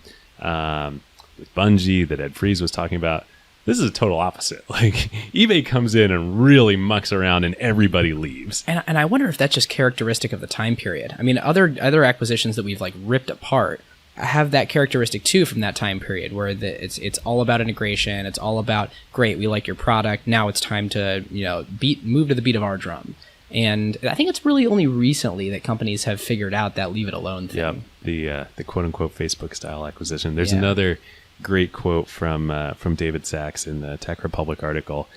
with Bungie that Ed Freeze was talking about. This is a total opposite. Like eBay comes in and really mucks around and everybody leaves. And I wonder if that's just characteristic of the time period. I mean, other acquisitions that we've like ripped apart have that characteristic too from that time period where it's all about integration. It's all about, great, we like your product. Now it's time to, move to the beat of our drum. And I think it's really only recently that companies have figured out that leave it alone thing. Yep. The quote unquote Facebook style acquisition. There's another great quote from David Sachs in the Tech Republic article,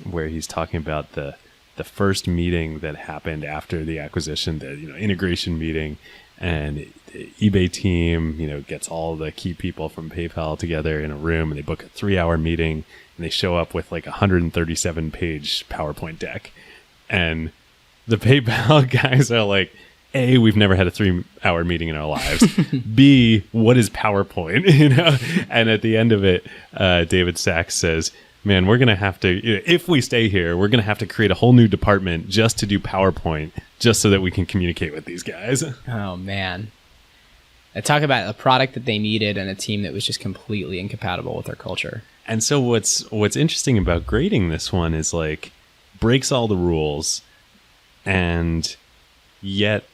where he's talking about the first meeting that happened after the acquisition, the integration meeting, and the eBay team gets all the key people from PayPal together in a room, and they book a 3-hour meeting, and they show up with like a 137-page PowerPoint deck, and the PayPal guys are like, A, we've never had a 3-hour meeting in our lives. B, what is PowerPoint? And at the end of it, David Sachs says, man, we're going to have to, if we stay here, we're going to have to create a whole new department just to do PowerPoint, just so that we can communicate with these guys. Oh, man. I talk about a product that they needed and a team that was just completely incompatible with their culture. And so what's interesting about grading this one is like, breaks all the rules and yet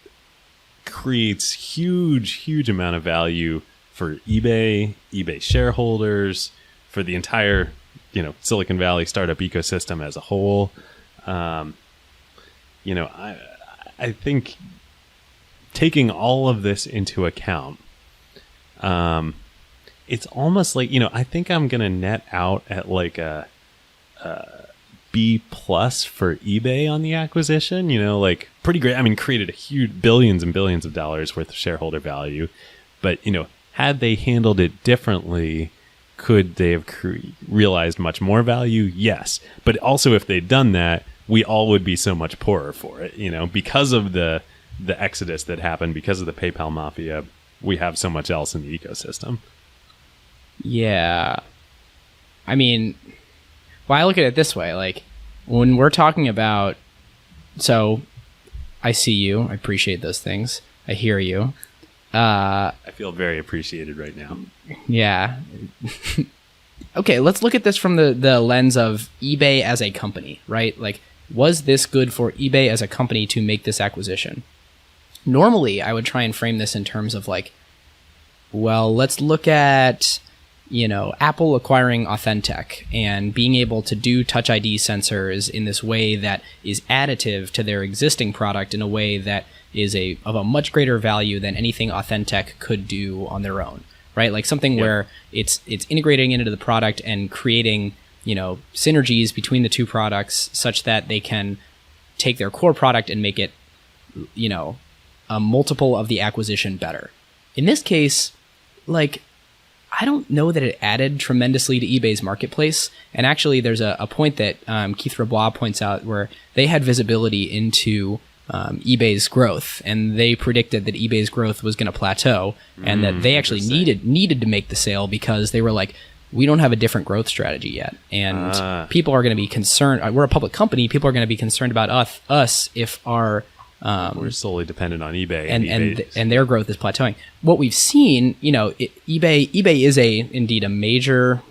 creates huge amount of value for eBay shareholders, for the entire Silicon Valley startup ecosystem as a whole. I think taking all of this into account, it's almost like I think I'm gonna net out at like a B+ for eBay on the acquisition. Like pretty great. I mean, created a huge billions and billions of dollars worth of shareholder value, but had they handled it differently, could they have realized much more value? Yes, but also if they'd done that, we all would be so much poorer for it. Because of the exodus that happened, because of the PayPal mafia, we have so much else in the ecosystem. Yeah, I mean. Well, I look at it this way, like when we're talking about, so I see you, I appreciate those things, I hear you. I feel very appreciated right now. Yeah. Okay, let's look at this from the lens of eBay as a company, right? Like, was this good for eBay as a company to make this acquisition? Normally, I would try and frame this in terms of like, well, let's look at Apple acquiring Authentech and being able to do Touch ID sensors in this way that is additive to their existing product in a way that is of a much greater value than anything Authentech could do on their own, right? Like something where it's integrating into the product and creating, synergies between the two products such that they can take their core product and make it, a multiple of the acquisition better. In this case, like, I don't know that it added tremendously to eBay's marketplace. And actually, there's a point that Keith Rabois points out where they had visibility into eBay's growth, and they predicted that eBay's growth was going to plateau, and that they actually needed to make the sale because they were like, we don't have a different growth strategy yet, and people are going to be concerned. We're a public company. People are going to be concerned about us if our we're solely dependent on eBay, and their growth is plateauing. What we've seen, eBay is indeed a major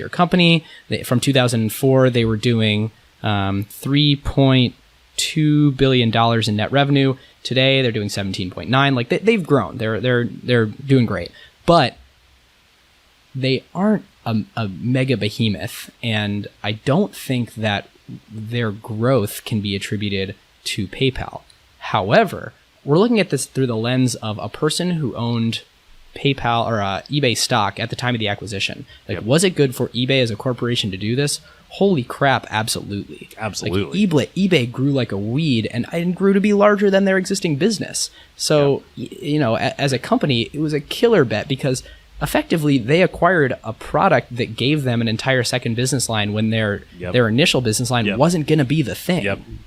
company. From 2004, they were doing $3.2 billion in net revenue. Today they're doing 17.9. Like they've grown. They're doing great, but they aren't a mega behemoth, and I don't think that their growth can be attributed to PayPal. However, we're looking at this through the lens of a person who owned PayPal or eBay stock at the time of the acquisition. Like, was it good for eBay as a corporation to do this? Holy crap, absolutely. Absolutely. Like eBay grew like a weed and grew to be larger than their existing business. So, as a company, it was a killer bet because effectively they acquired a product that gave them an entire second business line when their initial business line wasn't going to be the thing.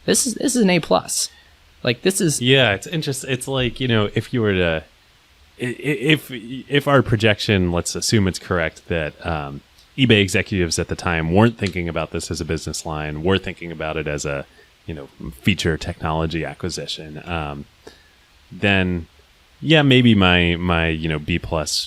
This is an A+. Like, this is... Yeah, it's interesting. It's like, if you were to... If our projection, let's assume it's correct, that eBay executives at the time weren't thinking about this as a business line, were thinking about it as a, feature technology acquisition, then, yeah, maybe my B+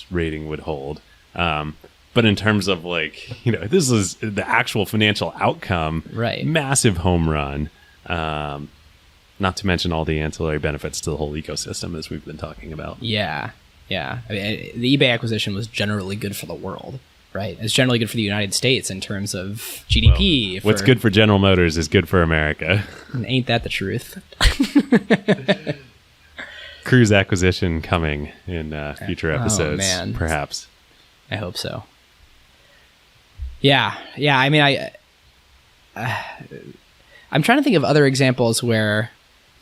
rating would hold. But in terms of like, this is the actual financial outcome, right? Massive home run. Not to mention all the ancillary benefits to the whole ecosystem, as we've been talking about. Yeah. I mean, the eBay acquisition was generally good for the world, right? It's generally good for the United States in terms of GDP. Well, what's good for General Motors is good for America. Ain't that the truth? Cruise acquisition coming in future episodes, man. Perhaps. I hope so. Yeah. I mean, I'm trying to think of other examples where,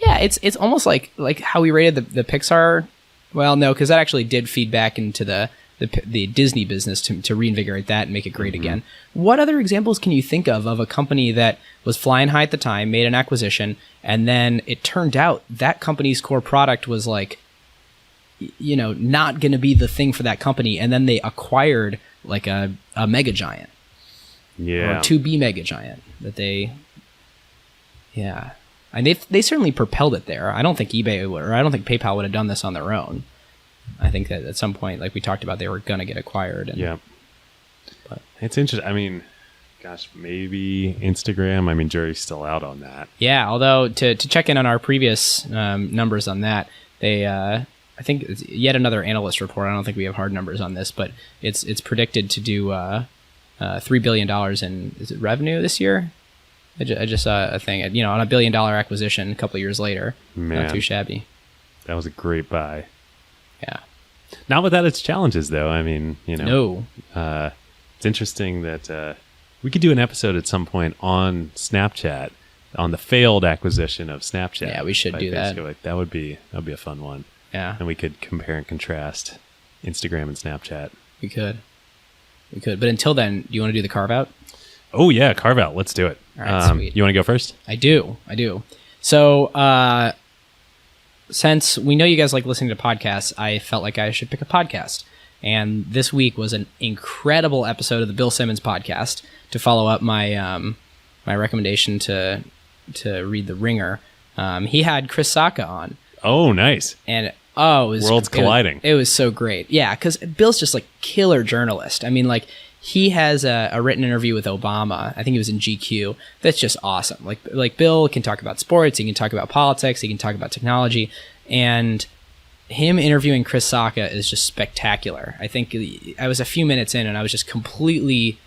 it's almost like how we rated the Pixar. Well, no, because that actually did feed back into the Disney business to reinvigorate that and make it great again. What other examples can you think of a company that was flying high at the time, made an acquisition, and then it turned out that company's core product was like, not going to be the thing for that company, and then they acquired like a mega giant, or to be mega giant that they, and they certainly propelled it there. I don't think eBay would, or I don't think PayPal would have done this on their own. I think that at some point, like we talked about, they were going to get acquired. But it's interesting. I mean, gosh, maybe Instagram. I mean, jury's still out on that. Yeah, although to check in on our previous numbers on that, they I think it's yet another analyst report. I don't think we have hard numbers on this, but it's predicted to do $3 billion in revenue this year. I just saw a thing, on a $1 billion acquisition a couple of years later. Man, not too shabby. That was a great buy. Yeah. Not without its challenges, though. I mean, No. It's interesting that we could do an episode at some point on Snapchat, on the failed acquisition of Snapchat. Yeah, we should do that. That would be a fun one. Yeah. And we could compare and contrast Instagram and Snapchat. We could. But until then, do you want to do the carve out? Oh, yeah, carve out. Let's do it. All right, sweet. You want to go first? I do. So, since we know you guys like listening to podcasts, I felt like I should pick a podcast. And this week was an incredible episode of the Bill Simmons podcast to follow up my my recommendation to read The Ringer. He had Chris Sacca on. Oh, nice. And it was Worlds colliding. It was so great. Yeah, because Bill's just like killer journalist. I mean, like, he has a written interview with Obama. I think it was in GQ. That's just awesome. Like Bill can talk about sports. He can talk about politics. He can talk about technology. And him interviewing Chris Sacca is just spectacular. I think I was a few minutes in and I was just completely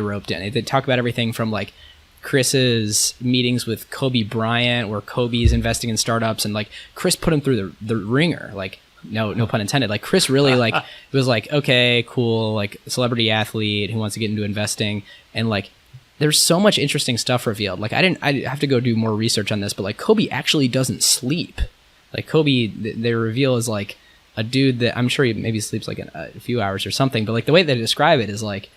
roped in. They talk about everything from like Chris's meetings with Kobe Bryant, where Kobe's investing in startups, and like Chris put him through the ringer. Like, no pun intended. Like, Chris really like was like, okay, cool, like celebrity athlete who wants to get into investing, and like there's so much interesting stuff revealed. Like, I have to go do more research on this, but like Kobe actually doesn't sleep. Like, Kobe, they reveal is like a dude that I'm sure he maybe sleeps like a few hours or something, but like the way they describe it is like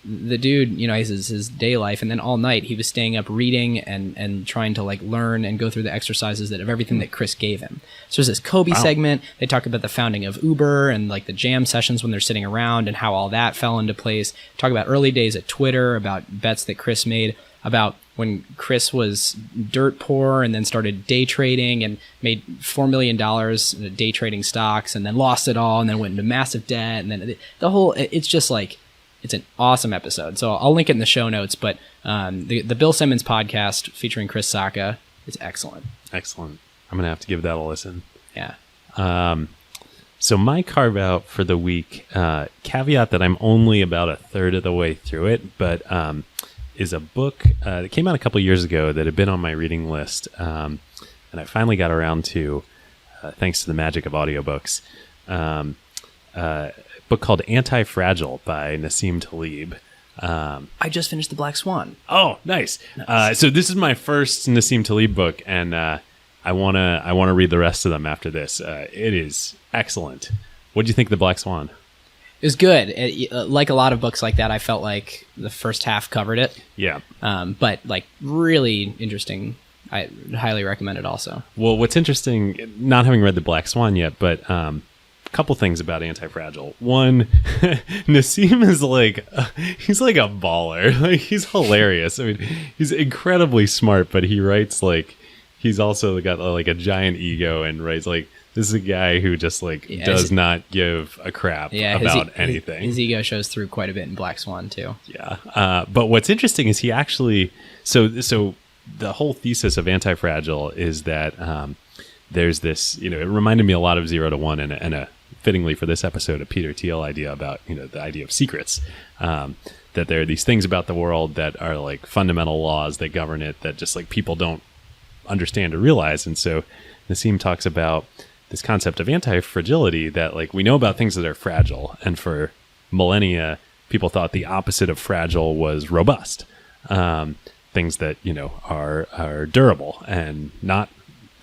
the dude, his day life, and then all night he was staying up reading and trying to like learn and go through the exercises of everything that Chris gave him. So there's this Kobe segment. They talk about the founding of Uber and like the jam sessions when they're sitting around and how all that fell into place. Talk about early days at Twitter, about bets that Chris made, about when Chris was dirt poor and then started day trading and made $4 million in day trading stocks and then lost it all and then went into massive debt. And then the whole, it's just like, it's an awesome episode. So I'll link it in the show notes, but the Bill Simmons podcast featuring Chris Sacca is excellent. Excellent. I'm going to have to give that a listen. Yeah. So my carve out for the week, caveat that I'm only about a third of the way through it, but is a book that came out a couple years ago that had been on my reading list, and I finally got around to, thanks to the magic of audiobooks, a book called Anti-Fragile by Nassim Taleb. I just finished The Black Swan. Oh, nice. So this is my first Nassim Taleb book, and I wanna read the rest of them after this. It is excellent. What do you think of The Black Swan? It was good. Like a lot of books like that, I felt like the first half covered it. Yeah. But like really interesting. I highly recommend it also. Well, what's interesting, not having read The Black Swan yet, but a couple things about Anti-Fragile. One, Nassim is he's like a baller. Like, he's hilarious. I mean, he's incredibly smart, but he writes he's also got like a giant ego and writes this is a guy who just does not give a crap about anything. His ego shows through quite a bit in Black Swan too. Yeah. But what's interesting is he actually, so the whole thesis of Anti-Fragile is that there's this, it reminded me a lot of 0 to 1 and a fittingly for this episode, a Peter Thiel idea about, the idea of secrets, that there are these things about the world that are like fundamental laws that govern it that just people don't understand or realize. And so Nassim talks about this concept of anti-fragility, that we know about things that are fragile. And for millennia, people thought the opposite of fragile was robust. Things that, are durable and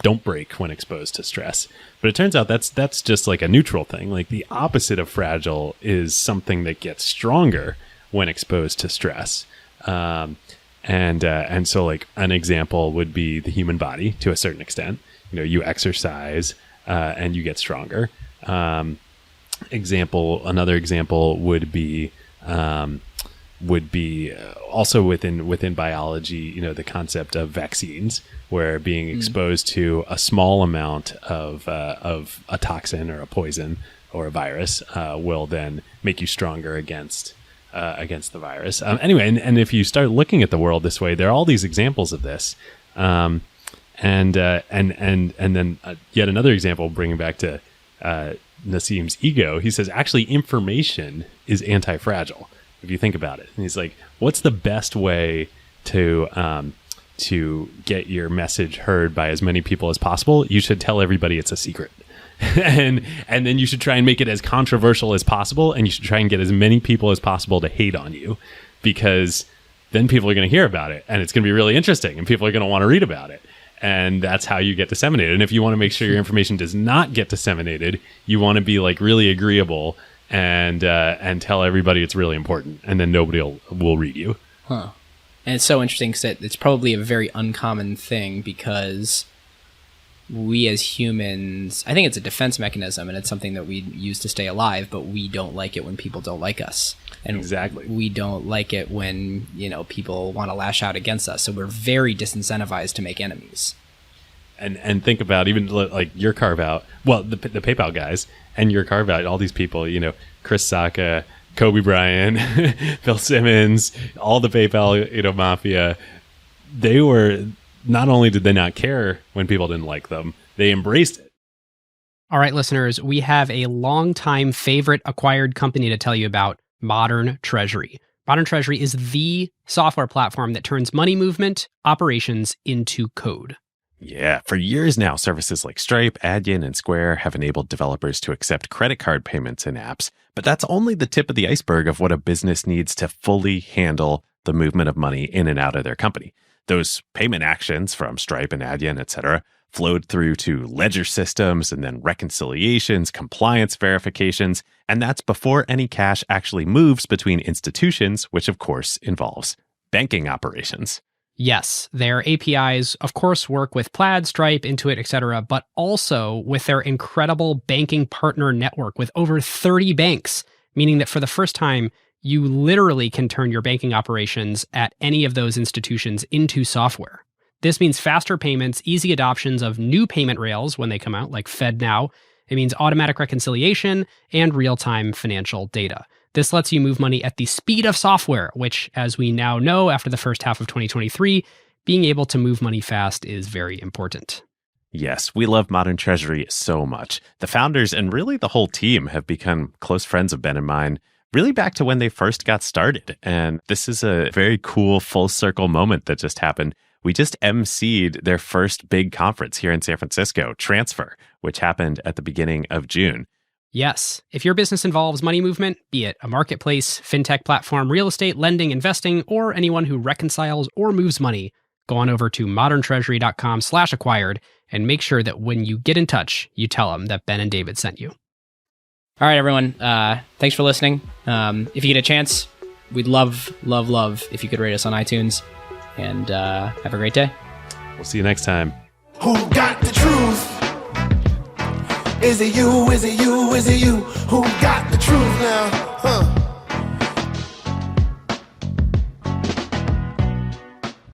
don't break when exposed to stress. But it turns out that's just a neutral thing. The opposite of fragile is something that gets stronger when exposed to stress. And so an example would be the human body to a certain extent. You exercise and you get stronger. Another example would be also within biology, the concept of vaccines, where being exposed to a small amount of a toxin or a poison or a virus will then make you stronger against the virus. Anyway, and if you start looking at the world this way, there are all these examples of this. And then yet another example, bringing back to Nassim's ego, he says, actually, information is anti-fragile, if you think about it. And he's like, what's the best way to get your message heard by as many people as possible? You should tell everybody it's a secret. and then you should try and make it as controversial as possible, and you should try and get as many people as possible to hate on you, because then people are going to hear about it, and it's going to be really interesting, and people are going to want to read about it. And that's how you get disseminated. And if you want to make sure your information does not get disseminated, you want to be really agreeable and tell everybody it's really important, and then nobody will read you. Huh. And it's so interesting because it's probably a very uncommon thing, because we as humans, I think it's a defense mechanism, and it's something that we use to stay alive, but we don't like it when people don't like us. And exactly. We don't like it when, people want to lash out against us. So we're very disincentivized to make enemies. And think about even your carve out, well, the PayPal guys and your carve out, all these people, Chris Sacca, Kobe Bryant, Bill Simmons, all the PayPal, mafia, they were, not only did they not care when people didn't like them, they embraced it. All right, listeners, we have a longtime favorite acquired company to tell you about, Modern Treasury. Modern Treasury is the software platform that turns money movement operations into code. Yeah, for years now, services like Stripe, Adyen, and Square have enabled developers to accept credit card payments in apps. But that's only the tip of the iceberg of what a business needs to fully handle the movement of money in and out of their company. Those payment actions from Stripe and Adyen, et cetera, flowed through to ledger systems and then reconciliations, compliance verifications, and that's before any cash actually moves between institutions, which of course involves banking operations. Yes, their APIs, of course, work with Plaid, Stripe, Intuit, etc., but also with their incredible banking partner network with over 30 banks, meaning that for the first time, you literally can turn your banking operations at any of those institutions into software. This means faster payments, easy adoptions of new payment rails when they come out, like FedNow. It means automatic reconciliation and real-time financial data. This lets you move money at the speed of software, which, as we now know after the first half of 2023, being able to move money fast is very important. Yes, we love Modern Treasury so much. The founders and really the whole team have become close friends of Ben and mine, really back to when they first got started. And this is a very cool full circle moment that just happened. We just emceed their first big conference here in San Francisco, Transfer, which happened at the beginning of June. Yes. If your business involves money movement, be it a marketplace, fintech platform, real estate, lending, investing, or anyone who reconciles or moves money, go on over to moderntreasury.com/acquired and make sure that when you get in touch, you tell them that Ben and David sent you. All right, everyone. Thanks for listening. If you get a chance, we'd love if you could rate us on iTunes. And have a great day. We'll see you next time. Who got the truth? Is it you? Is it you? Is it you? Who got the truth now? Huh?